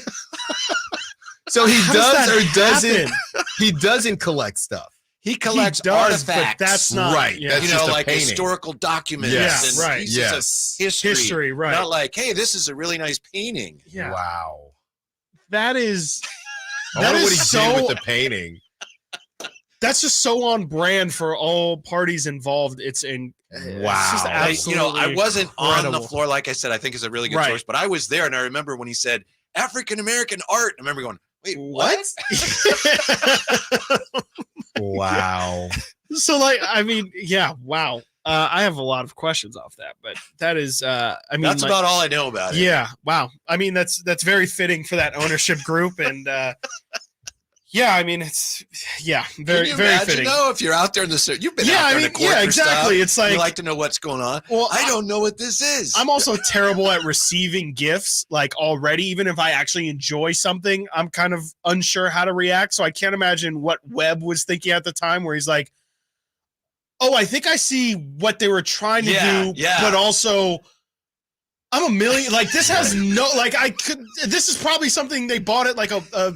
So he How does or that doesn't. happen? He doesn't collect stuff. He collects does, but artifacts. that's not- right. yeah. That's just a like painting. historical documents Yes. and right. pieces Yes. of history. Right. Not like, hey, this is a really nice painting. Yeah. Wow. That is. I That wonder what is he did so. with the painting. That's just so on brand for all parties involved. It's in. It's Wow. just absolutely I wasn't on the incredible. floor, like I said, I think is a really good Right. source, but I was there and I remember when he said African-American art. I remember going, wait, what? Wow. So, wow. I have a lot of questions off that, but that is, That's about all I know about it. Yeah, wow. I mean, that's very fitting for that ownership group, and Yeah, I mean, it's very, very imagine, fitting. though, if you're out there in the you've been out there in the court for exactly. stuff, It's like you like to know what's going on. Well, I don't know what this is. I'm also terrible at receiving gifts. Like already, even if I actually enjoy something, I'm kind of unsure how to react. So I can't imagine what Webb was thinking at the time, where he's like, "Oh, I think I see what they were trying to do, but also." I'm a million. Like this has no. Like I could. This is probably something they bought at like a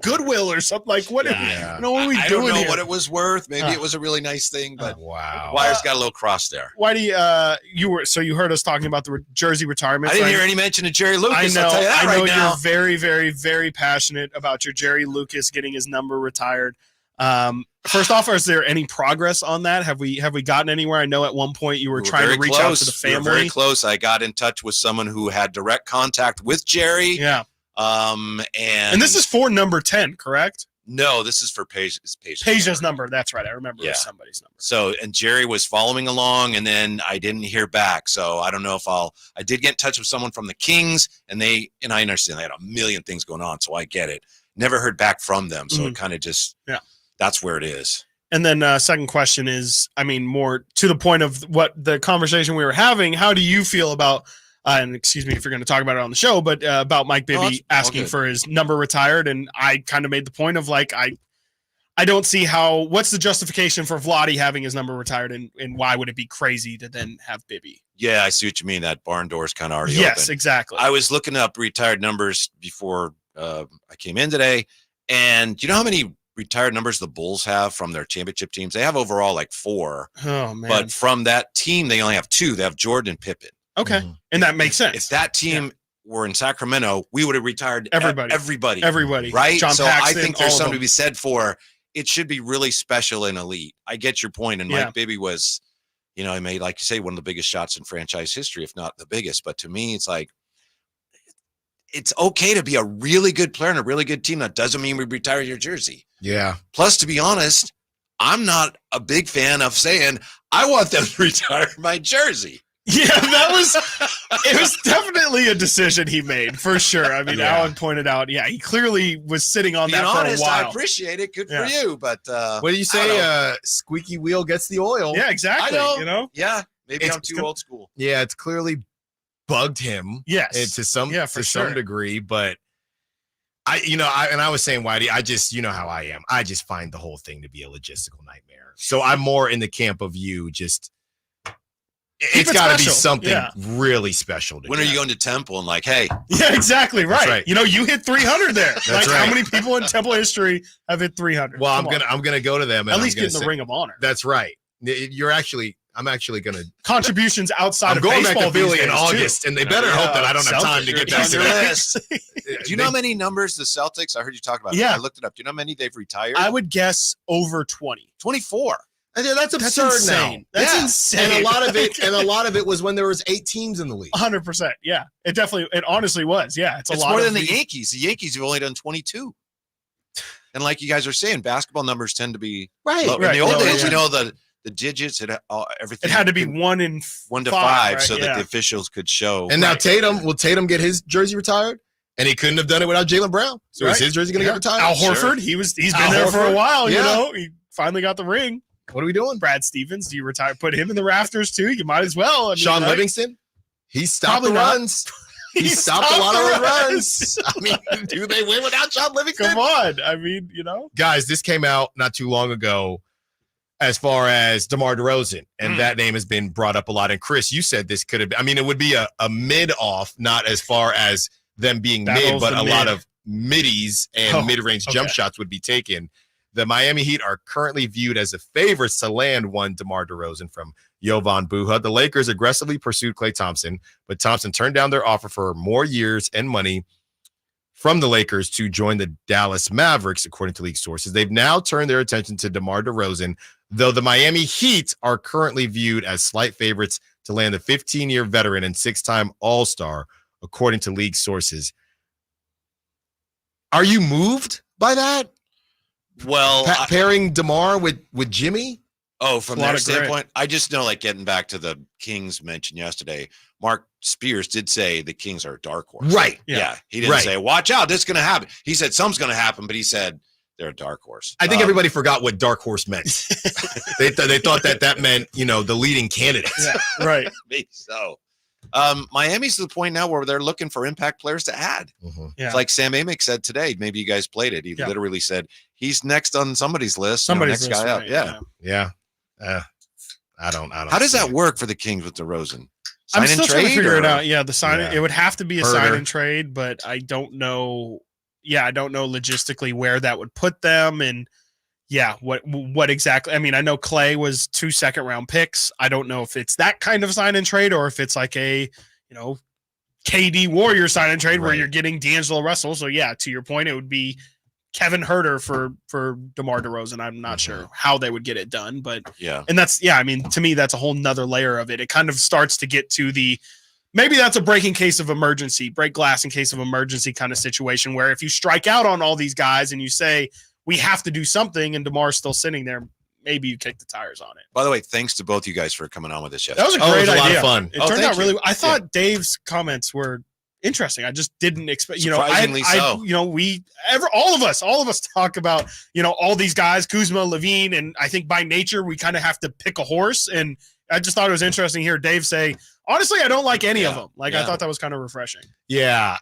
Goodwill or something. Like what? What are we doing? I don't know here? what it was worth. Maybe it was a really nice thing, but wow, wires got a little cross there. Why do you heard us talking about the jersey retirement? I didn't hear any mention of Jerry Lucas. I know. I'll tell you that I know right now. you're very, very, very passionate about your Jerry Lucas getting his number retired. First off, is there any progress on that? Have we gotten anywhere? I know at one point you were trying to reach out to the family. We were very close. I got in touch with someone who had direct contact with Jerry. Yeah. And this is for number 10, correct? No, this is for Peja's number. That's right. I remember it was somebody's number. So, and Jerry was following along, and then I didn't hear back. So I don't know if I did get in touch with someone from the Kings, and I understand they had a million things going on, so I get it. Never heard back from them. So it kind of just, that's where it is. And then second question is, I mean, more to the point of what the conversation we were having, how do you feel about, and excuse me if you're going to talk about it on the show, but about Mike Bibby asking for his number retired? And I kind of made the point of like, I don't see what's the justification for Vlade having his number retired, and why would it be crazy to then have Bibby? Yeah, I see what you mean. That barn door is kind of already Yes, open. exactly. I was looking up retired numbers before I came in today, and you know how many retired numbers the Bulls have from their championship teams? They have overall like 4. Oh man! But from that team, they only have 2. They have Jordan and Pippen. Okay, and that makes sense. If that team were in Sacramento, we would have retired everybody, right? John so Paxton, I think there's all of something them. to be said for it. Should be really special and elite. I get your point, and Mike Bibby was, he made, like you say, one of the biggest shots in franchise history, if not the biggest. But to me, it's like, it's okay to be a really good player and a really good team. That doesn't mean we retire your jersey. Yeah. Plus, to be honest, I'm not a big fan of saying I want them to retire my jersey. Yeah, it was definitely a decision he made for sure. I mean, Alan pointed out, he clearly was sitting on that for a while. I appreciate it. Good for you. But what do you say? Squeaky wheel gets the oil. Yeah, exactly. I know. Yeah, maybe I'm too old school. Yeah, it's clearly bugged him. Yes, to some degree, but I was saying, Whitey, I just, how I am. I just find the whole thing to be a logistical nightmare. So I'm more in the camp of you. Just it's got to be something really special. When are you going to Temple and like, hey? Yeah, exactly right. You hit 300 there. That's like, right. How many people in Temple history have hit 300? Well, I'm gonna go to them. And at least get in the Ring of Honor. That's right. I'm actually going to contributions outside of baseball. I'm going back to Philly in August, and they better hope that I don't have time to get back to that. Do you know how many numbers the Celtics? I heard you talk about it. I looked it up. Do you know how many they've retired? I would guess over 20. 24. That's absurd insane. now. That's insane. And a lot of it was when there was 8 teams in the league. 100%. Yeah. It honestly was. Yeah. It's more than the Yankees. The Yankees have only done 22. And like you guys are saying, basketball numbers tend to be low. In the old days, the digits, everything. It had to be 1 to 5, right? so that the officials could show. And now will Tatum get his jersey retired? And he couldn't have done it without Jaylen Brown. So is his jersey going to get retired? Al Horford, he's been there for a while. He finally got the ring. What are we doing? Brad Stevens, do you retire? Put him in the rafters too. You might as well. I mean, Sean Livingston, he stopped the runs. He stopped a lot of runs. I mean, do they win without Sean Livingston? Come on. I mean, guys, this came out not too long ago. As far as DeMar DeRozan, and that name has been brought up a lot. And Chris, you said this could have been, it would be a mid-off, not as far as them being mid, but a lot of middies and mid-range jump shots would be taken. The Miami Heat are currently viewed as the favorites to land one DeMar DeRozan from Jovan Buha. The Lakers aggressively pursued Klay Thompson, but Thompson turned down their offer for more years and money from the Lakers to join the Dallas Mavericks, according to league sources. They've now turned their attention to DeMar DeRozan, though the Miami Heat are currently viewed as slight favorites to land the 15-year veteran and 6-time All-Star, according to league sources. Are you moved by that? Well, pairing DeMar with Jimmy? Oh, from A lot their of grit. standpoint, I just know, like, getting back to the Kings mentioned yesterday, Mark Spears did say the Kings are a dark horse. Right. Yeah. He didn't say, watch out, this is going to happen. He said something's going to happen, but he said they're a dark horse. I think everybody forgot what dark horse meant. they thought that meant, the leading candidates. Yeah, right. Maybe so. Miami's to the point now where they're looking for impact players to add. Yeah. It's like Sam Amick said today. Maybe you guys played it. He literally said he's next on somebody's list. Somebody's next list, guy right, up. Yeah. I don't. How does that work for the Kings with DeRozan? I'm Sign still and trying to trade, figure it or- out. Yeah, the sign. Yeah. It would have to be a Herder. sign and trade, but I don't know. Yeah, I don't know logistically where that would put them, and what exactly. I mean, I know Clay was 2 second-round picks. I don't know if it's that kind of sign and trade or if it's like a KD Warrior sign and trade where Right. you're getting D'Angelo Russell. So yeah, to your point, it would be Kevin Herder for DeMar DeRozan. I'm not sure how they would get it done, but and that's I mean, to me, that's a whole nother layer of it. It kind of starts to get to the maybe that's a breaking case of emergency, break glass in case of emergency kind of situation where if you strike out on all these guys and you say we have to do something and DeMar's still sitting there, maybe you kick the tires on it. By the way, thanks to both you guys for coming on with us That was yesterday. a great idea. a lot of fun. It turned out really. you. I thought Dave's comments were interesting. I just didn't expect. Surprisingly so. All of us talk about all these guys, Kuzma, Levine, and I think by nature we kind of have to pick a horse. And I just thought it was interesting to hear Dave say, honestly, I don't like any of them. I thought that was kind of refreshing. Yeah.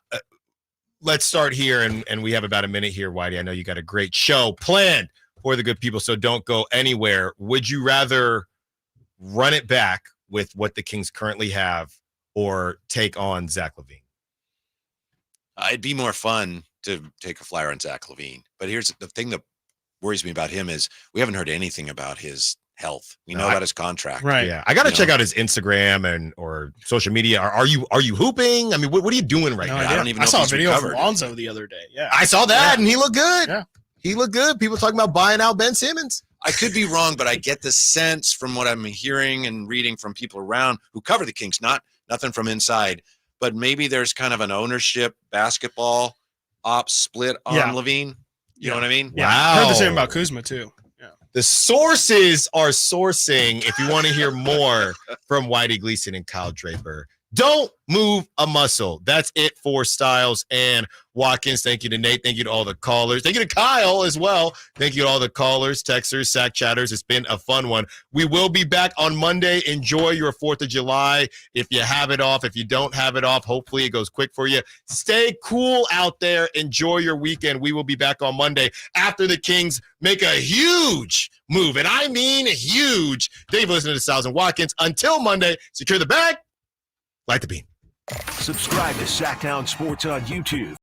Let's start here, and we have about a minute here, Whitey. I know you got a great show planned for the good people, so don't go anywhere. Would you rather run it back with what the Kings currently have or take on Zach LaVine? It'd be more fun to take a flyer on Zach LaVine. But here's the thing that worries me about him is we haven't heard anything about his health. We know about his contract. Right. Yeah. I got to check out his Instagram or social media. Are you hooping? I mean, what are you doing right now? I don't even know I if saw a he's video recovered. of Lonzo the other day. Yeah. I saw that, and he looked good. Yeah. He looked good. People talking about buying out Ben Simmons. I could be wrong, but I get the sense from what I'm hearing and reading from people around who cover the Kings, nothing from inside, but maybe there's kind of an ownership basketball ops split on Levine. You know what I mean? Yeah. Wow. I heard the same about Kuzma too. Yeah. The sources are sourcing. If you want to hear more from Whitey Gleason and Kyle Draper, don't move a muscle. That's it for Stiles and Watkins. Thank you to Nate. Thank you to all the callers. Thank you to Kyle as well. Thank you to all the callers, texters, sack chatters. It's been a fun one. We will be back on Monday. Enjoy your 4th of July. If you have it off, if you don't have it off, hopefully it goes quick for you. Stay cool out there. Enjoy your weekend. We will be back on Monday after the Kings make a huge move. And I mean huge. Dave, listening to Stiles and Watkins. Until Monday, secure the bag. Light the beam. Subscribe to Sactown Sports on YouTube.